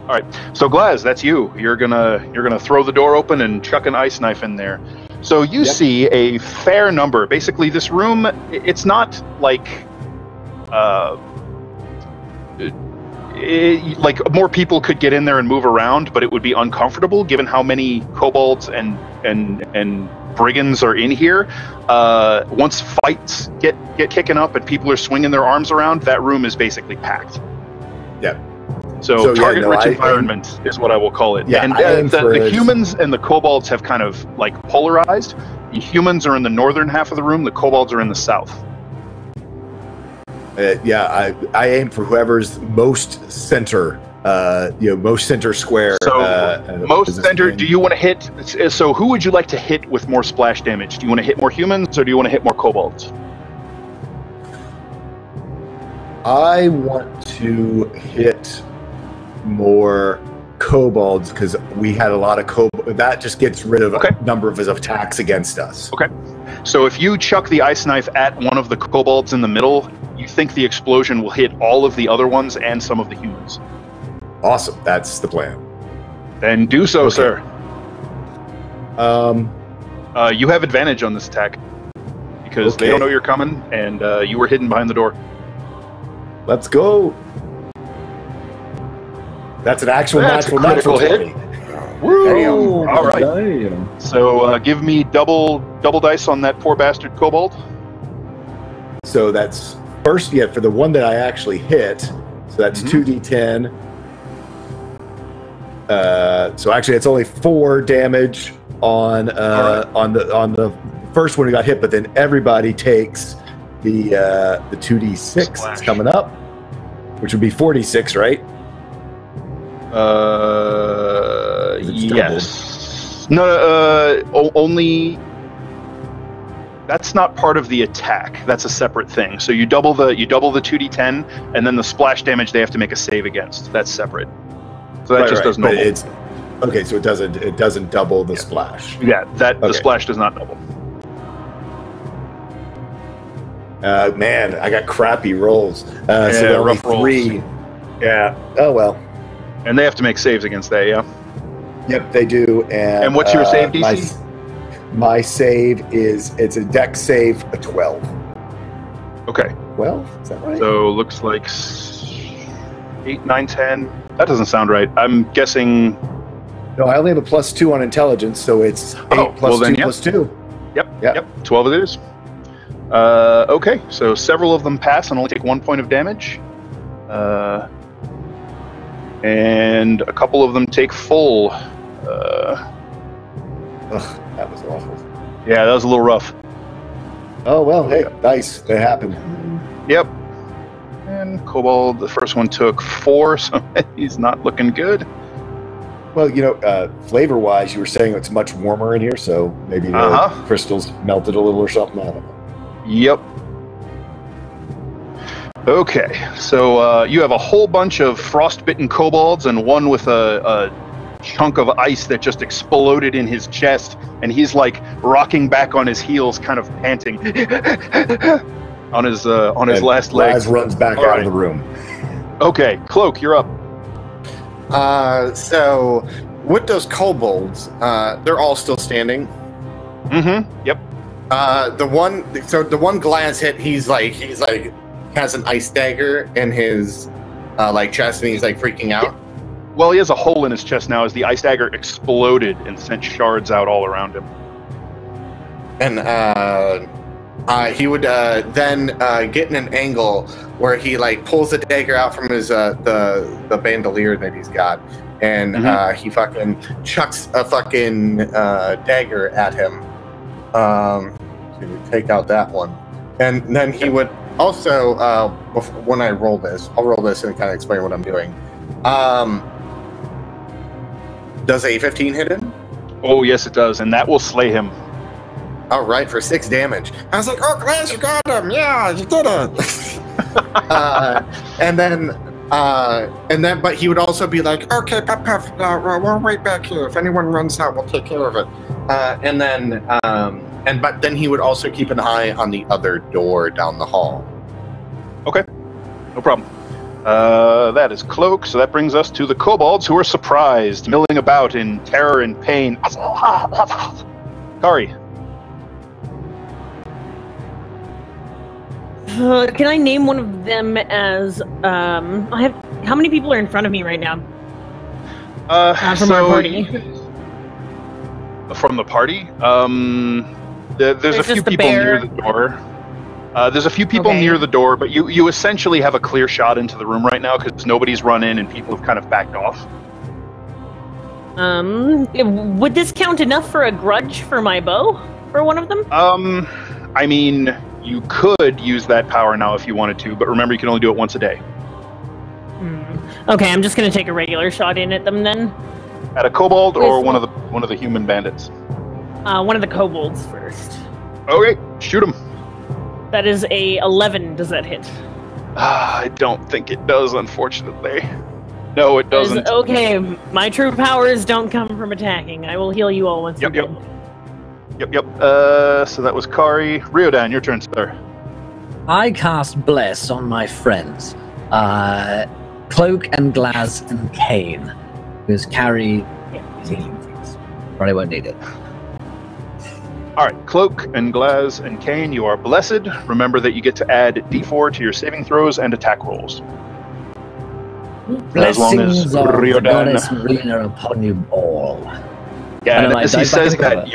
All right. So Glaz, that's you. You're gonna throw the door open and chuck an ice knife in there. So you see a fair number. Basically, this room, it's not like like more people could get in there and move around, but it would be uncomfortable given how many kobolds and brigands are in here. Once fights get kicking up and people are swinging their arms around, that room is basically packed. Yeah. So target-rich environment is what I will call it. Yeah, and the humans and the kobolds have kind of like polarized. The humans are in the northern half of the room. The kobolds are in the south. Yeah, I aim for whoever's most center. Most center square. So most center. Do you want to hit? So who would you like to hit with more splash damage? Do you want to hit more humans or do you want to hit more kobolds? I want to hit more kobolds because we had a lot of kobolds. That just gets rid of a number of his attacks against us. Okay. So if you chuck the ice knife at one of the kobolds in the middle, you think the explosion will hit all of the other ones and some of the humans. Awesome. That's the plan. Then do so, sir. You You have advantage on this attack because they don't know you're coming, and you were hidden behind the door. Let's go. That's an actual natural hit. Woo! All right. Damn. So give me double dice on that poor bastard kobold. So that's first, for the one that I actually hit. So that's 2d10. So actually, it's only 4 damage on the first one who got hit, but then everybody takes the 2d6 that's coming up, which would be 46, right? Yes. No, only. That's not part of the attack. That's a separate thing. So you double the 2d10, and then the splash damage they have to make a save against. That's separate. So that just does normal. But it's okay. So it doesn't double the splash. Yeah, the splash does not double. Man, I got crappy rolls. So rough only 3. rolls. Yeah. Oh well. And they have to make saves against that. Yeah. Yep, they do. And what's your save DC? My save it's a dex save, a 12. Okay. 12? Is that right? So looks like 8, 9, 10. That doesn't sound right. I'm guessing. No, I only have a +2 on intelligence, so it's 8 plus 2 plus 2. Yep. 12 it is. Okay, so several of them pass and only take 1 point of damage. And a couple of them take full. That was awful. Yeah, that was a little rough. Oh, well, hey, nice. That happened. Yep. And Kobold, the first one took 4, so he's not looking good. Well, flavor-wise, you were saying it's much warmer in here, so maybe the crystals melted a little or something. I don't know. Yep. Okay, so you have a whole bunch of frostbitten kobolds and one with a chunk of ice that just exploded in his chest, and he's like rocking back on his heels, kind of panting on his last leg. Laz runs back out of the room. Okay, Cloak, you're up. So with those kobolds, they're all still standing. Mm-hmm. Yep. The one glass hit, he's like has an ice dagger in his like chest, and he's like freaking out. Well, he has a hole in his chest now as the ice dagger exploded and sent shards out all around him. And he would then get in an angle where he like pulls the dagger out from his the bandolier that he's got, and he fucking chucks a fucking dagger at him. To take out that one, and then he would also when I roll this, I'll roll this and kind of explain what I'm doing. Does a 15 hit him? Oh yes, it does, and that will slay him. All right, for 6 damage. I was like, "Oh, glad you got him! Yeah, you did it!" and then, but he would also be like, "Okay, Puff, we'll wait back here. If anyone runs out, we'll take care of it." But then he would also keep an eye on the other door down the hall. Okay, no problem. That is Cloak, so that brings us to the kobolds, who are surprised, milling about in terror and pain. Kari. Can I name one of them as, how many people are in front of me right now? From our party? From the party? There's a few people near the door. There's a few people near the door, but you essentially have a clear shot into the room right now because nobody's run in and people have kind of backed off. Would this count enough for a grudge for my bow? For one of them? I mean, you could use that power now if you wanted to, but remember you can only do it once a day. Okay, I'm just gonna take a regular shot in at them then. At a kobold or one of the human bandits? One of the kobolds first. Okay, shoot him. That is a 11. Does that hit? I don't think it does, unfortunately. No, it doesn't. Okay, my true powers don't come from attacking. I will heal you all once again. Yep. So that was Kari. Riodan, your turn, sir. I cast Bless on my friends. Cloak and Glaz and Kane. Because Carrie is healing things. Probably won't need it. Alright, Cloak and Glaz and Kane, you are blessed. Remember that you get to add D4 to your saving throws and attack rolls. As long as Riodan Marina upon you all. Yeah, and as he says that,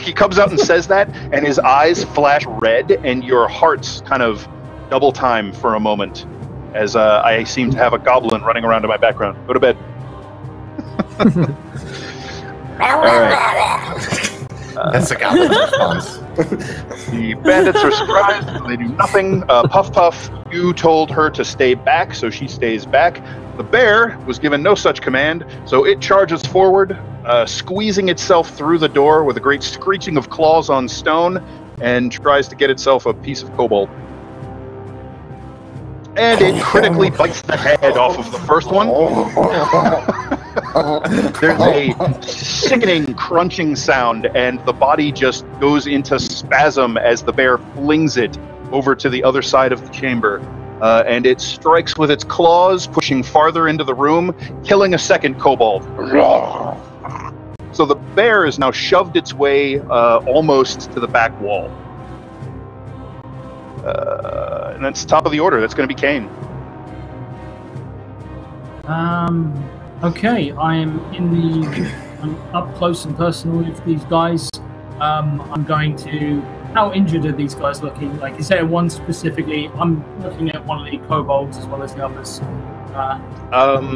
he comes out and says that, and his eyes flash red, and your hearts kind of double time for a moment, as I seem to have a goblin running around in my background. Go to bed. All right. That's the goblin response. The bandits are surprised. They do nothing. Puff, you told her to stay back, so she stays back. The bear was given no such command, so it charges forward, squeezing itself through the door with a great screeching of claws on stone, and tries to get itself a piece of kobold. And it critically bites the head off of the first one. There's a sickening crunching sound, and the body just goes into spasm as the bear flings it over to the other side of the chamber. And it strikes with its claws, pushing farther into the room, killing a second kobold. So the bear has now shoved its way almost to the back wall. And that's top of the order. That's going to be Kane. Okay, I'm up close and personal with these guys. I'm going to... How injured are these guys looking? Like, is there one specifically? I'm looking at one of the kobolds as well as the others.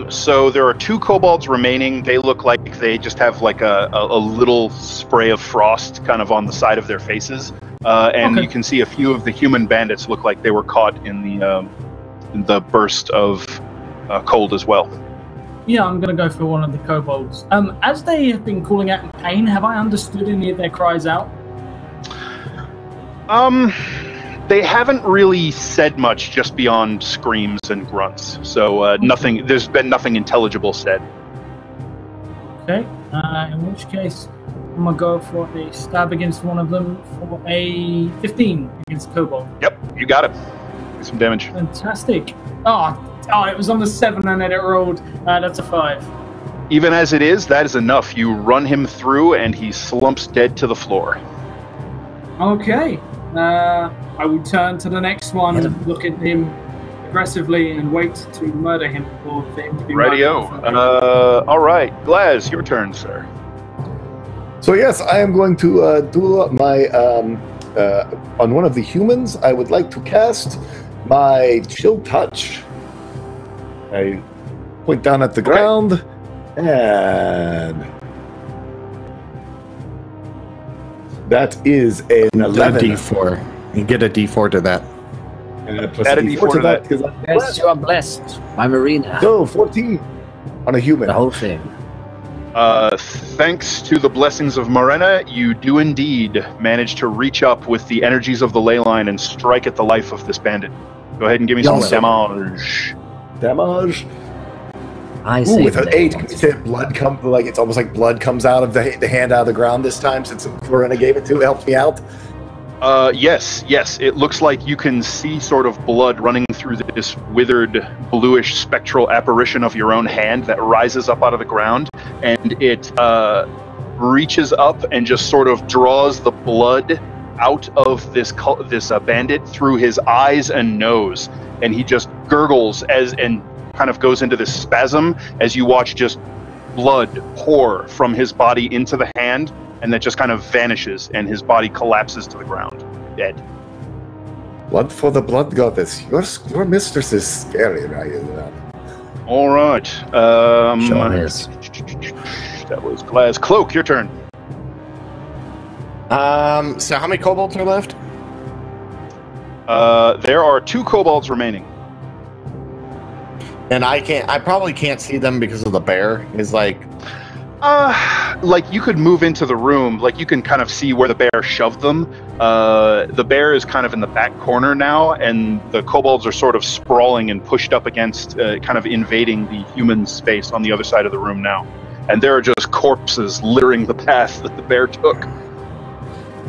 So there are 2 kobolds remaining. They look like they just have like a little spray of frost kind of on the side of their faces. And you can see a few of the human bandits look like they were caught in the burst of cold as well. Yeah, I'm going to go for one of the kobolds. As they have been calling out in pain, have I understood any of their cries out? They haven't really said much just beyond screams and grunts. So nothing. There's been nothing intelligible said. Okay. In which case, I'm gonna go for a stab against one of them for a 15 against Kobold. Yep, you got it. Do some damage. Fantastic. Oh, it was on the 7 and then it rolled. That's a 5. Even as it is, that is enough. You run him through, and he slumps dead to the floor. Okay. I will turn to the next one and look at him aggressively and wait to murder him or for him to be Radio. All right, Glaz, your turn, sir. So yes, I am going to do my on one of the humans. I would like to cast my Chill Touch. I point down at the ground, and that is an 11. D4. You get a D4 to that. Plus a D4 to that because I'm Yes, you are blessed. My Marina. So 14 on a human. The whole thing. Thanks to the blessings of Morena, you do indeed manage to reach up with the energies of the ley line and strike at the life of this bandit. Go ahead and give me some damage. Damage. I say with an 8, can you say blood comes like it's almost like blood comes out of the hand out of the ground this time since Morena gave it to helps me out. Yes. It looks like you can see sort of blood running through this withered, bluish, spectral apparition of your own hand that rises up out of the ground, and it reaches up and just sort of draws the blood out of this bandit through his eyes and nose, and he just gurgles and kind of goes into this spasm as you watch just blood pour from his body into the hand, and that just kind of vanishes, and his body collapses to the ground, dead. Blood for the blood goddess. Your mistress is scary, right? All right. Sure is. That was Glaz. Cloak, your turn. So how many kobolds are left? There are 2 kobolds remaining. And I probably can't see them because of the bear. Is like you could move into the room, like you can kind of see where the bear shoved them. The bear is kind of in the back corner now, and the kobolds are sort of sprawling and pushed up against, kind of invading the human space on the other side of the room now. And there are just corpses littering the path that the bear took.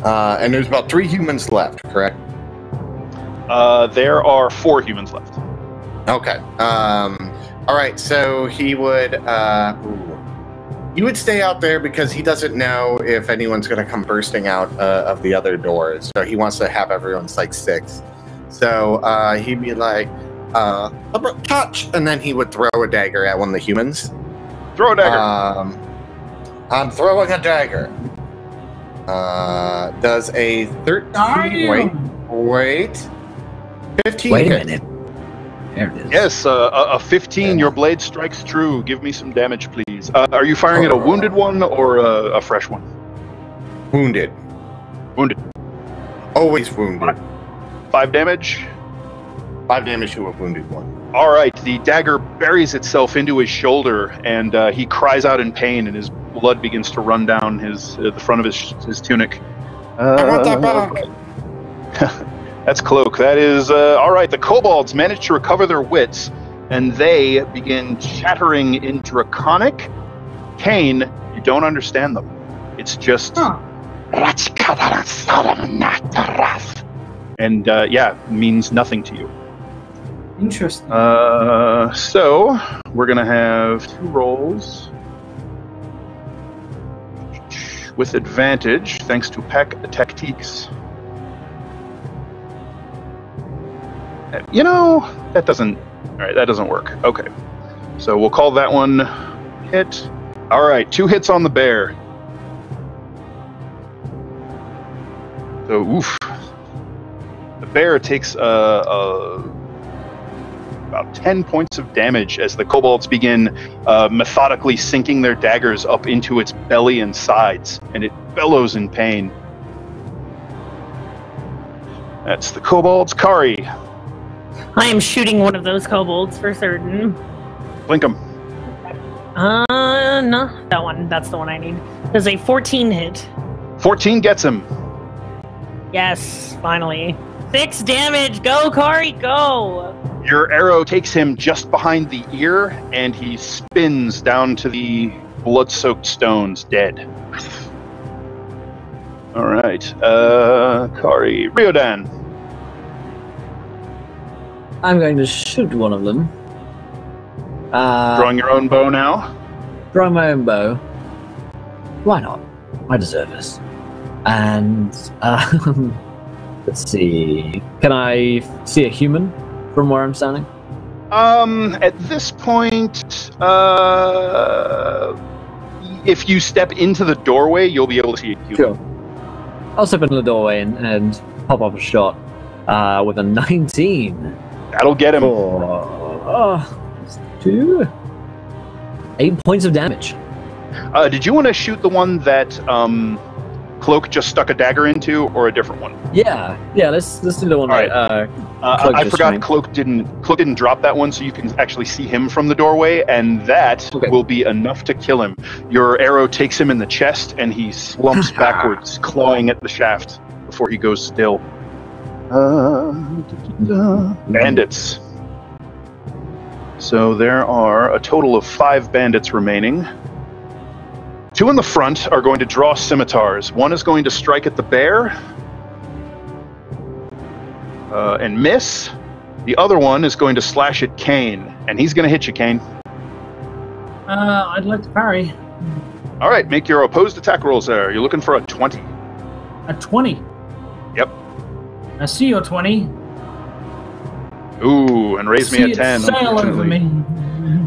And there's about 3 humans left, correct? There are 4 humans left. Okay. All right. So he would stay out there because he doesn't know if anyone's going to come bursting out of the other doors. So he wants to have everyone's like 6. So he'd be like, touch, and then he would throw a dagger at one of the humans. Throw a dagger. I'm throwing a dagger. Does a 13? Wait. 15. Wait a minute. There it is. Yes, a 15. Your blade strikes true. Give me some damage, please. Are you firing at a wounded one or a fresh one? Wounded. Wounded. Always wounded. 5 damage. 5 damage to a wounded one. All right. The dagger buries itself into his shoulder, and he cries out in pain, and his blood begins to run down the front of his tunic. I want that back. That's Cloak. That is all right. The kobolds manage to recover their wits, and they begin chattering in Draconic. Kane, you don't understand them. It's just and means nothing to you. Interesting. So we're gonna have 2 rolls with advantage, thanks to Pack Tactiques. That doesn't. All right, that doesn't work. Okay, so we'll call that one hit. All right, 2 hits on the bear. So, oof. The bear takes about 10 points of damage as the kobolds begin methodically sinking their daggers up into its belly and sides, and it bellows in pain. That's the kobolds. Kari. I am shooting one of those kobolds for certain. Blink them. No, that one. That's the one I need. There's a 14 hit. 14 gets him. Yes, finally. 6 damage. Go, Kari, go. Your arrow takes him just behind the ear, and he spins down to the blood-soaked stones, dead. All right, Kari, Riodan. I'm going to shoot one of them. Drawing your own bow now? Drawing my own bow. Why not? I deserve this. And, let's see. Can I see a human from where I'm standing? At this point, if you step into the doorway, you'll be able to see a human. Sure. I'll step into the doorway and pop up a shot with a 19. That'll get him. 2. 8 points of damage. Did you want to shoot the one that Cloak just stuck a dagger into, or a different one? Yeah. Let's do the one. All right. I forgot trained. Cloak didn't drop that one, so you can actually see him from the doorway, and that will be enough to kill him. Your arrow takes him in the chest, and he slumps backwards, clawing at the shaft before he goes still. Bandits. So there are a total of 5 bandits remaining. 2 in the front are going to draw scimitars. One is going to strike at the bear and miss. The other one is going to slash at Kane, and he's going to hit you, Kane. I'd like to parry. All right, make your opposed attack rolls there. You're looking for a 20. A 20? Yep. I see your 20. Ooh, and raise me a 10. Sail over me.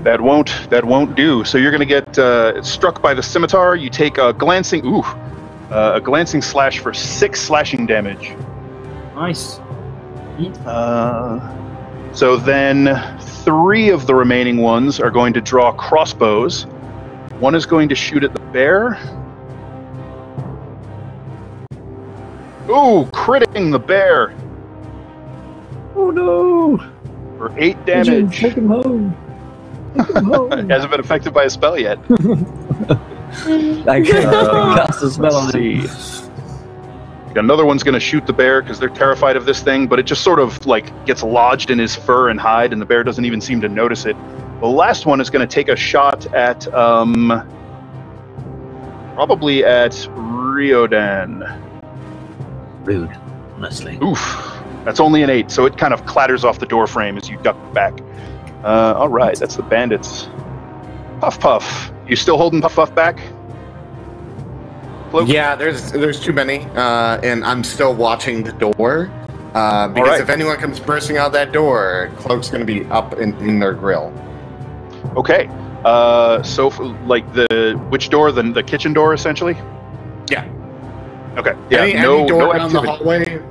That won't do. So you're going to get struck by the scimitar. You take a glancing slash for 6 slashing damage. Nice. So then 3 of the remaining ones are going to draw crossbows. One is going to shoot at the bear. Ooh, critting the bear. Oh no! For 8 damage. Take him home. It hasn't been affected by a spell yet. I cast a spell on him. Another one's going to shoot the bear because they're terrified of this thing, but it just sort of like gets lodged in his fur and hide, and the bear doesn't even seem to notice it. The last one is going to take a shot at probably at Riodan. Rude, honestly. Oof. That's only an 8, so it kind of clatters off the door frame as you duck back. All right, that's the bandits. Puff Puff. You still holding Puff Puff back? Cloak? Yeah, there's too many, and I'm still watching the door. Because if anyone comes bursting out that door, Cloak's going to be up in their grill. Okay. So, which door? The kitchen door, essentially? Yeah. Okay. Yeah. Any door down the hallway?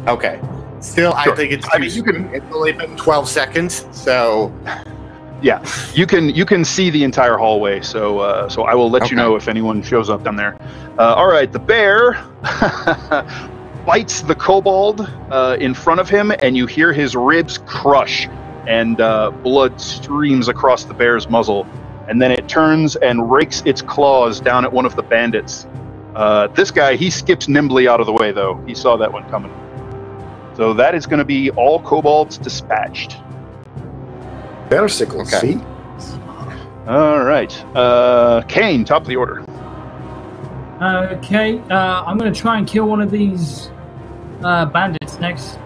Okay. Still, sure. I think it's. It's only been 12 seconds, so. Yeah, you can see the entire hallway. So I will let you know if anyone shows up down there. All right, the bear bites the kobold in front of him, and you hear his ribs crush, and blood streams across the bear's muzzle. And then it turns and rakes its claws down at one of the bandits. This guy, he skips nimbly out of the way, though. He saw that one coming. So that is going to be all kobolds dispatched. Bear sickle, see? All right. Kane, top of the order. Okay, I'm going to try and kill one of these bandits next.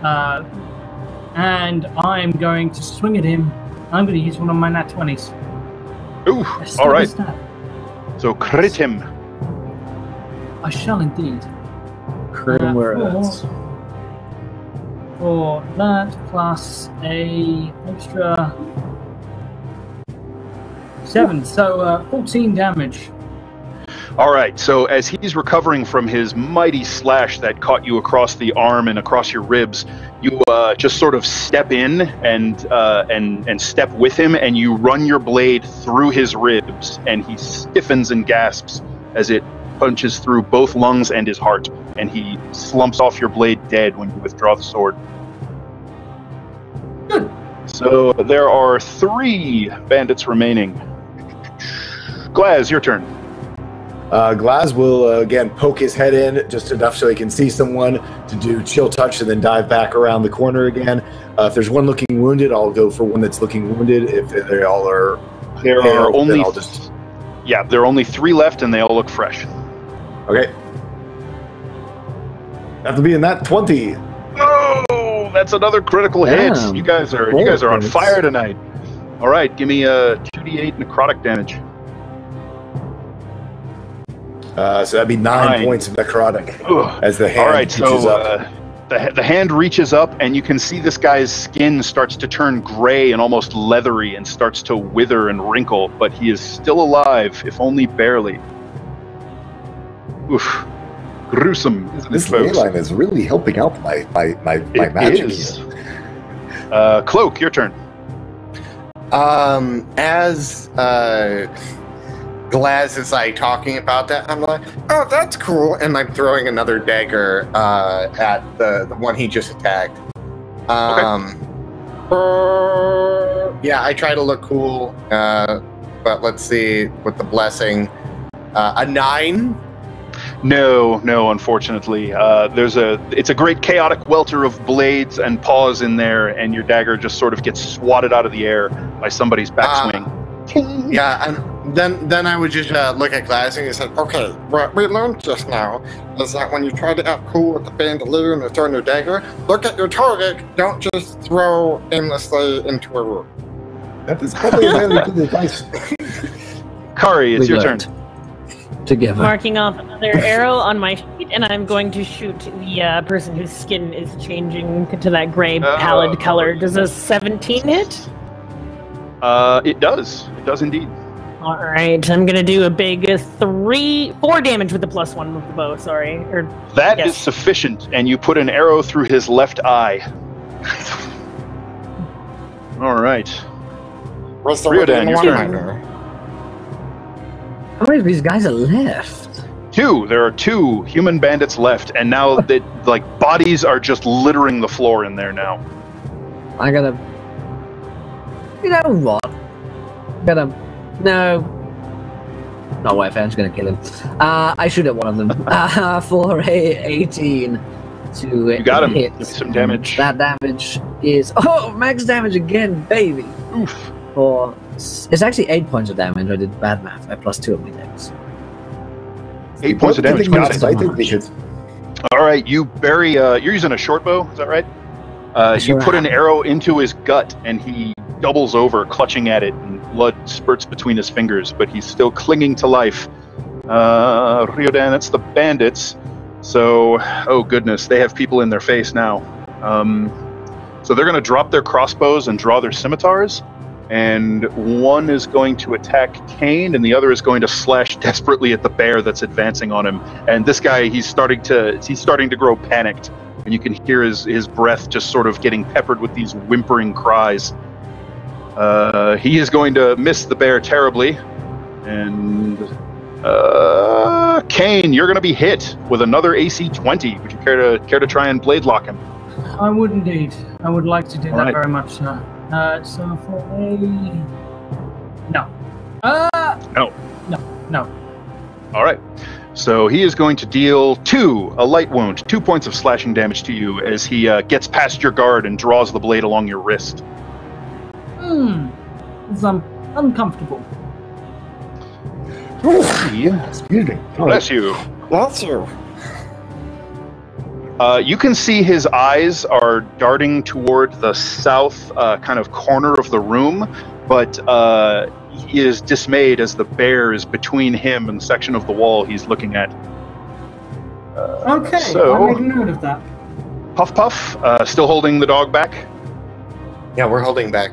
And I'm going to swing at him. I'm going to use one of my nat 20s. Ooh, all right. So crit him. I shall indeed. Crit him where it is. For that, plus a extra 7, so 14 damage. All right, so as he's recovering from his mighty slash that caught you across the arm and across your ribs, you just sort of step in and step with him, and you run your blade through his ribs, and he stiffens and gasps as it punches through both lungs and his heart, and he slumps off your blade dead when you withdraw the sword. Good. So there are 3 bandits remaining. Glaz, your turn. Glaz will again poke his head in just enough so he can see someone to do chill touch and then dive back around the corner again. If there's one looking wounded, I'll go for one that's looking wounded. If they all are, there are only there are only 3 left, and they all look fresh. Okay. Have to be in that 20. Oh, that's another critical hit. You guys are on fire tonight. All right, give me a 2d8 necrotic damage. So that'd be 9 points of necrotic. Ugh. As the hand reaches up. The hand reaches up, and you can see this guy's skin starts to turn gray and almost leathery and starts to wither and wrinkle, but he is still alive, if only barely. Oof. Gruesome, isn't this it, folks? ley line is really helping out my magic here. Cloak, your turn. As Glaz is like talking about that, I'm like, oh, that's cool, and I'm throwing another dagger at the one he just attacked. Yeah, I try to look cool, but let's see with the blessing. A 9. No, unfortunately. It's a great chaotic welter of blades and paws in there, and your dagger just sort of gets swatted out of the air by somebody's backswing. Yeah, and then I would just look at Glaz and say, okay, what we learned just now is that when you try to act cool with the bandolier and turn your dagger, look at your target, don't just throw aimlessly into a room. That is probably a very good advice. Kari, it's your turn. Together. Marking off another arrow on my sheet, and I'm going to shoot the person whose skin is changing to that gray pallid color. Does a 17 hit? It does. It does indeed. All right, I'm gonna do a big 4 damage with the +1 with the bow. Sorry, that is sufficient, and you put an arrow through his left eye. All right. Riodan, your turn. How many of these guys are left? 2. There are 2 human bandits left, and now bodies are just littering the floor in there now. I gotta. You know what? No. No way, I'm just gonna kill him. I shoot at one of them. For a 18 to you got him. hit. Give me some damage. That damage is max damage again, baby. Oof. It's actually 8 points of damage. I did bad math. I +2 of my dex. 8 points of damage. Got it. Because All right, you bury. You're using a short bow. Is that right? You put an arrow into his gut, and he doubles over, clutching at it, and blood spurts between his fingers, but he's still clinging to life. Riodan, that's the bandits. So, oh goodness, they have people in their face now. So they're going to drop their crossbows and draw their scimitars, and one is going to attack Kane, and the other is going to slash desperately at the bear that's advancing on him. And this guy, he's starting to grow panicked, and you can hear his breath just sort of getting peppered with these whimpering cries. He is going to miss the bear terribly, and Kane, you're going to be hit with another AC 20. Would you care to try and blade lock him? I would indeed. I would like to do that very much, sir. So for a no. No. All right. So he is going to deal a light wound, 2 points of slashing damage to you as he gets past your guard and draws the blade along your wrist. It's uncomfortable. excuse me. Bless you. Bless you. You can see his eyes are darting toward the south kind of corner of the room, but he is dismayed as the bear is between him and the section of the wall he's looking at. Okay, I'll make a note of that. Puff Puff, still holding the dog back? Yeah, we're holding back.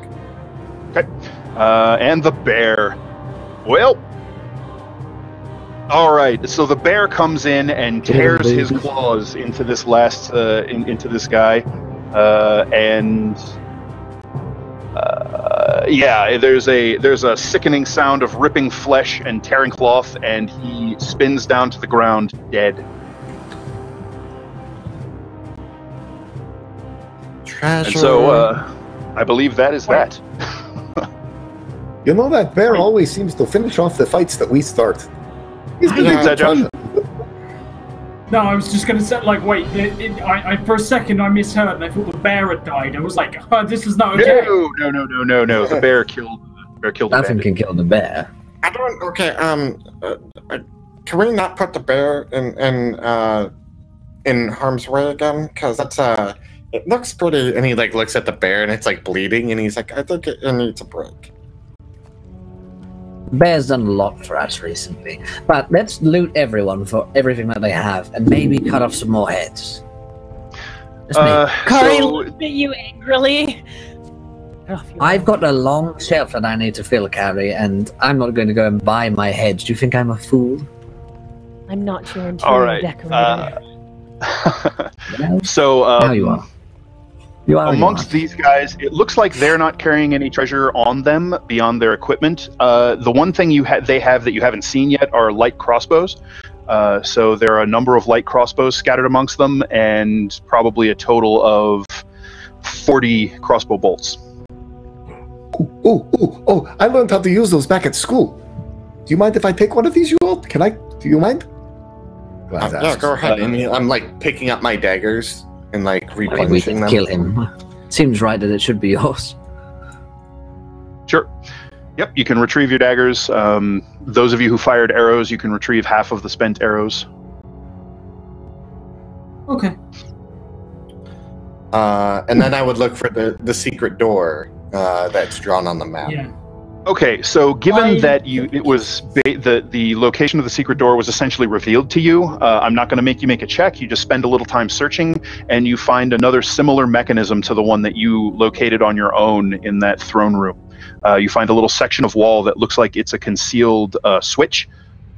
Okay. And the bear. Well, all right, so the bear comes in and tears his claws into this into this guy, there's a sickening sound of ripping flesh and tearing cloth, and he spins down to the ground dead. Treasury. And so I believe that is that. You know, that bear always seems to finish off the fights that we start. He's been Yeah, Josh. No, I was just gonna say, like, wait. I for a second I misheard, and I thought the bear had died. I was like, oh, this is not okay. No. The bear killed the Nothing bandit. can kill the bear. I don't. Okay. Can we not put the bear in harm's way again? Because that's it looks pretty. And he like looks at the bear and it's like bleeding, and he's like, I think it needs a break. Bear's done a lot for us recently, but let's loot everyone for everything that they have, and maybe cut off some more heads. Kari looked at you angrily. I've got a long shelf that I need to fill, Carrie, and I'm not going to go and buy my heads. Do you think I'm a fool? I'm not your interior All right. decorator. So Now you are. You are amongst these guys, it looks like they're not carrying any treasure on them beyond their equipment. The one thing they have that you haven't seen yet are light crossbows. So there are a number of light crossbows scattered amongst them, and probably a total of 40 crossbow bolts. Oh, I learned how to use those back at school. Do you mind if I take one of these, you all? Can I? Do you mind? Yeah, go ahead. I'm like picking up my daggers and like we replenishing can them. kill him. Seems right that it should be yours. Sure. Yep, you can retrieve your daggers. Those of you who fired arrows, you can retrieve half of the spent arrows. Okay. And then I would look for the secret door that's drawn on the map. Yeah. Okay, so given that the location of the secret door was essentially revealed to you, I'm not going to make you make a check. You just spend a little time searching, and you find another similar mechanism to the one that you located on your own in that throne room. You find a little section of wall that looks like it's a concealed switch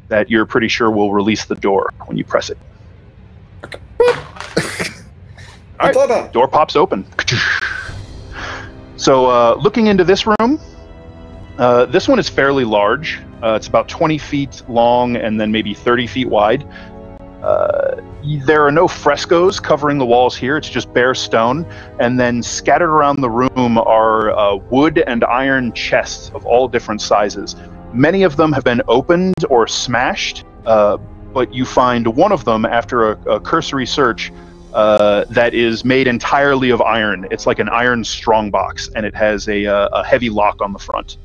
that you're pretty sure will release the door when you press it. Okay. All right, door pops open. So looking into this room, this one is fairly large. It's about 20 feet long and then maybe 30 feet wide. There are no frescoes covering the walls here. It's just bare stone. And then scattered around the room are wood and iron chests of all different sizes. Many of them have been opened or smashed, but you find one of them after a cursory search that is made entirely of iron. It's like an iron strongbox, and it has a heavy lock on the front.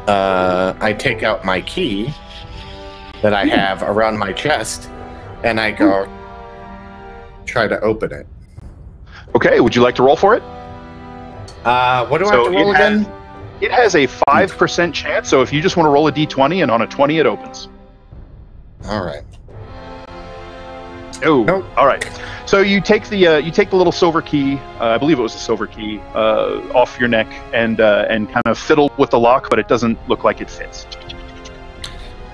I take out my key that I have around my chest, and I go try to open it. Okay, would you like to roll for it? What do I have to roll again? It has a 5% chance, so if you just want to roll a d20, and on a 20 it opens. All right. Oh, Nope. All right. So you take the little silver key, I believe it was a silver key, off your neck, and kind of fiddle with the lock, but it doesn't look like it fits.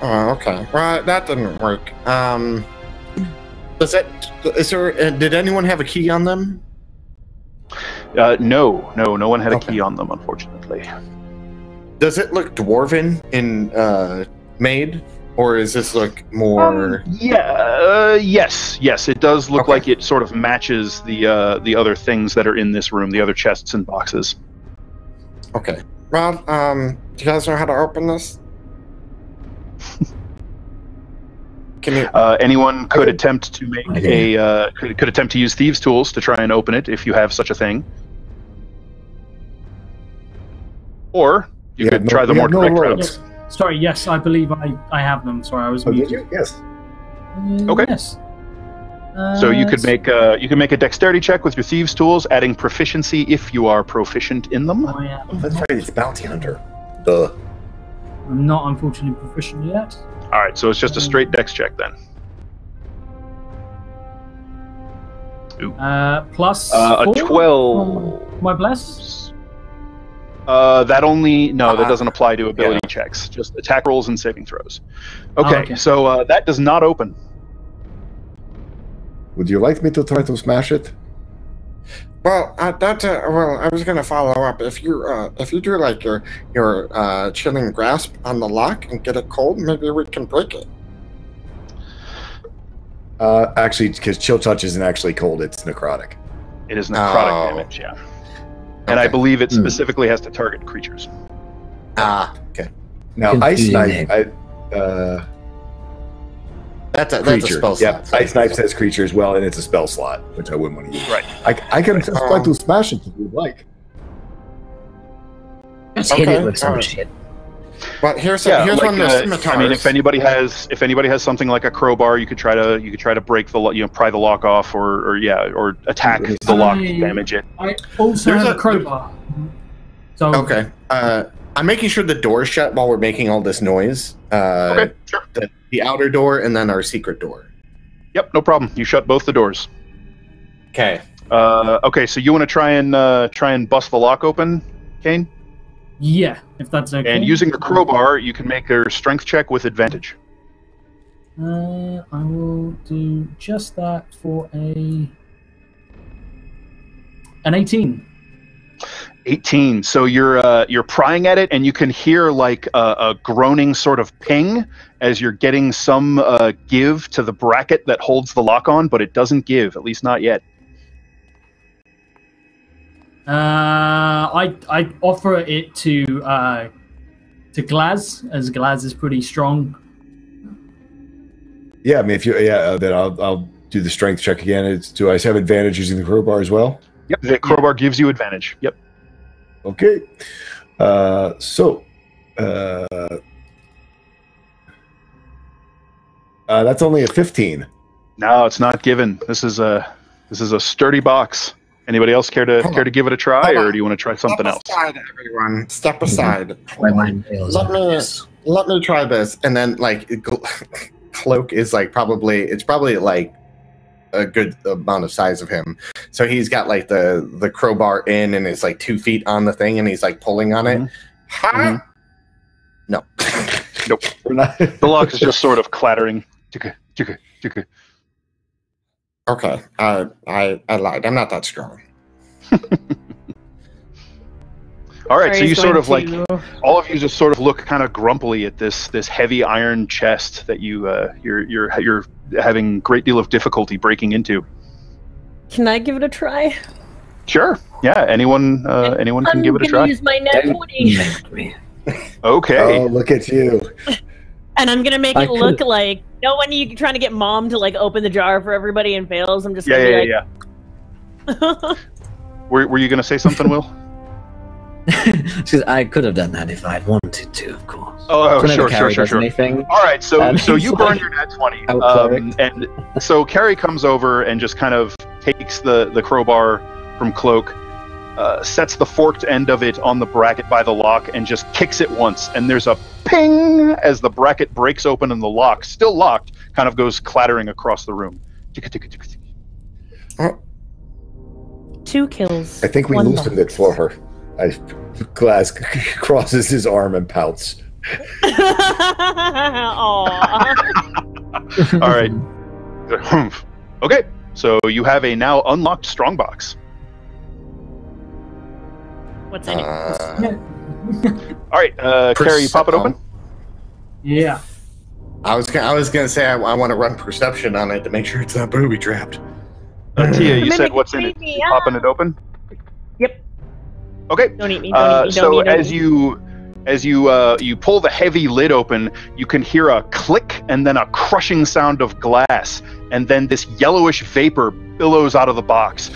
Oh, okay. Well, that didn't work. Did anyone have a key on them? No one had a key on them, unfortunately. Does it look dwarven in made? Or does this look more? Yes, it does look Okay. like it sort of matches the other things that are in this room, the other chests and boxes. Okay. Well, do you guys know how to open this? Can you? Anyone could attempt to make could attempt to use thieves' tools to try and open it if you have such a thing, or you could try the more direct route. Yes. Sorry, yes, I believe I have them. Sorry, I was muted. Did you? Yes. Okay. Yes. So you could make a dexterity check with your thieves' tools, adding proficiency if you are proficient in them. Oh, yeah. That's right. It's bounty hunter. Duh. I'm not unfortunately proficient yet. All right, so it's just a straight dex check then. Plus A 4 12. from my bless. That doesn't apply to ability checks. Just attack rolls and saving throws. Okay. So that does not open. Would you like me to try to smash it? Well, I was gonna follow up. If you do like your chilling grasp on the lock and get it cold, maybe we can break it. Actually, because chill touch isn't actually cold; it's necrotic. It is necrotic damage, yeah. And I believe it specifically has to target creatures. Okay. Now, ice knife. That's a creature. spell Yeah, slot. Ice Knife says creature as well, and it's a spell slot, which I wouldn't want to use. Right. I can just try to smash it if you'd like. Just hit it with some shit. But here's Yeah, one like, of the scimitars. I mean, if anybody has something like a crowbar, you could try to break the pry the lock off, or attack the lock, damage it. I also have a crowbar. So Okay. I'm making sure the door's shut while we're making all this noise. Okay, sure. The outer door and then our secret door. Yep, no problem. You shut both the doors. Okay. Okay, so you want to try and bust the lock open, Kane? yeah, if that's okay. And using a crowbar, you can make a strength check with advantage. I will do just that for an 18. 18. So you're prying at it, and you can hear like a groaning sort of ping as you're getting some give to the bracket that holds the lock on, but it doesn't give, at least not yet. I offer it to Glaz, as Glaz is pretty strong. Yeah, I mean, if you then I'll do the strength check again. Do I have advantage using the crowbar as well? Yep, the crowbar gives you advantage. Yep. Okay. That's only a 15. No, it's not given. This is a sturdy box. Anybody else care to give it a try, or do you want to try something else? Step aside, everyone. Step aside. My mind fails. Let me Try this, and then like Cloak is like probably like a good amount of size of him, so he's got like the crowbar in, and it's like 2 feet on the thing, and he's like pulling on it. Mm-hmm. No. Nope. The lock is just sort of clattering. Okay, I lied. I'm not that strong. All right, so Ari's you sort of going like to- all of you just sort of look kind of grumpily at this heavy iron chest that you're having a great deal of difficulty breaking into. Can I give it a try? Sure. Yeah. Anyone can give it a try. I'm gonna use my net 20. Okay. Oh, look at you. And I'm gonna make I it look like when you're trying to get mom to like open the jar for everybody and fails. I'm just gonna be like, Were you gonna say something, Will? I could have done that if I'd wanted to, of course. Oh, Whenever sure. Carrie does anything, All right, so And you he's burn like, your net 20, cleric. and so Carrie comes over and just kind of takes the crowbar from Cloak, sets the forked end of it on the bracket by the lock, and just kicks it once, and there's a ping as the bracket breaks open, and the lock, still locked, kind of goes clattering across the room. 2 kills. I think we 1 loosened it for her. Glass crosses his arm and pouts. Aww. All right. Okay, so you have a now unlocked strongbox. What's in it? All right, Carrie, you pop it open. Yeah. I was gonna say I want to run perception on it to make sure it's not booby trapped. Tia, you Mimic said what's in it? creepy, You popping it open? Yep. Okay. Don't eat me. Don't eat me. So Don't eat me. as you pull the heavy lid open, you can hear a click and then a crushing sound of glass, and then this yellowish vapor billows out of the box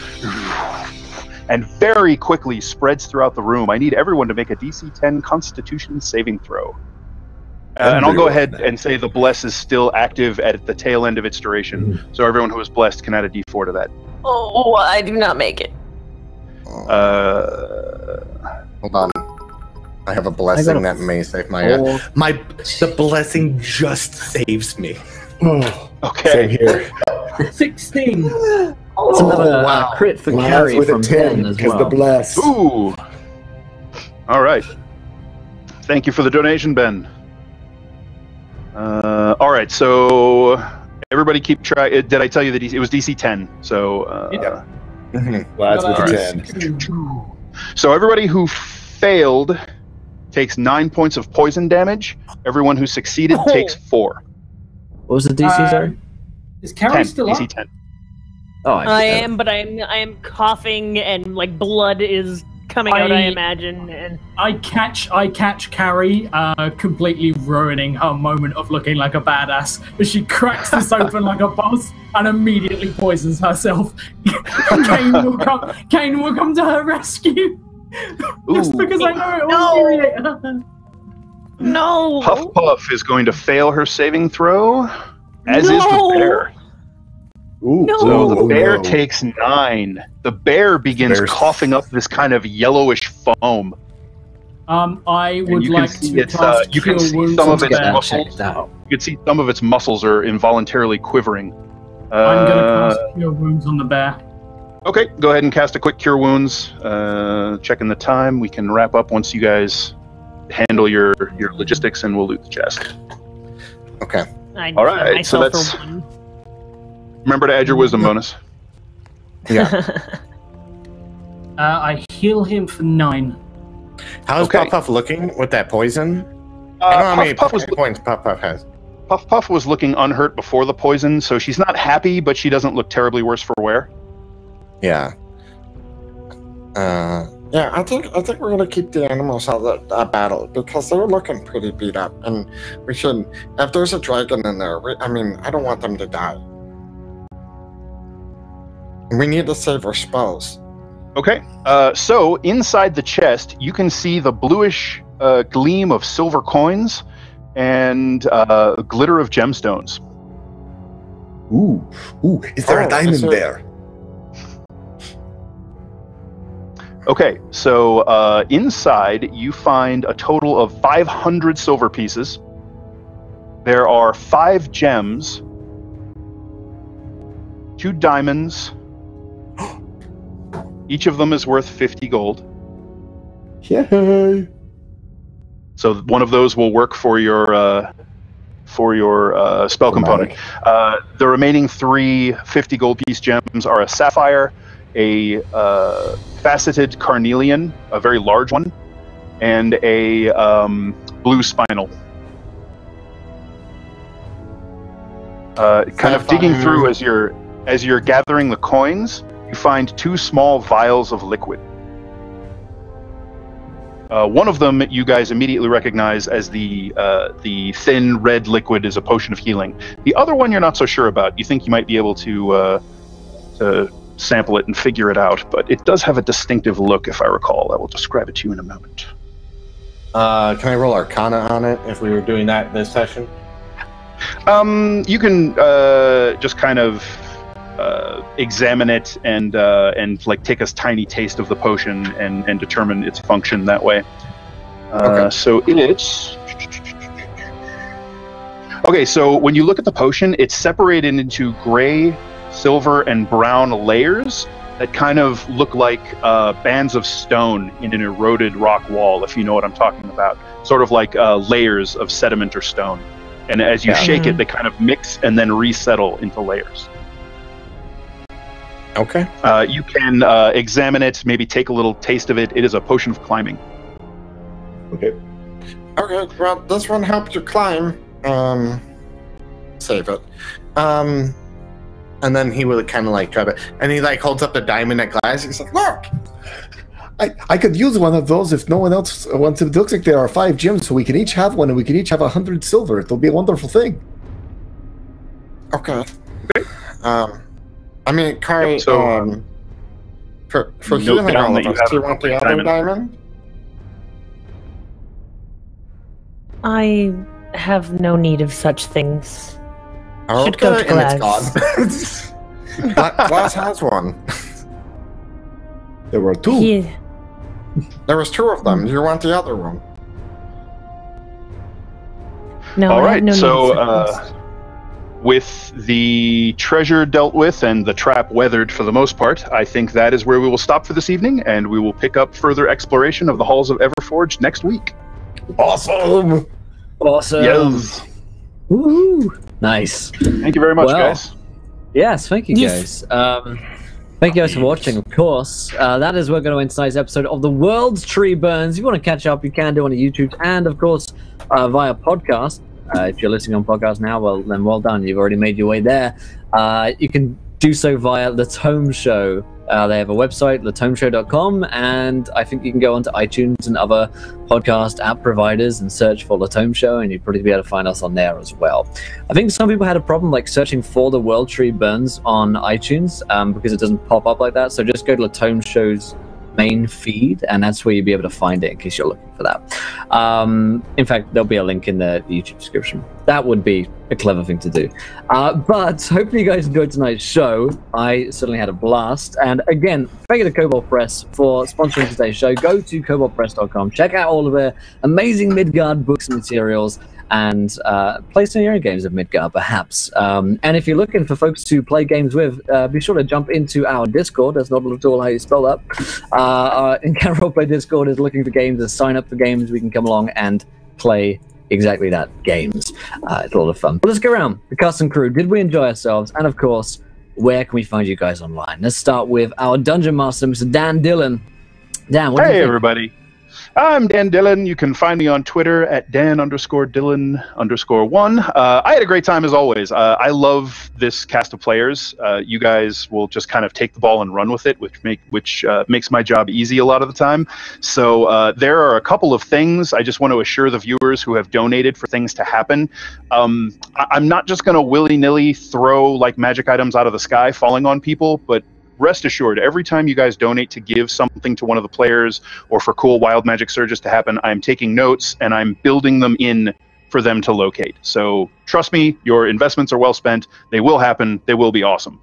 and very quickly spreads throughout the room. I need everyone to make a DC 10 Constitution saving throw. And I'll go ahead and say the bless is still active at the tail end of its duration, so everyone who is blessed can add a D4 to that. Oh, I do not make it. Hold on. I have a blessing that may save my the blessing just saves me. Okay. Same here. 16. It's another crit for Carrie with from a 10 Ben as because well. the bless. Ooh. All right. Thank you for the donation, Ben. All right, so everybody keep track. Did I tell you that it was DC 10? So Glass with a Alright. 10. So everybody who failed takes 9 points of poison damage. Everyone who succeeded takes 4. What was the DC, sorry? Is Carrie 10. still DC up? 10. Oh, I am, but I am coughing and like blood is coming out, I imagine. And I catch Carrie completely ruining her moment of looking like a badass as she cracks this open like a boss and immediately poisons herself. Kane will come to her rescue. Just because I know it will infuriate her. No! Puff Puff is going to fail her saving throw, as is the bear. Ooh, No. So the bear takes 9. The bear begins coughing up this kind of yellowish foam. I And would you can like see to its, cast you can Cure see Wounds some on of the its bear. muscles. Out. You can see some of its muscles are involuntarily quivering. I'm going to cast Cure Wounds on the bear. Okay, go ahead and cast a quick Cure Wounds. Checking the time. We can wrap up once you guys handle your logistics, and we'll loot the chest. Okay. I All right, so myself that's- for 1. Remember to add your wisdom bonus. Yeah. I heal him for 9. How's Okay. Puff Puff looking with that poison? I don't know how many Puff Puff points Puff Puff has. Puff Puff was looking unhurt before the poison, so she's not happy, but she doesn't look terribly worse for wear. Yeah. Yeah, I think we're gonna keep the animals out of that battle because they're looking pretty beat up, and we should. If there's a dragon in there, I don't want them to die. We need to save our spells. Okay, so inside the chest, you can see the bluish gleam of silver coins and glitter of gemstones. Ooh, is there a diamond there? Okay, so inside you find a total of 500 silver pieces. There are 5 gems, 2 diamonds. Each of them is worth 50 gold. Yay! So one of those will work for your spell component. The remaining 3 50 gold piece gems are a sapphire, a faceted carnelian, a very large one, and a blue spinel. Kind of digging through as you're gathering the coins, you find 2 small vials of liquid. One of them you guys immediately recognize as the thin red liquid is a potion of healing. The other one you're not so sure about. You think you might be able to sample it and figure it out, but it does have a distinctive look, if I recall. I will describe it to you in a moment. Can I roll Arcana on it if we were doing that this session? You can just kind of examine it and like take a tiny taste of the potion and determine its function that way. Okay. So it's okay. So when you look at the potion, it's separated into gray, silver, and brown layers that kind of look like bands of stone in an eroded rock wall, if you know what I'm talking about. Sort of like layers of sediment or stone. And as you shake it, they kind of mix and then resettle into layers. Okay. You can examine it, maybe take a little taste of it. It is a potion of climbing. Okay. Okay, well, this one helped you climb. Save it. And then he would kind of like grab it, and he like holds up the diamond at glass. He's like, "Look, I could use one of those if no one else wants it. It looks like there are 5 gems, so we can each have one, and we can each have 100 silver. It'll be a wonderful thing." Okay. I mean, Kari, Yep, so, for note healing down all that of you us, have do you a want the other diamond. diamond? I have no need of such things. Okay, Should go to and it's Glass. gone. Glass has one. There were 2. He, There was 2 of them. You want the other one? no, All I have right, no need so of such things. with the treasure dealt with and the trap weathered for the most part, I think that is where we will stop for this evening, and we will pick up further exploration of the halls of Everforge next week. Awesome! Awesome. Yes. Woohoo! Nice. Thank you very much, Well, guys. Yes, thank you Yes. guys. Thank you guys for watching, of course. That is where we're going to end tonight's episode of The World's Tree Burns. If you want to catch up, you can do on YouTube and, of course, via podcast. If you're listening on podcast now, well, then well done. You've already made your way there. You can do so via the Tome Show They have a website, latomeshow.com, and I think you can go onto iTunes and other podcast app providers and search for Latome Show, and you'd probably be able to find us on there as well. I think some people had a problem like searching for the World Tree Burns on iTunes because it doesn't pop up like that. So just go to Latome Show's main feed, and that's where you'll be able to find it in case you're looking for that. In fact, there'll be a link in the YouTube description. That would be a clever thing to do. But hopefully you guys enjoyed tonight's show. I certainly had a blast. And again, thank you to Cobalt Press for sponsoring today's show. Go to cobaltpress.com, check out all of their amazing Midgard books and materials, and play some of your own games of Midgard, perhaps. And if you're looking for folks to play games with, be sure to jump into our Discord. That's not at all how you spell that. Encounter Roleplay Discord is looking for games and sign up for games. We can come along and play exactly that, games. It's a lot of fun. But let's go around the cast and crew. Did we enjoy ourselves? And of course, where can we find you guys online? Let's start with our Dungeon Master, Mr. Dan Dillon. Dan, what do you think? Hey, everybody. I'm Dan Dillon. You can find me on Twitter at Dan_Dillon_1. I had a great time as always. I love this cast of players. You guys will just kind of take the ball and run with it, which makes my job easy a lot of the time. So there are a couple of things I just want to assure the viewers who have donated for things to happen. I'm not just going to willy-nilly throw like magic items out of the sky falling on people, but rest assured, every time you guys donate to give something to one of the players or for cool wild magic surges to happen, I'm taking notes and I'm building them in for them to locate. So trust me, your investments are well spent. They will happen. They will be awesome.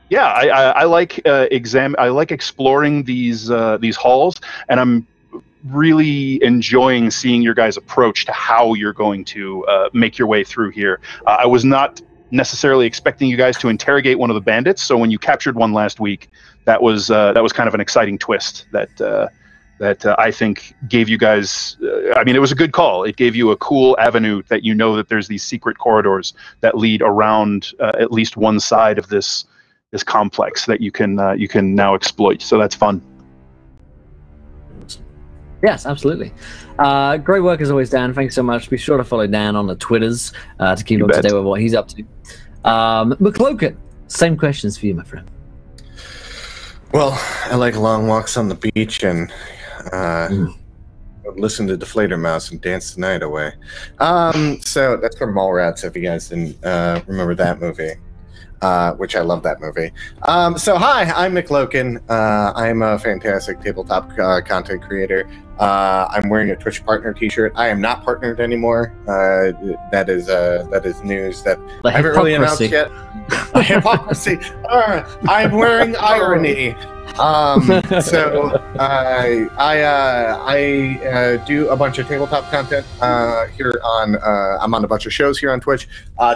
Yeah, I like I like exploring these halls, and I'm really enjoying seeing your guys' approach to how you're going to make your way through here. I was not necessarily expecting you guys to interrogate one of the bandits, so when you captured one last week, that was kind of an exciting twist that I think gave you guys. I mean, it was a good call. It gave you a cool avenue that you know that there's these secret corridors that lead around at least one side of this complex that you can now exploit. So that's fun. Yes, absolutely. Great work as always, Dan. Thanks so much. Be sure to follow Dan on the Twitters to keep up to date with what he's up to. McCloken, same questions for you, my friend. Well, I like long walks on the beach and listen to Deflator Mouse and dance the night away. So that's from Mallrats, if you guys didn't remember that movie. Which I love that movie. So hi, I'm McLoken. I'm a fantastic tabletop content creator. I'm wearing a Twitch partner t-shirt. I am not partnered anymore. That is news that I haven't really announced yet. Hypocrisy. I'm wearing irony. So I do a bunch of tabletop content here on. I'm on a bunch of shows here on Twitch.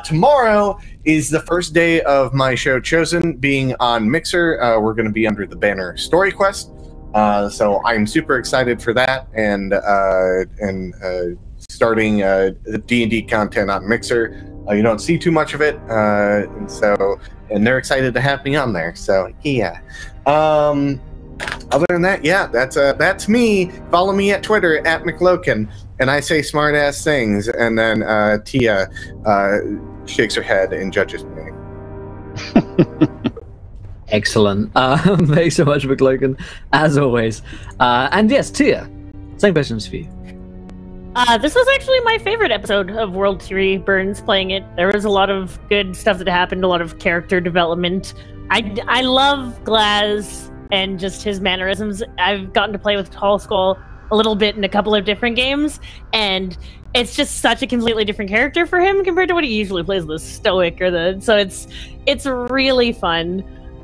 Tomorrow is the first day of my show Chosen being on Mixer. We're going to be under the banner Story Quest. So I'm super excited for that and starting D&D content on Mixer. You don't see too much of it, and they're excited to have me on there. So yeah. Other than that, yeah, that's me. Follow me at Twitter at McLoken, and I say smart ass things, and then Tia shakes her head and judges me. Excellent. Thanks so much, McLoken, as always. And yes, Tia, same questions for you. This was actually my favorite episode of World Tree Burns playing it. There was a lot of good stuff that happened, a lot of character development. I love Glaz and just his mannerisms. I've gotten to play with Tall Skull a little bit in a couple of different games, and it's just such a completely different character for him compared to what he usually plays, the stoic or the. So it's really fun.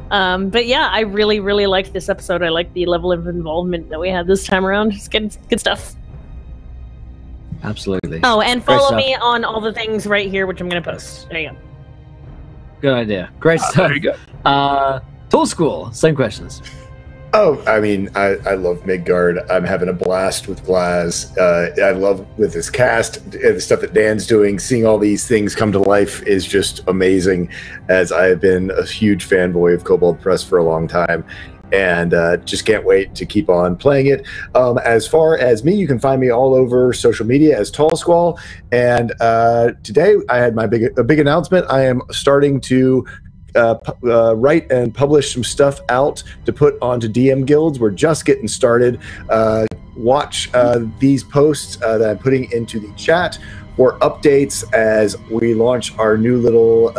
But yeah, I really liked this episode. I like the level of involvement that we had this time around. It's good stuff. Absolutely. Oh, and follow me on all the things right here, which I'm going to post. There you go. Good idea. Great stuff. There you go. Tool School, same questions. Oh, I mean, I love Midgard. I'm having a blast with Glaz. I love with this cast, the stuff that Dan's doing. Seeing all these things come to life is just amazing, as I have been a huge fanboy of Cobalt Press for a long time. And just can't wait to keep on playing it. As far as me, you can find me all over social media as Tall Squall. And today I had my big announcement. I am starting to write and publish some stuff out to put onto DM guilds. We're just getting started. Watch these posts that I'm putting into the chat for updates as we launch our new little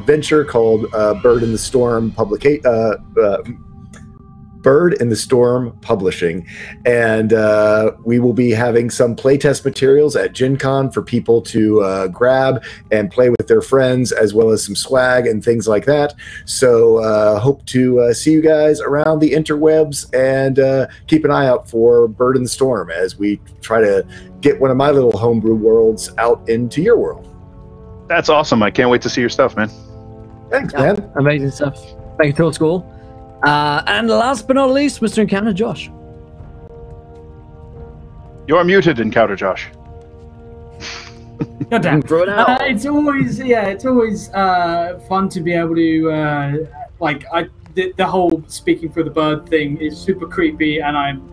venture called Bird in the Storm Publishing, and we will be having some playtest materials at Gen Con for people to grab and play with their friends, as well as some swag and things like that. So hope to see you guys around the interwebs, and keep an eye out for Bird in the Storm as we try to get one of my little homebrew worlds out into your world. That's awesome. I can't wait to see your stuff, man. Thanks, man. Amazing stuff. Thank you, Tool School. And last but not least, Mr. Encounter Josh. You're muted, Encounter Josh. God damn. Throw it out. It's always fun to be able to the whole speaking for the bird thing is super creepy, and I'm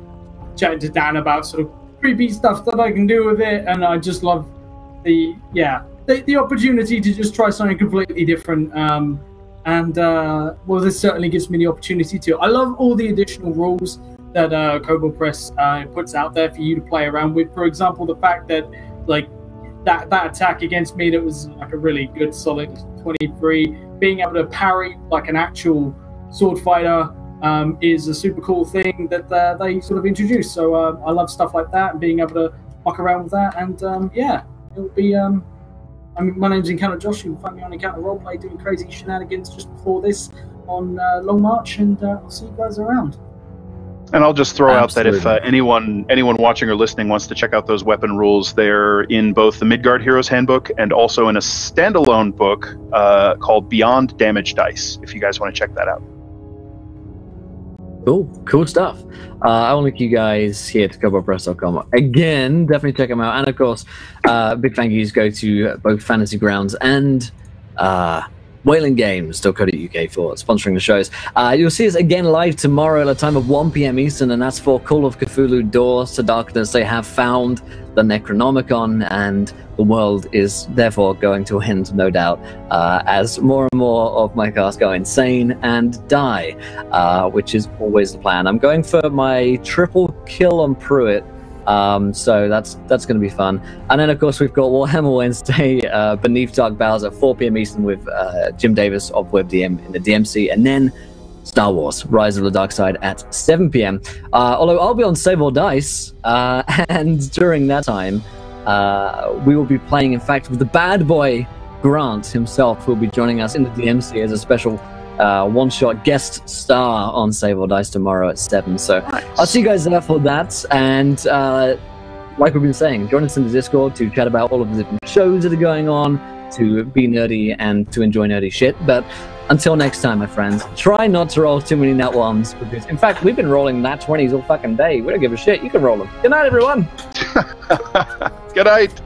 chatting to Dan about sort of creepy stuff that I can do with it, and I just love the opportunity to just try something completely different. Well, this certainly gives me the opportunity to. I love all the additional rules that Kobold Press puts out there for you to play around with. For example, the fact that like that attack against me that was like a really good solid 23, being able to parry like an actual sword fighter is a super cool thing that they sort of introduced. So I love stuff like that and being able to muck around with that. And it'll be. My name's Encounter Josh. You can find me on Encounter Roleplay doing crazy shenanigans just before this on Long March, and I'll see you guys around. And I'll just throw out that if anyone watching or listening wants to check out those weapon rules, they're in both the Midgard Heroes Handbook and also in a standalone book called Beyond Damage Dice, if you guys want to check that out. Cool stuff. I'll link you guys here to koboldpress.com. Again, definitely check them out. And of course, big thank yous go to both Fantasy Grounds and whaling.games.co.uk for sponsoring the shows. You'll see us again live tomorrow at a time of 1 p.m. Eastern, and that's for Call of Cthulhu Doors to Darkness. They have found the Necronomicon, and the world is therefore going to end, no doubt, as more and more of my cast go insane and die, which is always the plan. I'm going for my triple kill on Pruitt, so that's going to be fun. And then of course we've got Warhammer Wednesday Beneath Dark Boughs at 4 p.m. Eastern with Jim Davis of WebDM in the DMC, and then Star Wars Rise of the Dark Side at 7 p.m. Although I'll be on Save or Dice, and during that time we will be playing, in fact, with the bad boy Grant himself, who will be joining us in the DMC as a special one-shot guest star on Save or Dice tomorrow at 7. So nice. I'll see you guys there for that, and like we've been saying, join us in the Discord to chat about all of the different shows that are going on, to be nerdy and to enjoy nerdy shit. But until next time, my friends, try not to roll too many nat ones, because in fact we've been rolling nat 20s all fucking day. We don't give a shit. You can roll them. Good night, everyone. Good night.